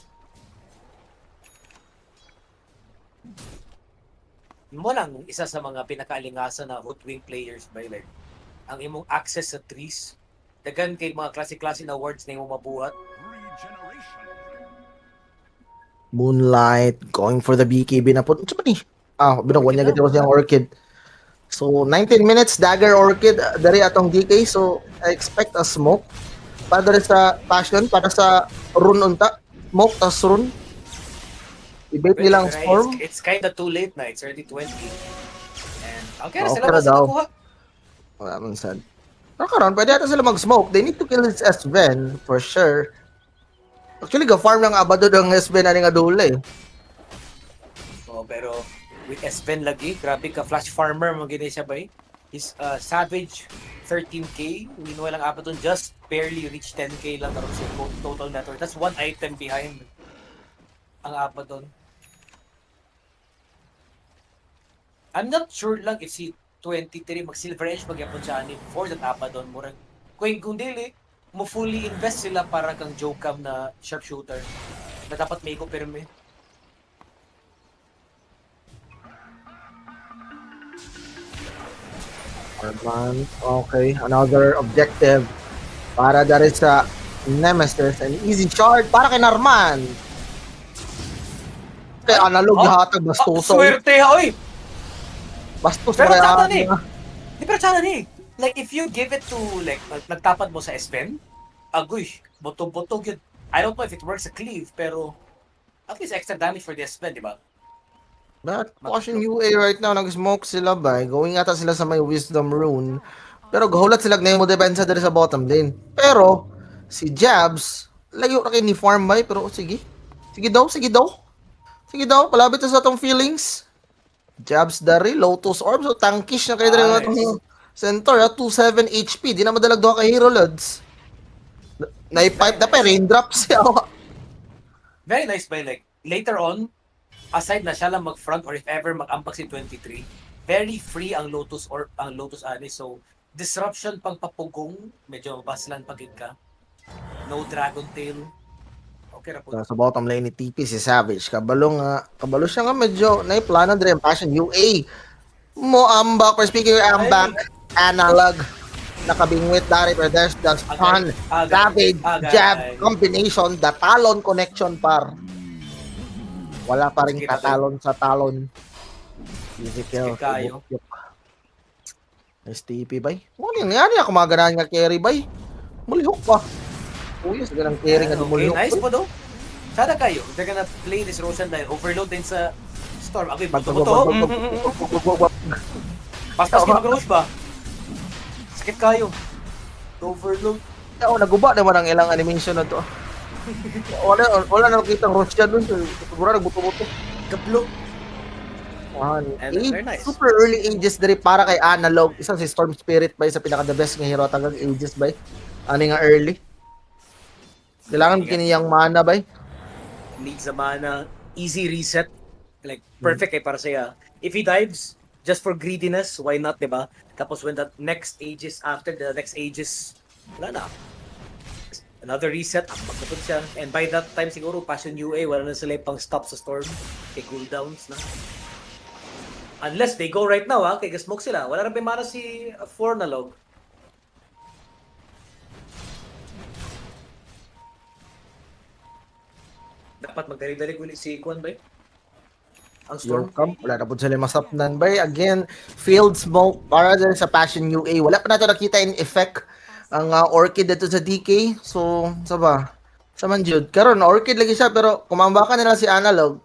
Mo lang isa sa mga pinakaalingasan na Hoodwink players by like ang imong access sa trees. Dagan kay mga klase-klase na words na imong mabuhat. Moonlight, going for the BKB na po. Ano ba ni? Binawan niya gito siyang Orchid. So, 19 minutes, Dagger Orchid, dari atong DK. So, I expect a smoke. Para dari sa Passion, para sa rune unta. Smoke, tas rune. I-bait nilang Storm. It's kinda too late na. It's already 20. And okay na Okay sila na ba daw. nakuha? Wala man sad. Pero karon, pwede ata sila mag-smoke. They need to kill this S-Ben, for sure. Actually, ga-farm ng Abaddon ang S-Ben na nga dule. Oh, pero with S-Ben lagi, grabe ka flash farmer mo gini siya ba? His Savage 13k. Meanwhile, ang Abaddon just barely reached 10k lang karon sa total net worth. That's one item behind ang Abaddon. I'm not sure lang if si 23 mag-silver edge magyapon siya ani for that Abaddon. Murag kung dili mo fully invest sila para kang Jokam na sharpshooter na dapat may pirme. Arman, okay. Another objective para dari sa Nemesis. An easy shard para kay Narman. Kay analog hatag bastuso. Swerte ha, oy! Bastos Pero kaya. tsaka ni. Di pero tsaka ni. Like, if you give it to, like, nagtapad mo sa S-Pen, agoy, botog-botog yun. I don't know if it works sa cleave, pero at least extra damage for the S-Pen, di ba? But caution UA right now, nag-smoke sila ba? Going ata sila sa may Wisdom Rune. Pero gahulat sila na yung depensa dito sa bottom lane. Pero, si Jabs, layo na kayo ni farm ba? Pero sige. Sige daw, sige daw. Sige daw, palabit na sa atong feelings. Jabs dari, Lotus Orb. So tankish na kayo dito atong center. 27 HP. Di na madalag doon kay Hero Lods. Na-pipe na pa, raindrops siya. Very nice by like, later on, aside na siya lang mag-front or if ever mag-ampak si 23, very free ang Lotus or ang Lotus Ani. So, disruption pang papugong, medyo baslan pagid ka. No Dragon Tail. Okay na po. Sa bottom lane ni TP si Savage. Kabalo siya nga medyo naiplano din passion UA. Mo ambak, for speaking of ambak, analog. Nakabingwit dari pero there's the stun, Savage, jab, combination, the talon connection par. Wala pa rin tatalon sa talon. Physical. Nice TP bay. Ano yan ako maganahan nga carry bay. Mulihok pa. Uy, sa ganang carry nga Okay, mulihok. nice po do. Sana kayo, they're gonna play this Roshan dahil overload din sa Storm. Okay, buto-buto. Paspas kayo mag-rush ba? Sakit kayo. Overload. Oo, naguba naman ang ilang animation na to. Wala na nakita ang rush dyan dun. Siguro nagbuto-buto. Gablo. And they're nice. Super early ages dari para kay Analog. Isang si Storm Spirit ba sa pinaka-the best nga hero tagang ages ba? Ano nga early? Kailangan kiniyang mana ba? Needs a mana. Easy reset. Like, perfect para saya. If he dives, just for greediness, why not, diba? Tapos when the next ages, after the next ages, wala na. Another reset, magkapot siya. And by that time, siguro, Passion UA, wala na sila pang stop sa Storm. Kay cooldowns na. Unless they go right now, kay smoke sila. Wala rin mana si 4 na log. Dapat magdali-dali ulit si Kwan ba? Ang Storm. Wala na po sila masapnan ba? Again, field smoke para din sa Passion UA. Wala pa natin nakita in effect ang Orchid dito sa DK. So, saba? Saman Jude. Karon Orchid lagi siya pero kumambakan nila si Analog.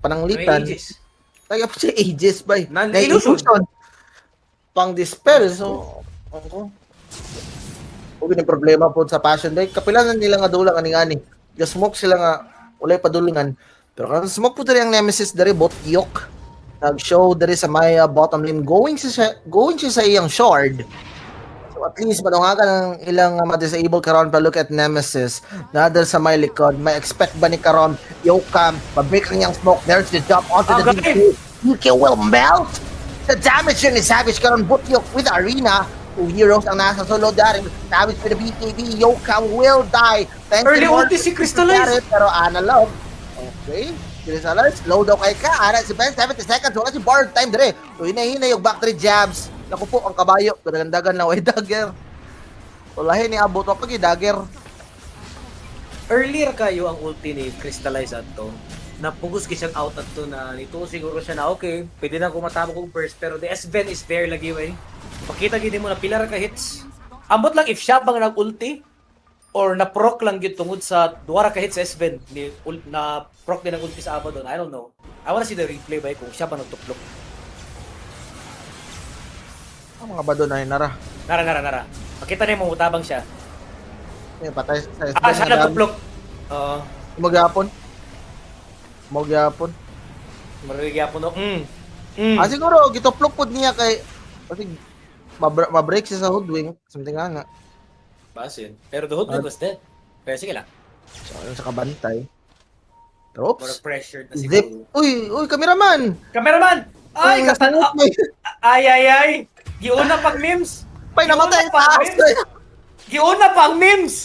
Pananglitan. Kaya po siya ages ba? Non-illusion. Pang dispel. So, ako. Huwag yung problema po sa Passion Day. Kapilanan nila nga dulang ani-ani. Yung smoke sila nga, wala padulingan. Pero kung smoke po dali ang Nemesis dari bot yok. Nag-show dari sa may bottom lane. Going siya sa iyang shard. So at least madungagan ang ilang ma-disable karon pa look at Nemesis. Nadal sa may likod. May expect ba ni karon? Yokam, pabreak ng yung smoke. There's the jump onto the DK. DK will melt. The damage yun ni Savage karon bot yok with Arena. 2 heroes ang nasa solo dari. Savage with the BKB. Yokam will die. Early ulti si Crystallize. Pero Analog. Okay. Crystallize. Low daw kay ka. Ana si Ben 70 seconds. Wala si borrowed time dire. So hina-hina yung back 3 jabs. Naku po ang kabayo. Dagan-dagan na way dagger. Walahin ni abot pa pag dagger. Earlier kayo ang ulti ni Crystallize ato. Napugos kisang out ato na nito siguro siya na okay. Pwede na kumatama kong burst pero the S-Ven is there lagi way. Makita gini mo na pilar ka hits. Ambot lang if siya bang nag-ulti or na-proc lang yun tungod sa duwara ka hits sa S-Ven na proc din ang ulti sa Abaddon. I don't know. I wanna see the replay ba kung siya ba nagtuplok. Ang mga Abaddon na nara. Nara. Makita niyo mo utabang siya. Eh patay sa Siya nagtuplok. Magyapon. Marigya po no. Siguro gituplok pod niya kay Kasi mabreak siya sa hoodwing. Something nga. Basin. Pero the Hoodwink was dead. Pero sige lang. So, ayun sa kabantay. Pero, More oops. pressured na Zip. siguro. Uy, cameraman! Cameraman! Ay, Uy, kasan... nasangit mo eh. Ay! Giuna pang memes! Pay, namatay Giuna pang taas. memes! Giuna pang memes!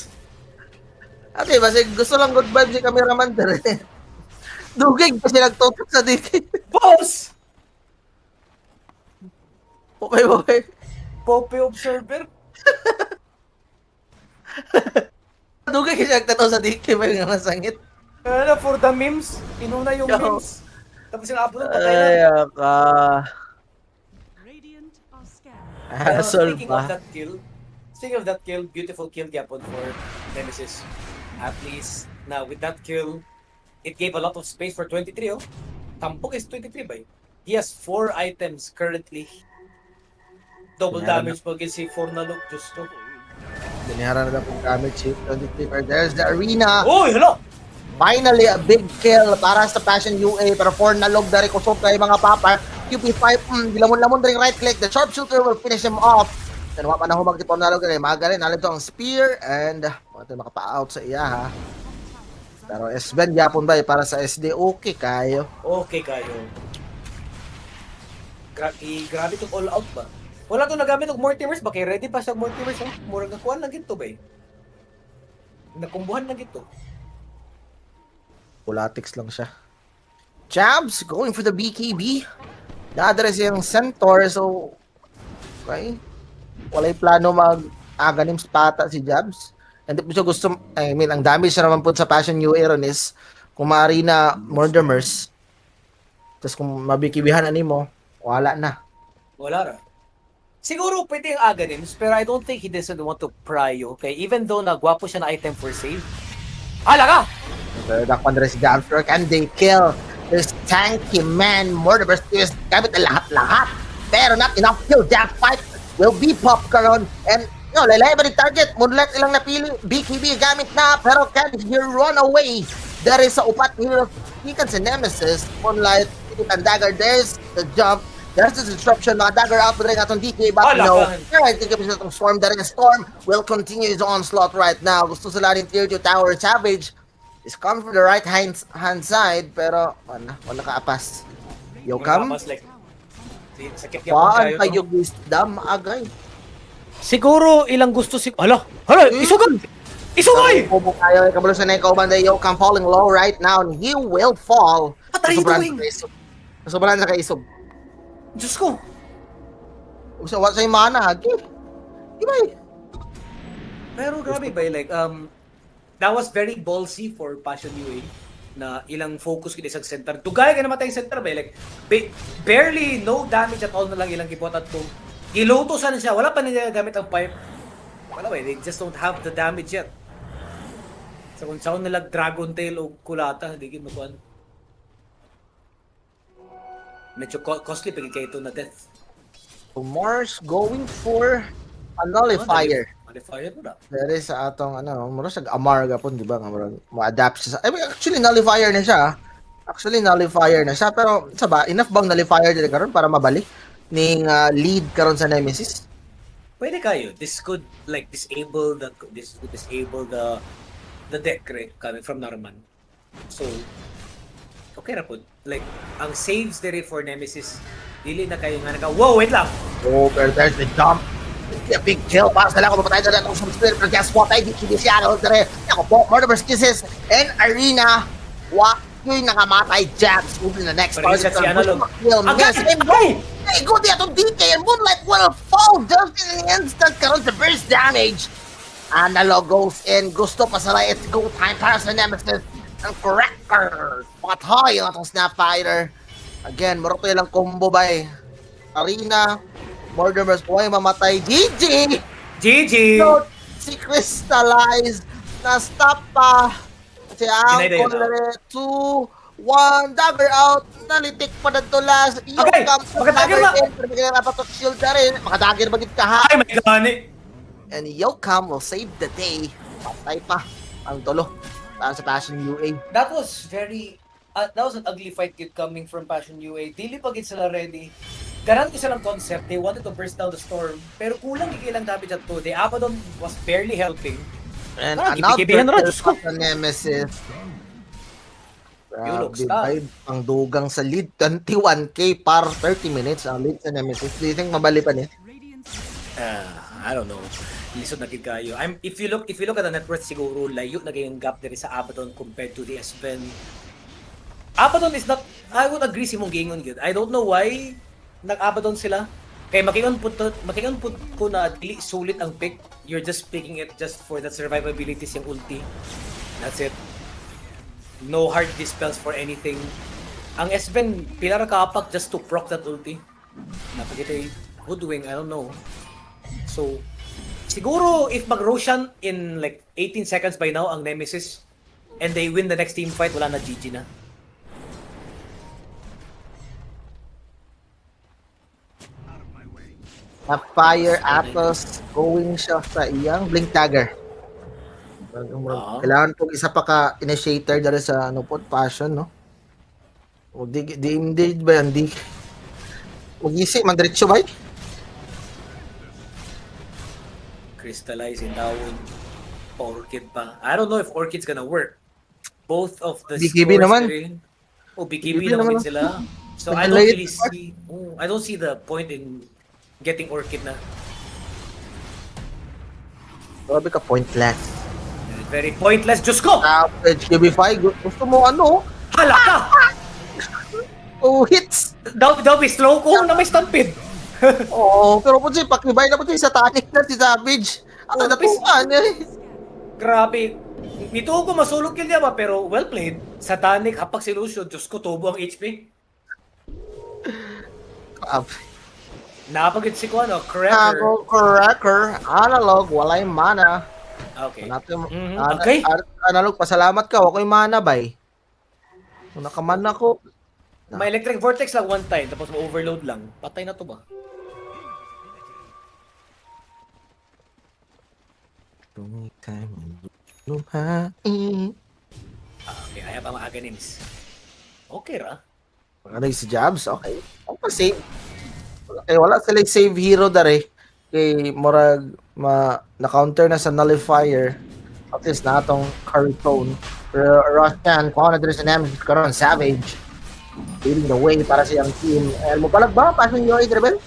Ate, basi gusto lang good vibes si cameraman dere. Dugig kasi nagtutok sa dikit. Boss! Okay. Pope Observer? Dugig kasi nagtanaw sa dikit. May nga nasangit. Ano, for the memes? Inuna yung Yo. memes. Tapos yung upload, patay na. Ay, ka. Radiant are scared. Pero Asol speaking of that kill, beautiful kill yapon for Nemesis. At least, now with that kill, it gave a lot of space for 23, oh. Tampok is 23 ba? He has 4 items currently. Double Yeah. damage pag si 4 na look, just to. Diniharan na po damage hit. 23. There's the arena. Uy, hello! Finally, a big kill para sa Passion UA. Pero 4 na log dari kusog kay mga papa. QP5, gilamon-lamon rin right click. The sharpshooter will finish him off. Then wapa na humag tipon na log rin. Magaling, nalito ang spear. And ito makapa-out sa iya ha. Pero S-Ben yapon ba para sa SD? Okay kayo. Okay kayo. Grabe itong all out ba? Wala to nagamit ng Mortimers ba? Kaya ready pa siya Mortimers, oh. Murag nakuha lang gito ba eh. Nakumbuhan lang gito. Pulatix lang siya. Jabs going for the BKB. Na-address yung Centaur, so okay. Walay plano mag-aganim sa pata si Jabs. Hindi po siya gusto, I mean, ang damage siya naman po sa Passion UA ron is kung maaari na Murderers. Tapos kung mabikibihan ani mo, wala na. Wala ra. Siguro pwede yung Aganims, pero I don't think he doesn't want to pry, okay? Even though nagwapo siya na item for save. Hala ka! Pero dakpan rin si Jabs, and they kill this tanky man. Murderers is gamit na lahat-lahat. Pero not enough kill. That fight will be pop karon. And no, lalay ba ni target? Moonlight ilang napili. BKB gamit na, pero can he run away? There is sa upat here. He can sa Nemesis. Moonlight, and dagger. There's the jump. There's the disruption. Mga dagger out rin atong DK. But no, I think it's itong Storm. There is Storm will continue his onslaught right now. Gusto sila rin tier 2 tower. Savage is coming for the right hand side. Pero wala ka-apas. Yo, come. Like, sakit Paan kayo wisdom agay. Siguro ilang gusto si... Hala! Isugan! Isugay! Kubo kayo, kabalo sa Neko Banda, yo, come falling low right now, and he will fall. What are you doing? Sobrang sa kaisog. Diyos ko! So, what sa yung mana, agi? Ibay. Pero grabe ba, like, that was very ballsy for Passion UA na ilang focus kini sa center. Dugay ka namatay yung center ba, like, barely no damage at all na lang ilang kipotat ko. Ilutosan siya, wala pa nila gamit ang pipe. Wala ba, they just don't have the damage yet. So kung saan nila Dragon Tail o Kulata, hindi ko makuhan. Medyo costly pag kayo ito na death. So, Mars going for a nullifier. Nullifier mo na. There is sa atong, mura sa Amar gapon, di ba? Ma-adapt siya sa... I mean, actually, nullifier na siya. Pero, sa ba, enough bang nullifier din karon para mabalik ning lead karon sa Nemesis? Pwede kayo. This could like disable the deck right coming from Narman. So okay ra po. Like ang saves dere for Nemesis dili na kayo nga wow, wait lang. Oh, pero there's the jump. A big kill para sa lang kung patay na itong spirit. Pero guess what? Ay, di siya dere. Ako po, Murderers Kisses and Arena. Yung nakamatay Jabs moving the next target. Si Analog. Hey, go there to DK and Moonlight will fall just in an instant karon sa burst damage. Analog goes in. Gusto pa sa it's go time para sa Nemesis. Ang corrector. Patay yung atong Snapfighter. Again, marito lang combo ba eh. Arena. Murderers po ay mamatay. GG! So, si Crystallize na stop pa. Si Angkol 2, 1, dagger out, nalitik pa na ito last. Okay, makadagger ba? Makadagger ba git ka ha? Ay, may gani! And Yokam will save the day. Patay pa ang tulo para sa Passion UA. That was very that was an ugly fight kid coming from Passion UA. Dili pa gid sila ready Garan ko silang concept. They wanted to burst down the storm. Pero kulang ikilang damage at 2. The Abaddon was barely helping. And Ah, another kibikibihan na rin, kill Diyos ko. pa sa Nemesis. Yulog Grabe, stop. vibe ang dugang sa lead. 21k par 30 minutes ang lead sa Nemesis. Do you think mabali pa niya? Radiant's I don't know. Lisod na gid kayo. If you look at the net worth siguro layo na yung gap diri sa Abaddon compared to the S7. Abaddon is not, I would agree si mong gingon gyud. I don't know why nag-Abaddon sila. Kay makingon pud ko na dili sulit ang pick. You're just picking it just for the survivability yung ulti. That's it. No hard dispels for anything. Ang S7 pilar kapak just to proc that ulti. Napagitay hoodwing, I don't know. So, siguro if mag-Roshan in like 18 seconds by now ang Nemesis and they win the next team fight, wala na GG na. Fire Atos going siya sa iyang Blink Dagger. Kailangan po isa pa ka initiator dahil sa ano po, passion, no? O di ba yan? Di mag-isi, man-diretso ba? Crystallize in down. Orchid pa. I don't know if Orchid's gonna work. Both of the BKB scores naman. rin. Oh, BKB BKB naman naman. sila. So I don't really see, I don't see the point in getting Orchid na. Grabe ka, pointless. Very pointless. Diyos ko! Average QB5, gusto mo ano? Hala ka! Oh, hits! Daw be slow ko na may stampede. Oo, pero po siya, pakibay na po siya sa tanic na si Savage. Ang natutukan eh. Grabe. Nito ko masulog yun niya ba, pero well played. Satanic, hapak si Lucio. Diyos ko, tubo ang HP. Napagit si ko, ano, Cracker. Ako, Cracker, analog, walay mana. Okay. Natin, Okay. Analog, pasalamat ka, ako'y mana, bay. Kung nakamana ko, May electric vortex lang one time, tapos ma-overload lang. Patay na to ba? Okay, I have ang aga names. Okay ra. Ano yung si Jabs? Okay. Ako pa save. Okay, wala sila save hero dari. Kay Morag na-counter na sa nullifier. At least na itong curry tone. Pero Roshan, kung ano na sa Nemesis karon Savage. Leading the way para sa yung team. Mo palag ba? Pasang yung Rebel?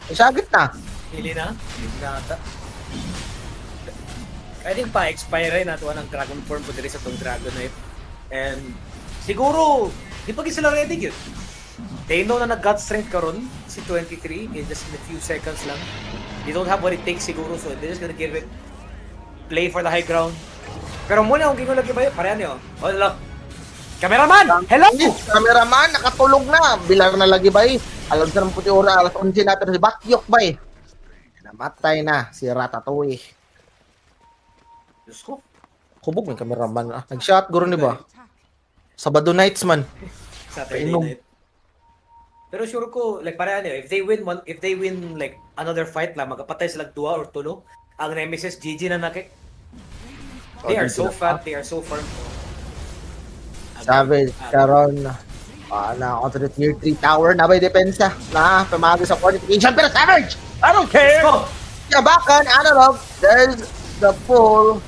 Isagit na. Pili na? Pili na ata. I think pa-expire na ito ng Dragon Form po dito sa itong Dragonite. And siguro, di pa sila ready yun. They know na nag-gut strength karon si 23 in just in a few seconds lang. They don't have what it takes siguro, so they're just gonna give it play for the high ground. Pero muna, kung gingon lagi ba yun, parehan nyo. Hello. Cameraman! Hello! Cameraman, nakatulog na. Bilar na lagi ba eh. Alam sa ng puti ora, alas 11 natin si Bakyok ba eh. Namatay na si Ratatouille. Diyos ko. Kubog may cameraman. Nag-shot guro ni ba? attack. Sabado nights man. Saturday Painom. night. Pero sure ko, like parehan nyo, if they win like another fight lang, magkapatay sila 2 or 3, ang Nemesis, GG na nakik. They are so fat, they are so firm. Savage, karon na ako sa tier 3 tower na ba depensa na pamagi sa qualification pero Savage! I don't care! Go! Yabakan, analog, there's the full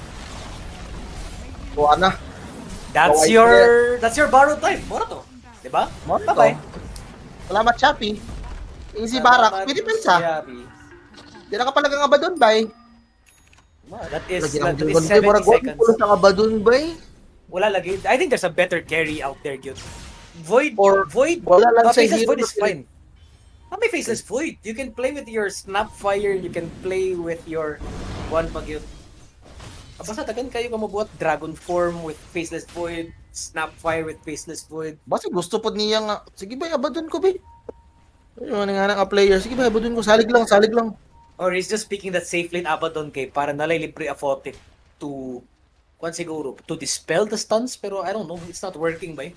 na. That's your borrowed time. Mora to. Diba? Mora to. Bye-bye. Salamat, Chappy. Easy barak, may depensa. Di na ka pala nga ba doon, bay? That is Lagi ang 70 mura seconds. pulo sa ka ba doon, bay? Wala lagi. I think there's a better carry out there, Gyud. Void, Wala lang sa Faceless hero Void is na- fine. May Faceless Void. You can play with your Snapfire, you can play with your one pag yun. Basta tagan kayo ka mabuhat Dragon Form with Faceless Void, Snapfire with Faceless Void. Basta gusto po niya nga. Sige ba, abadon ko ba? Ayun, nga nga player. Sige ba, abadon ko. Salig lang. Or he's just picking that safe lane Abaddon kay para nalay libre Aphotic to kwan siguro to dispel the stuns, pero I don't know, it's not working ba?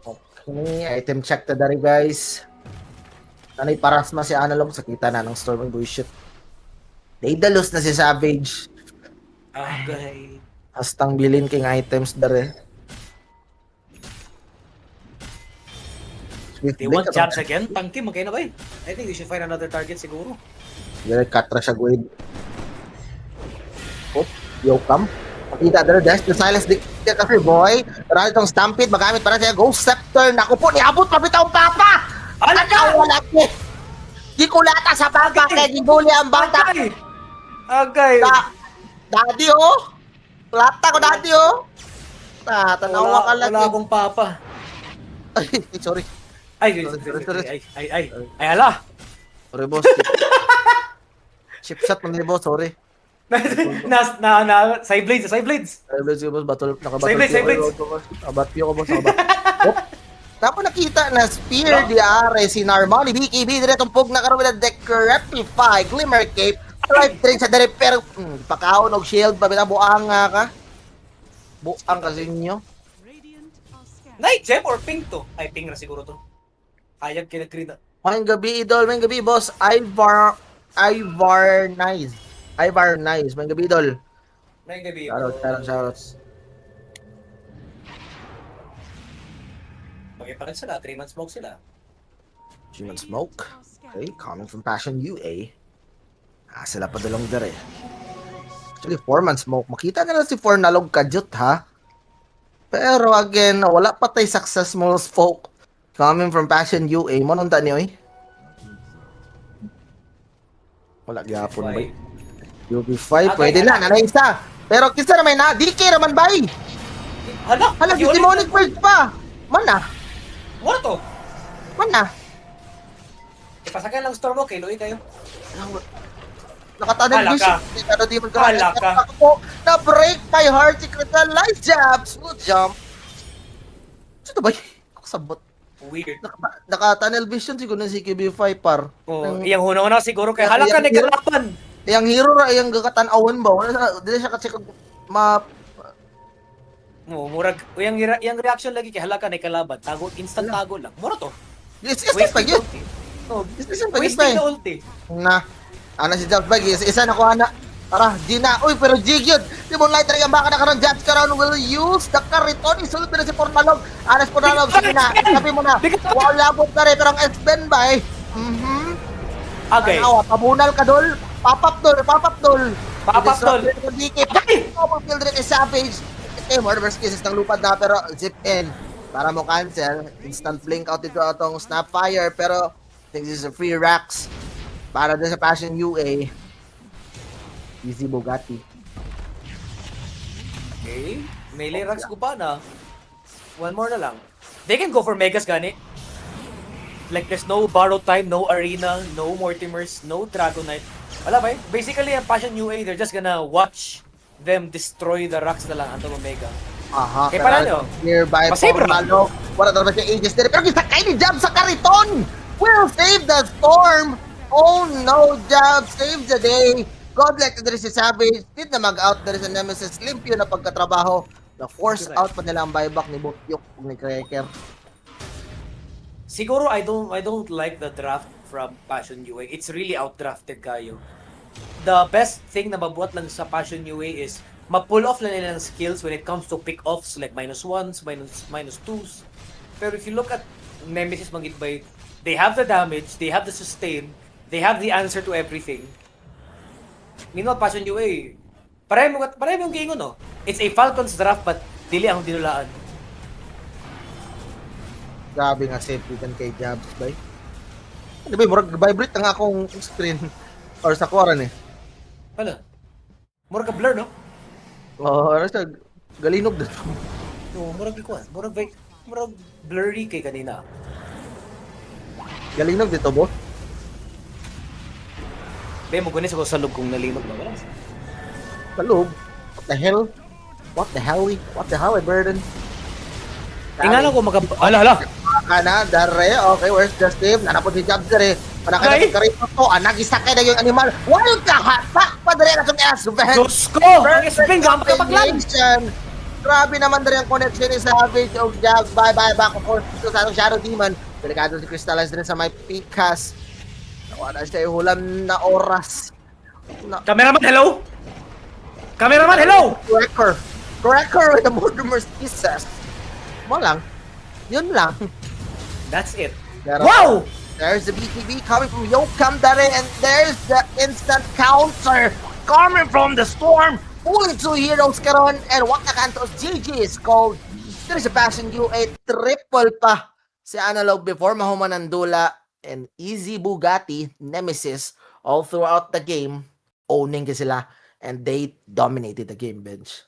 Okay, item check ta dari guys. Nanay paras ma si Analog sa kita na ng storm and bullshit. Daidalos na si Savage. Okay. Hastang bilin king items dari. They want jabs again? Tangki, magkaya na ba eh? I think they should find another target siguro. Yan, katra siya guwid. Oh, yo, come. Makita dala, dash to silence the kasi boy. Pero itong Stampede, magamit para siya. Ghost Scepter. Naku po, niabot pa bitang papa! Alaga! Wala ko. Di ko lata sa papa, kaya gibuli ang bata. Agay! Daddy, oh! Lata ko, daddy, oh! Tanawa ka lang. Wala akong papa. Ay, sorry. Ay, Sorry. ay, ala! Sorry, boss. Chip shot mo boss, sorry. Side blades. Side blades, boss. Nakabattle. Side blades. Nakabattle ko, boss. Tapos nakita na Spear di are si Narmani BKB diretong pug na karon with the Decrepify Glimmer Cape live train sa dere pero pakaon og shield pa binabuang ka. Buang kasi ninyo. Radiant are scattered. Night gem or pink to? Ay, pink na siguro to. Ayag kinag-creed. May gabi idol, may gabi boss. Ivar nice. May gabi idol. May gabi. Shoutouts. Pa rin sila, 3-month smoke sila. Human Smoke. Okay, coming from Passion UA. Sila pa dalong dere. Actually, 4-month smoke. Makita nila si 4 nalog kadyot, ha? Pero again, wala pa tayo successful smoke. Coming from Passion UA. Mononta niyo, eh? Wala gyapon ba? UB5, pwede na. Nanay isa. Pero kisa naman na, DK naman ba, eh? Hala, si Demonic Bird pa. Mana? Ano to? Mana? Ipasakay lang storm mo, kay Louie kayo. Nakatanong Hala vision. ka. Hala ka. Na-break my heart. Secret na light jab. Smooth jump. Sino ba? Ako sabot. Weird. Naka-tunnel vision siguro ng CQB5 par. Oh, iyang hunong-una siguro kay hala ka nagkalapan. Yang hero ra yang gakatan-awan ba? Wala dili siya kasi Murag yang reaction lagi kay hala ka nagkalaban. Tago, instant tago lang. Mura to. Yes, pa yun. Oh, Wasting the ulti. Na. Ana si Jabs bag isa na ko ana. Tara, di na. Uy, pero Jig yun. Demon Lighter yung baka na karon Jabs karon will use the Cariton. Isulod na si Pornalog. Anas Pornalog. Sige na. Sabi mo na. Wala labot ka rin. Pero ang S-Ben ba eh. Okay. Ano, pabunal ka dol. Papap dol. DK. Field rin kay Savage. Murderous cases ng lupad na pero zip in. Para mo cancel. Instant blink out dito atong Snapfire. Pero I think this is a free racks. Para din sa Passion UA. Easy Bugatti. Okay. Melee racks ko pa na. One more na lang. They can go for Megas gani. Like there's no borrow time, no arena, no Mortimers, no Dragonite. Wala ba eh? Basically, ang Passion UA, they're just gonna watch them destroy the racks na lang until Omega. Aha. Okay, panalo. Nearby Pasave Pornalo. Wala talaga siya ages din. Pero gisakay ni Jab sa Cariton! Will save the storm! Oh no, Jab saves the day! Godlike na rin si Savage. Did na mag-out na rin sa Nemesis. Limpyo na pagkatrabaho. Na-force out pa nila ang buyback ni Bukyok ni Cracker. Siguro I don't like the draft from Passion UA. It's really outdrafted kayo. The best thing na mabuhat lang sa Passion UA is ma-pull off lang nila ng skills when it comes to pick-offs like -1s, -2s. Pero if you look at Nemesis Mangitbay, they have the damage, they have the sustain, they have the answer to everything. Meanwhile, Passion UA, pareho yung gingon, no? It's a Falcons draft but dili ang dinulaan. Grabe nga safety kan kay Jabs bay. Ano ba, murag vibrate ang akong screen or sa kuwaran eh. Wala. Mura ka blur, no? Oo, ano siya, galinog dito. No, murag ikuan. Murag blurry kay kanina. Galinog dito, boss. Be, mo gunis ako sa loob kung nalinog na. Wala. Talog. What the hell? What the hell, burden? Tingnan ko Ala. Kana, dare, okay, where's the Steve? Nanapod si Jabs dare. Panakita Okay. ng karito to, nagisakay na yung animal. Wild ka, hatak pa dare na itong S-Ben. Diyos ko! Ang S-Ben, gampang kapaglan! Grabe naman dare ang connection ni Savage o Jabs. Bye, back of course. Ito sa Shadow Demon. Delikado si Crystallize din sa may Picas. Nawala siya yung hulam na oras. Cameraman, hello? Cameraman, hello! Cracker with the Mortimer's kisses. Mo lang. Yun lang. That's it. Pero, Wow! there's the BTB coming from Yokam Dare, and there's the instant counter coming from the Storm. Pulling two heroes karon, and what na kantos GG is called. There's a Passion UA triple pa si Analog before mahuman ng Dula, and easy Bugatti, Nemesis, all throughout the game, owning ka sila, and they dominated the game, bench.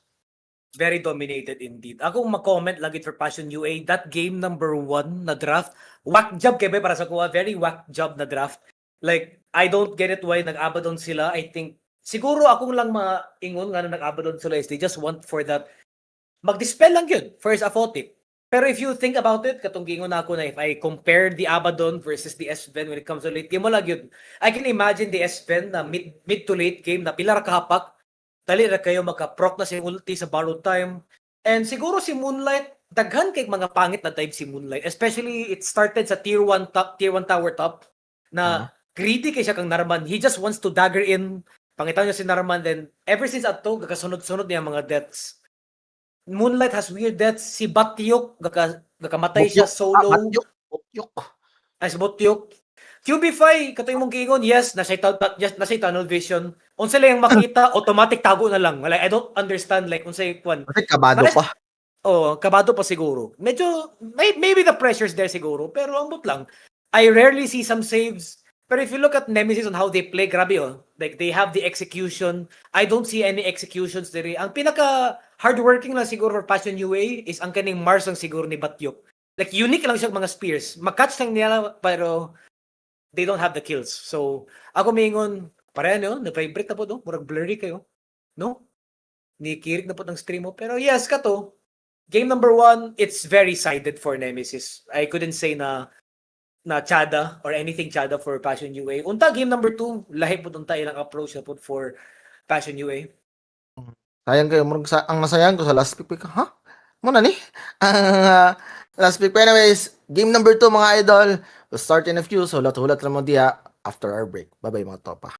Very dominated indeed. Ako mag-comment lagi for Passion UA, that game number 1 na draft, whack job kay para sa kuha, very whack job na draft. Like, I don't get it why nag-Abaddon sila. I think, siguro akong lang maingon nga na nag-Abaddon sila is they just want for that, mag-dispel lang yun, first Aphotic. Pero if you think about it, katong gingon ako na if I compare the Abaddon versus the S-Ven when it comes to late game, mo lang yun. I can imagine the S-Ven na mid to late game na pila ra kahapak, dali ra kayo maka-proc na si ulti sa borrowed time. And siguro si Moonlight, daghan kay mga pangit na type si Moonlight. Especially it started sa tier 1 tower top na greedy kay siya kang Narman. He just wants to dagger in. Pangitaw niya si Narman, then ever since ato gakasunod-sunod niya mga deaths. Moonlight has weird deaths. Si Batyok gakamatay siya solo. Batyok. As Batyok. QB5, katoy mong giingon, yes, nasa tunnel vision. Unsa lang yung makita, automatic tago na lang. Like, I don't understand, like, unsay kwan. Kasi kabado pa. Oh, kabado pa siguro. Medyo, maybe the pressure's there siguro, pero ambot lang. I rarely see some saves. Pero if you look at Nemesis on how they play, grabe oh. Like, they have the execution. I don't see any executions there. Ang pinaka hardworking lang siguro for Passion UA is ang kaning Mars lang siguro ni Batyok. Like, unique lang siya mga spears. Makatch lang nila, pero they don't have the kills. So, ako mingon, pareha no, na-vibrate na po, no? Murag blurry kayo. No? Nikirig na po ng stream mo. Pero yes, kato. Game number 1, it's very sided for Nemesis. I couldn't say na Chada or anything Chada for Passion UA. Unta, game number 2, lahi po unta ilang approach na po for Passion UA. Sayang kayo, ang nasayang ko sa last pick, ha? Muna ni? Ang last pick. But anyways, game number 2 mga idol. We'll start in a few, so hulat-hulat lang mo diya after our break. Bye-bye mga topa.